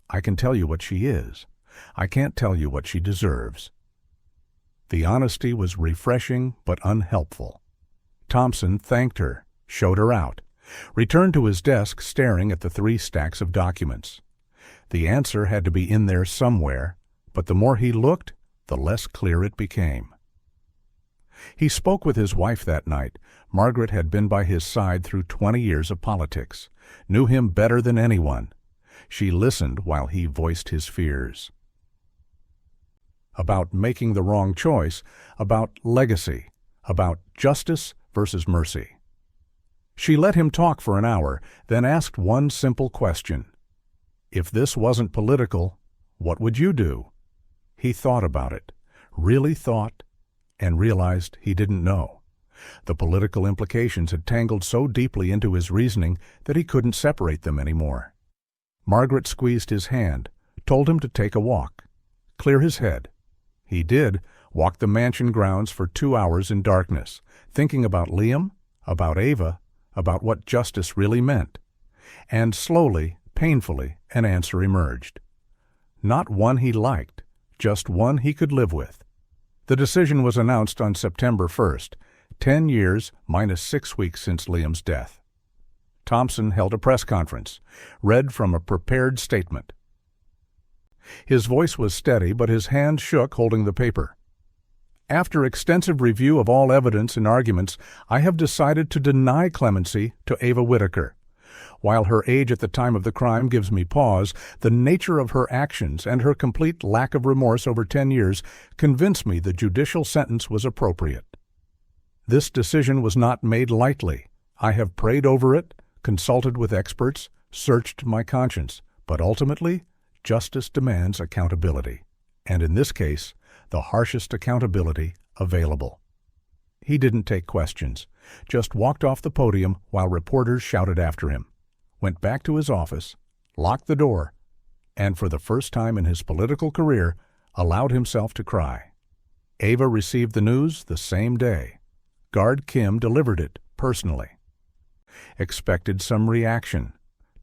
I can tell you what she is. I can't tell you what she deserves." The honesty was refreshing but unhelpful. Thompson thanked her, showed her out, returned to his desk staring at the 3 stacks of documents. The answer had to be in there somewhere, but the more he looked, the less clear it became. He spoke with his wife that night. Margaret had been by his side through 20 years of politics, knew him better than anyone. She listened while he voiced his fears. About making the wrong choice, about legacy, about justice versus mercy. She let him talk for an hour, then asked one simple question. "If this wasn't political, what would you do?" He thought about it, really thought, and realized he didn't know. The political implications had tangled so deeply into his reasoning that he couldn't separate them anymore. Margaret squeezed his hand, told him to take a walk, clear his head. He did, walked the mansion grounds for 2 hours in darkness, thinking about Liam, about Ava, about what justice really meant. And slowly, painfully, an answer emerged. Not one he liked, just one he could live with. The decision was announced on September 1st, 10 years minus 6 weeks since Liam's death. Thompson held a press conference, read from a prepared statement. His voice was steady, but his hand shook holding the paper. "After extensive review of all evidence and arguments, I have decided to deny clemency to Ava Whittaker. While her age at the time of the crime gives me pause, the nature of her actions and her complete lack of remorse over 10 years convince me the judicial sentence was appropriate. This decision was not made lightly. I have prayed over it, consulted with experts, searched my conscience, but ultimately, justice demands accountability, and in this case, the harshest accountability available." He didn't take questions, just walked off the podium while reporters shouted after him, went back to his office, locked the door, and for the first time in his political career, allowed himself to cry. Ava received the news the same day. Guard Kim delivered it personally. Expected some reaction.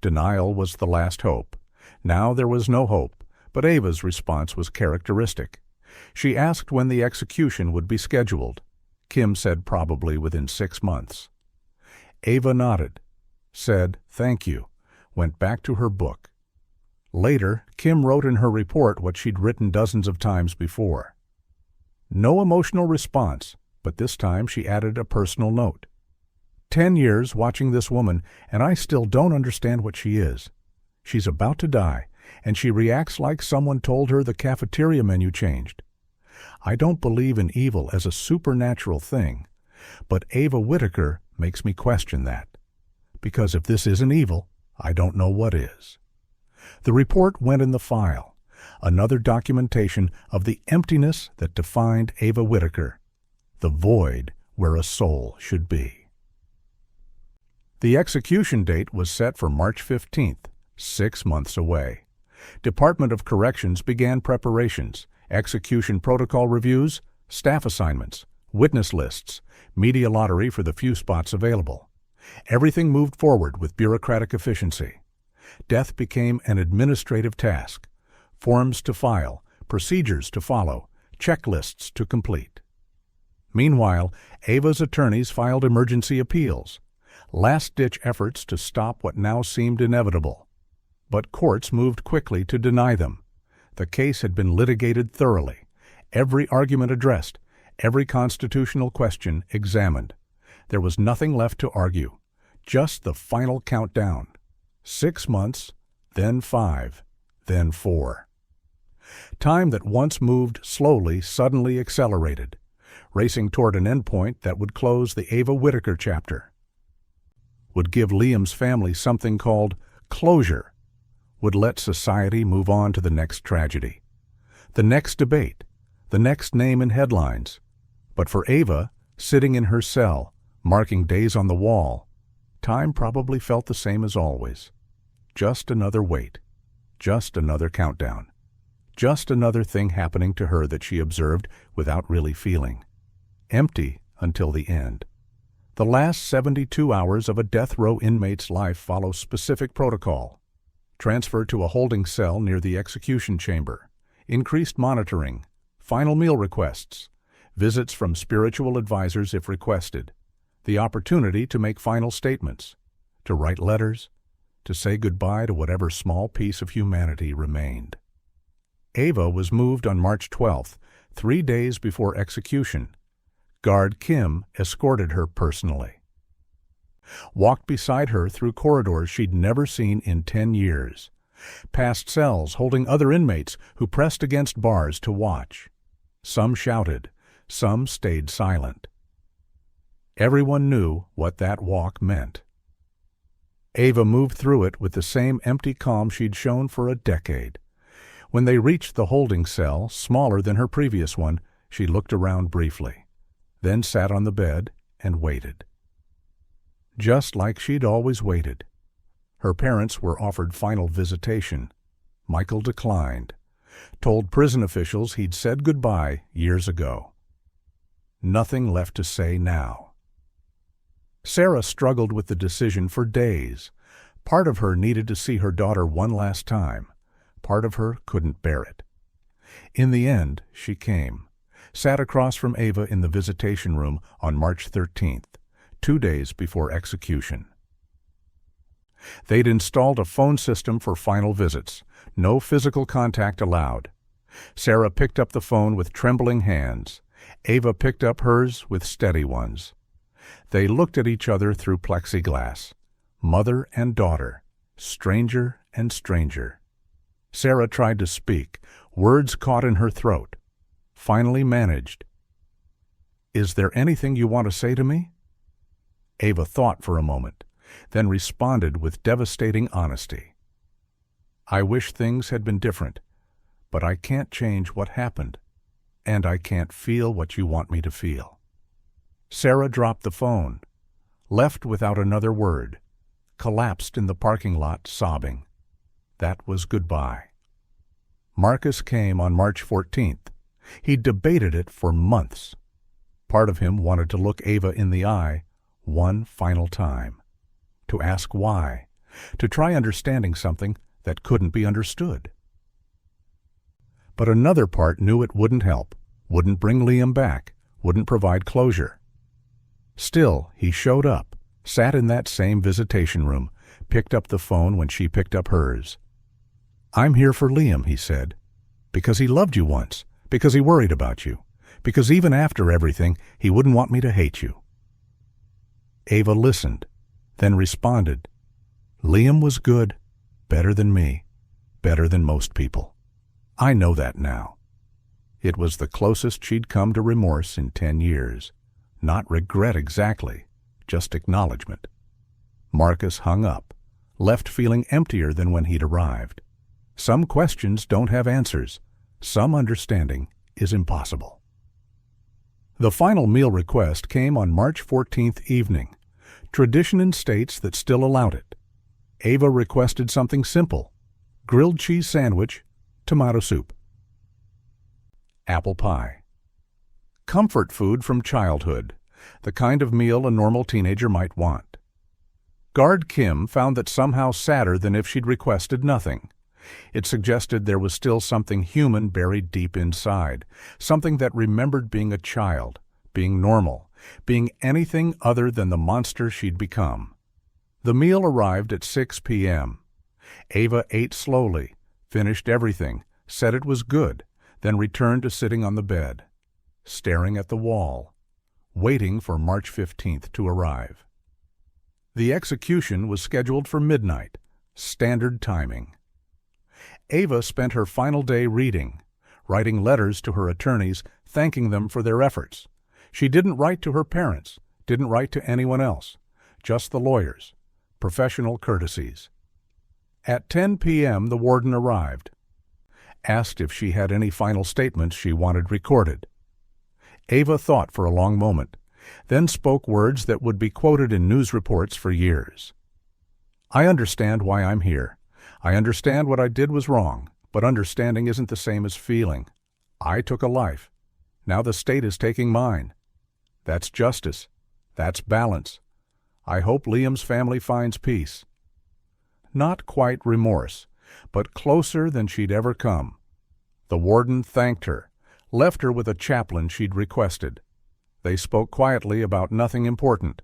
Denial was the last hope. Now there was no hope, but Ava's response was characteristic. She asked when the execution would be scheduled. Kim said probably within 6 months. Ava nodded, said thank you, went back to her book. Later, Kim wrote in her report what she'd written dozens of times before. No emotional response, but this time she added a personal note. 10 years watching this woman, and I still don't understand what she is. She's about to die, and she reacts like someone told her the cafeteria menu changed. I don't believe in evil as a supernatural thing, but Ava Whittaker makes me question that. Because if this isn't evil, I don't know what is. The report went in the file, another documentation of the emptiness that defined Ava Whittaker, the void where a soul should be. The execution date was set for March 15th, 6 months away. Department of Corrections began preparations, execution protocol reviews, staff assignments, witness lists, media lottery for the few spots available. Everything moved forward with bureaucratic efficiency. Death became an administrative task. Forms to file, procedures to follow, checklists to complete. Meanwhile, Ava's attorneys filed emergency appeals, last-ditch efforts to stop what now seemed inevitable. But courts moved quickly to deny them. The case had been litigated thoroughly, every argument addressed, every constitutional question examined. There was nothing left to argue, just the final countdown. 6 months, then 5, then 4. Time that once moved slowly suddenly accelerated, racing toward an endpoint that would close the Ava Whittaker chapter, would give Liam's family something called closure, would let society move on to the next tragedy, the next debate, the next name in headlines. But for Ava, sitting in her cell, marking days on the wall, time probably felt the same as always. Just another wait, just another countdown, just another thing happening to her that she observed without really feeling. Empty until the end. The last 72 hours of a death row inmate's life follow specific protocol. Transfer to a holding cell near the execution chamber, increased monitoring, final meal requests, visits from spiritual advisors if requested, the opportunity to make final statements, to write letters, to say goodbye to whatever small piece of humanity remained. Ava was moved on March 12th, 3 days before execution. Guard Kim escorted her personally. Walked beside her through corridors she'd never seen in 10 years, past cells holding other inmates who pressed against bars to watch. Some shouted, some stayed silent. Everyone knew what that walk meant. Ava moved through it with the same empty calm she'd shown for a decade. When they reached the holding cell, smaller than her previous one, she looked around briefly, then sat on the bed and waited. Just like she'd always waited. Her parents were offered final visitation. Michael declined, told prison officials he'd said goodbye years ago. Nothing left to say now. Sarah struggled with the decision for days. Part of her needed to see her daughter one last time. Part of her couldn't bear it. In the end, she came, sat across from Ava in the visitation room on March 13th, 2 days before execution. They'd installed a phone system for final visits, no physical contact allowed. Sarah picked up the phone with trembling hands. Ava picked up hers with steady ones. They looked at each other through plexiglass, mother and daughter, stranger and stranger. Sarah tried to speak, words caught in her throat. Finally managed. "Is there anything you want to say to me?" Ava thought for a moment, then responded with devastating honesty. "I wish things had been different, but I can't change what happened, and I can't feel what you want me to feel." Sarah dropped the phone, left without another word, collapsed in the parking lot sobbing. That was goodbye. Marcus came on March 14th. He'd debated it for months. Part of him wanted to look Ava in the eye one final time, to ask why, to try understanding something that couldn't be understood. But another part knew it wouldn't help, wouldn't bring Liam back, wouldn't provide closure. Still, he showed up, sat in that same visitation room, picked up the phone when she picked up hers. "I'm here for Liam," he said, "because he loved you once, because he worried about you, because even after everything, he wouldn't want me to hate you." Ava listened, then responded, "Liam was good, better than me, better than most people. I know that now." It was the closest she'd come to remorse in 10 years. Not regret exactly, just acknowledgement. Marcus hung up, left feeling emptier than when he'd arrived. Some questions don't have answers. Some understanding is impossible. The final meal request came on March 14th evening. Tradition states that still allowed it. Ava requested something simple: grilled cheese sandwich, tomato soup. Apple pie. Comfort food from childhood, the kind of meal a normal teenager might want. Guard Kim found that somehow sadder than if she'd requested nothing. It suggested there was still something human buried deep inside, something that remembered being a child, being normal, being anything other than the monster she'd become. The meal arrived at 6 p.m. Ava ate slowly, finished everything, said it was good, then returned to sitting on the bed, staring at the wall, waiting for March 15th to arrive. The execution was scheduled for midnight, standard timing. Ava spent her final day reading, writing letters to her attorneys, thanking them for their efforts. She didn't write to her parents, didn't write to anyone else, just the lawyers, professional courtesies. At 10 p.m. the warden arrived, asked if she had any final statements she wanted recorded. Ava thought for a long moment, then spoke words that would be quoted in news reports for years. "I understand why I'm here. I understand what I did was wrong, but understanding isn't the same as feeling. I took a life. Now the state is taking mine. That's justice. That's balance. I hope Liam's family finds peace." Not quite remorse, but closer than she'd ever come. The warden thanked her, left her with a chaplain she'd requested. They spoke quietly about nothing important,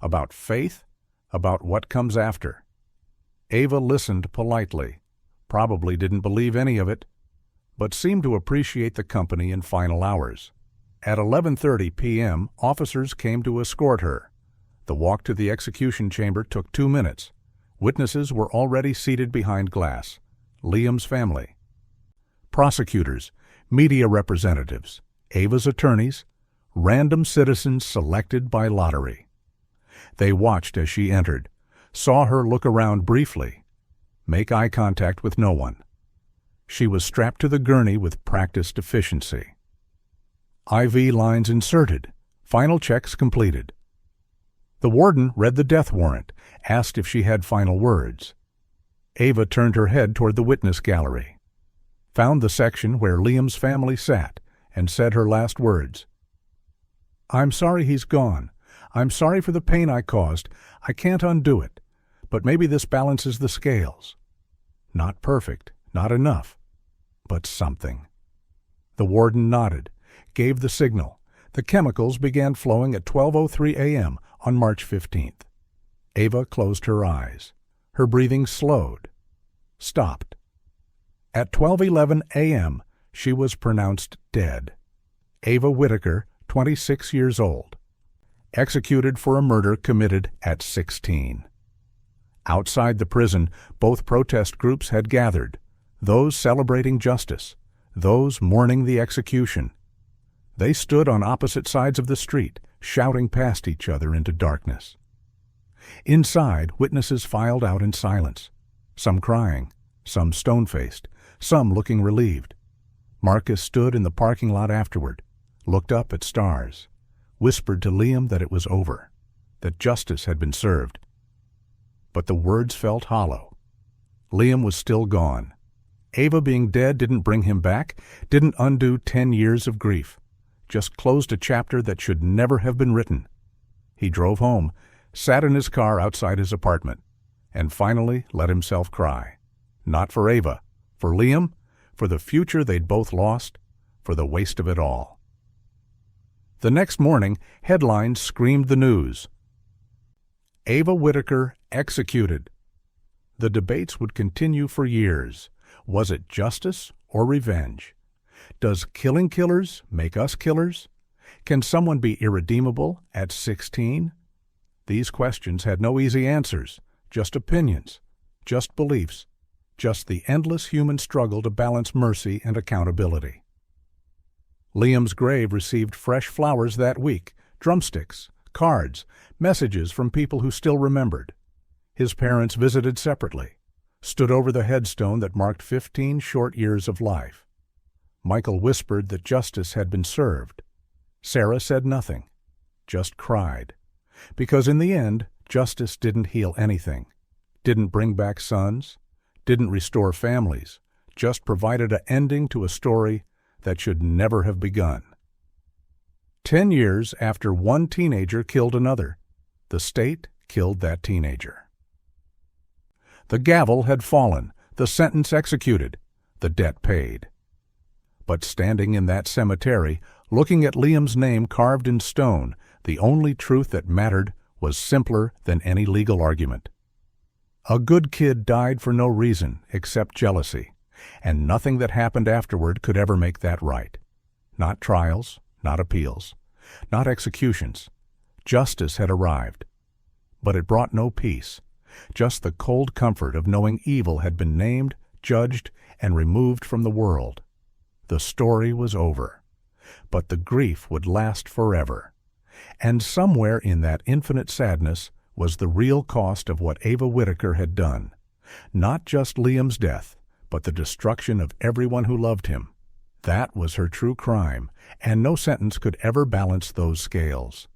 about faith, about what comes after. Ava listened politely, probably didn't believe any of it, but seemed to appreciate the company in final hours. At 11:30 p.m., officers came to escort her. The walk to the execution chamber took 2 minutes. Witnesses were already seated behind glass. Liam's family. Prosecutors, media representatives, Ava's attorneys, random citizens selected by lottery. They watched as she entered, saw her look around briefly, make eye contact with no one. She was strapped to the gurney with practiced efficiency. IV lines inserted, final checks completed. The warden read the death warrant, asked if she had final words. Ava turned her head toward the witness gallery, found the section where Liam's family sat, and said her last words. "I'm sorry he's gone. I'm sorry for the pain I caused. I can't undo it. But maybe this balances the scales. Not perfect, not enough, but something." The warden nodded, gave the signal. The chemicals began flowing at 12:03 a.m. on March 15th. Ava closed her eyes. Her breathing slowed, stopped. At 12:11 a.m., she was pronounced dead. Ava Whitaker, 26 years old. Executed for a murder committed at 16. Outside the prison, both protest groups had gathered, those celebrating justice, those mourning the execution. They stood on opposite sides of the street, shouting past each other into darkness. Inside, witnesses filed out in silence, some crying, some stone-faced, some looking relieved. Marcus stood in the parking lot afterward, looked up at stars, whispered to Liam that it was over, that justice had been served. But the words felt hollow. Liam was still gone. Ava being dead didn't bring him back, didn't undo 10 years of grief, just closed a chapter that should never have been written. He drove home, sat in his car outside his apartment, and finally let himself cry. Not for Ava, for Liam, for the future they'd both lost, for the waste of it all. The next morning, headlines screamed the news. Ava Whitaker executed. The debates would continue for years. Was it justice or revenge? Does killing killers make us killers? Can someone be irredeemable at 16? These questions had no easy answers, just opinions, just beliefs, just the endless human struggle to balance mercy and accountability. Liam's grave received fresh flowers that week, drumsticks, cards, messages from people who still remembered. His parents visited separately, stood over the headstone that marked 15 short years of life. Michael whispered that justice had been served. Sarah said nothing, just cried. Because in the end, justice didn't heal anything, didn't bring back sons, didn't restore families, just provided an ending to a story that should never have begun. 10 years after one teenager killed another, the state killed that teenager. The gavel had fallen, the sentence executed, the debt paid. But standing in that cemetery, looking at Liam's name carved in stone, the only truth that mattered was simpler than any legal argument. A good kid died for no reason except jealousy, and nothing that happened afterward could ever make that right. Not trials, not appeals, not executions. Justice had arrived. But it brought no peace, just the cold comfort of knowing evil had been named, judged, and removed from the world. The story was over, but the grief would last forever. And somewhere in that infinite sadness was the real cost of what Ava Whitaker had done. Not just Liam's death, but the destruction of everyone who loved him. That was her true crime, and no sentence could ever balance those scales.